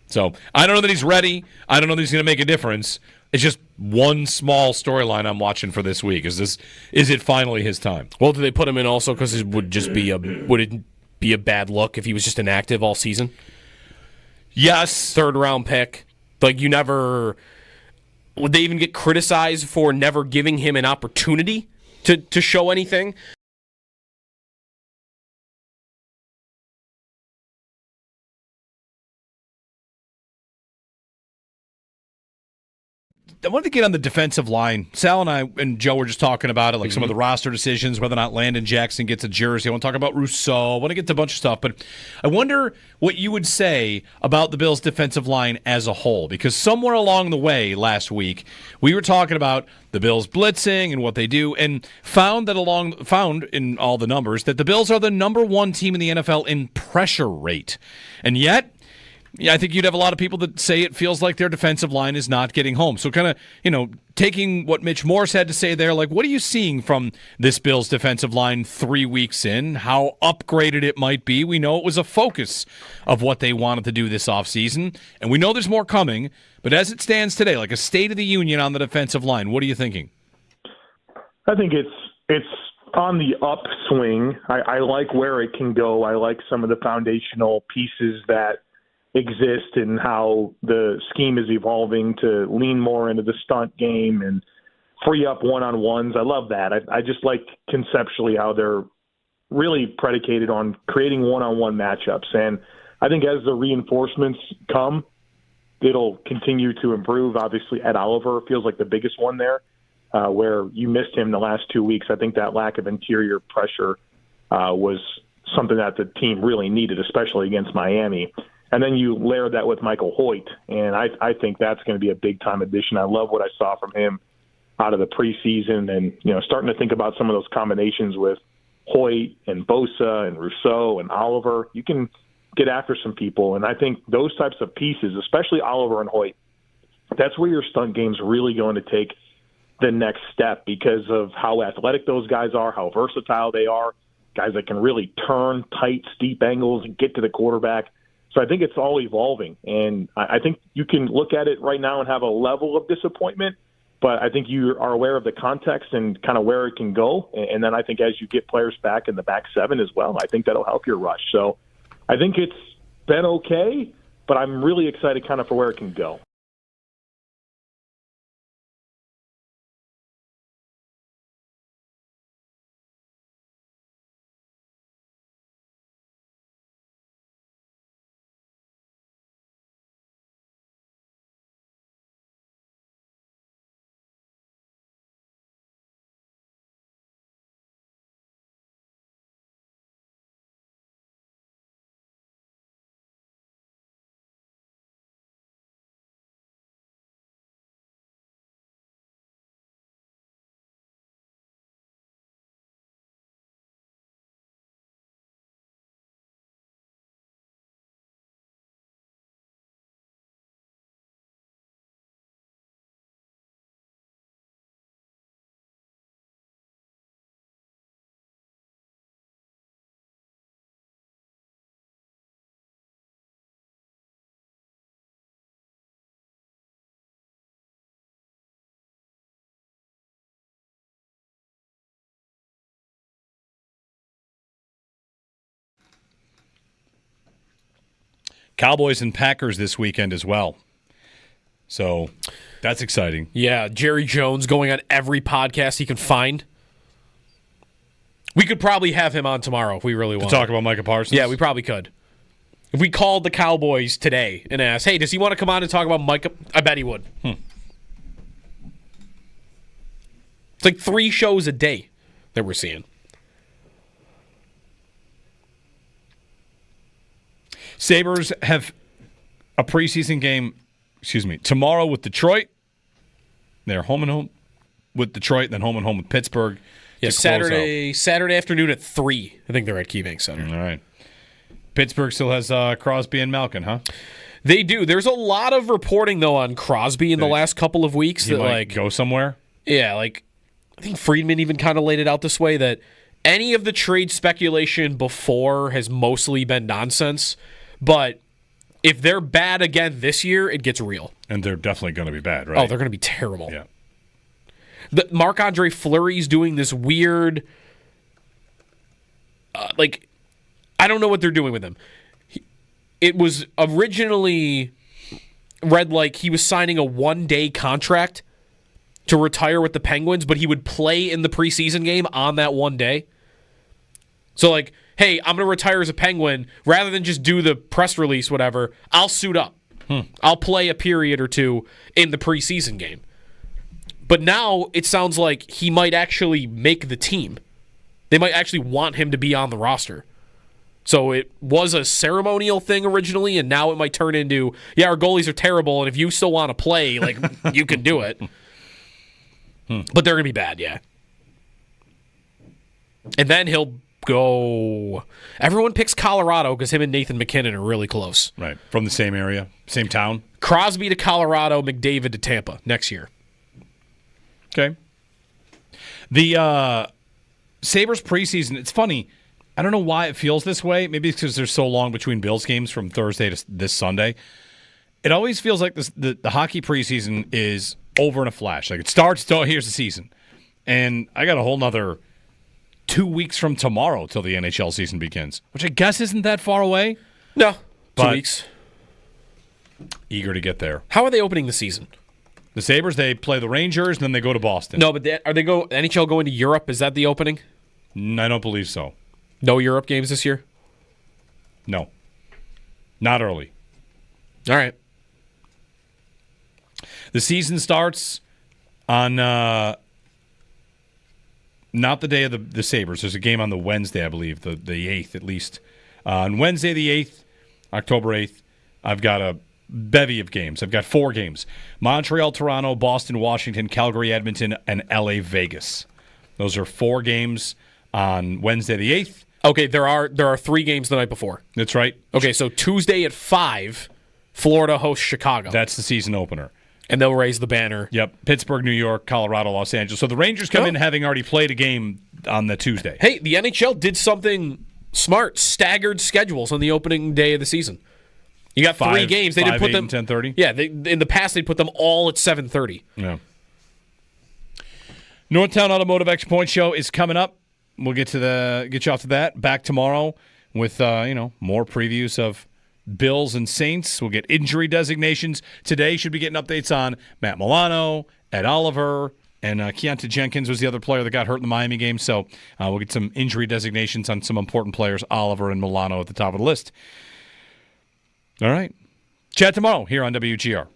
So I don't know that he's ready. I don't know that he's going to make a difference. It's just one small storyline I'm watching for this week. Is it finally his time? Well, do they put him in also because it would it be a bad look if he was just inactive all season? Yes. 3rd-round pick. Like would they even get criticized for never giving him an opportunity to show anything? I wanted to get on the defensive line. Sal and I and Joe were just talking about it, like some of the roster decisions, whether or not Landon Jackson gets a jersey. I want to talk about Rousseau. I want to get to a bunch of stuff, but I wonder what you would say about the Bills' defensive line as a whole, because somewhere along the way last week, we were talking about the Bills blitzing and what they do, and found in all the numbers that the Bills are the number 1 team in the NFL in pressure rate. And yet, I think you'd have a lot of people that say it feels like their defensive line is not getting home. So kind of, taking what Mitch Morse had to say there, like, what are you seeing from this Bills defensive line 3 weeks in? How upgraded it might be? We know it was a focus of what they wanted to do this offseason, and we know there's more coming. But as it stands today, like a state of the union on the defensive line, what are you thinking? I think it's on the upswing. I like where it can go. I like some of the foundational pieces that exist and how the scheme is evolving to lean more into the stunt game and free up one-on-ones. I love that. I just like conceptually how they're really predicated on creating one-on-one matchups. And I think as the reinforcements come, it'll continue to improve. Obviously, Ed Oliver feels like the biggest one there, where you missed him the last 2 weeks. I think that lack of interior pressure was something that the team really needed, especially against Miami. And then you layer that with Michael Hoyt, and I think that's going to be a big-time addition. I love what I saw from him out of the preseason, and starting to think about some of those combinations with Hoyt and Bosa and Rousseau and Oliver. You can get after some people, and I think those types of pieces, especially Oliver and Hoyt, that's where your stunt game's really going to take the next step because of how athletic those guys are, how versatile they are, guys that can really turn tight, steep angles and get to the quarterback. So I think it's all evolving, and I think you can look at it right now and have a level of disappointment, but I think you are aware of the context and kind of where it can go. And then I think as you get players back in the back 7 as well, I think that'll help your rush. So I think it's been okay, but I'm really excited kind of for where it can go. Cowboys and Packers this weekend as well. So that's exciting. Yeah, Jerry Jones going on every podcast he can find. We could probably have him on tomorrow if we really want to talk about Micah Parsons. Yeah, we probably could. If we called the Cowboys today and asked, hey, does he want to come on and talk about Micah? I bet he would. It's like 3 shows a day that we're seeing. Sabres have a preseason game, tomorrow with Detroit. They're home and home with Detroit, then home and home with Pittsburgh. Yeah, Saturday afternoon at 3. I think they're at KeyBank Center. All right. Pittsburgh still has Crosby and Malkin, huh? They do. There's a lot of reporting, though, on Crosby in the last couple of weeks. He might go somewhere? Yeah, I think Friedman even kind of laid it out this way, that any of the trade speculation before has mostly been nonsense. But if they're bad again this year, it gets real. And they're definitely going to be bad, right? Oh, they're going to be terrible. Yeah. Marc-Andre Fleury's doing this weird, I don't know what they're doing with him. It was originally read like he was signing a 1-day contract to retire with the Penguins, but he would play in the preseason game on that 1 day. So, hey, I'm going to retire as a Penguin. Rather than just do the press release, whatever, I'll suit up. I'll play a period or two in the preseason game. But now it sounds like he might actually make the team. They might actually want him to be on the roster. So it was a ceremonial thing originally, and now it might turn into, yeah, our goalies are terrible, and if you still want to play, you can do it. But they're going to be bad, yeah. And then he'll go... Everyone picks Colorado because him and Nathan McKinnon are really close. Right. From the same area, same town. Crosby to Colorado, McDavid to Tampa next year. Okay. The Sabres preseason, it's funny. I don't know why it feels this way. Maybe it's because there's so long between Bills games from Thursday to this Sunday. It always feels like the hockey preseason is over in a flash. Like it starts, here's the season. And I got a whole nother 2 weeks from tomorrow till the NHL season begins, which I guess isn't that far away. No, 2 weeks. Eager to get there. How are they opening the season? The Sabres, they play the Rangers, and then they go to Boston. No, but are they NHL going to Europe? Is that the opening? I don't believe so. No Europe games this year? No. Not early. All right. The season starts on not the day of the Sabres. There's a game on the Wednesday, I believe, the 8th at least. On Wednesday the 8th, October 8th, I've got a bevy of games. I've got 4 games. Montreal, Toronto, Boston, Washington, Calgary, Edmonton, and LA, Vegas. Those are 4 games on Wednesday the 8th. Okay, there are 3 games the night before. That's right. Okay, so Tuesday at 5, Florida hosts Chicago. That's the season opener. And they'll raise the banner. Yep. Pittsburgh, New York, Colorado, Los Angeles. So the Rangers come in having already played a game on the Tuesday. Hey, the NHL did something smart. Staggered schedules on the opening day of the season. You got 3 games. They didn't put them 10:30. Yeah, in the past they put them all at 7:30. Yeah. Northtown Automotive Extra Point Show is coming up. We'll get you off to that. Back tomorrow with more previews of Bills and Saints. We'll get injury designations. Today should be getting updates on Matt Milano, Ed Oliver, and Keontae Jenkins was the other player that got hurt in the Miami game. So we'll get some injury designations on some important players, Oliver and Milano at the top of the list. All right. Chat tomorrow here on WGR.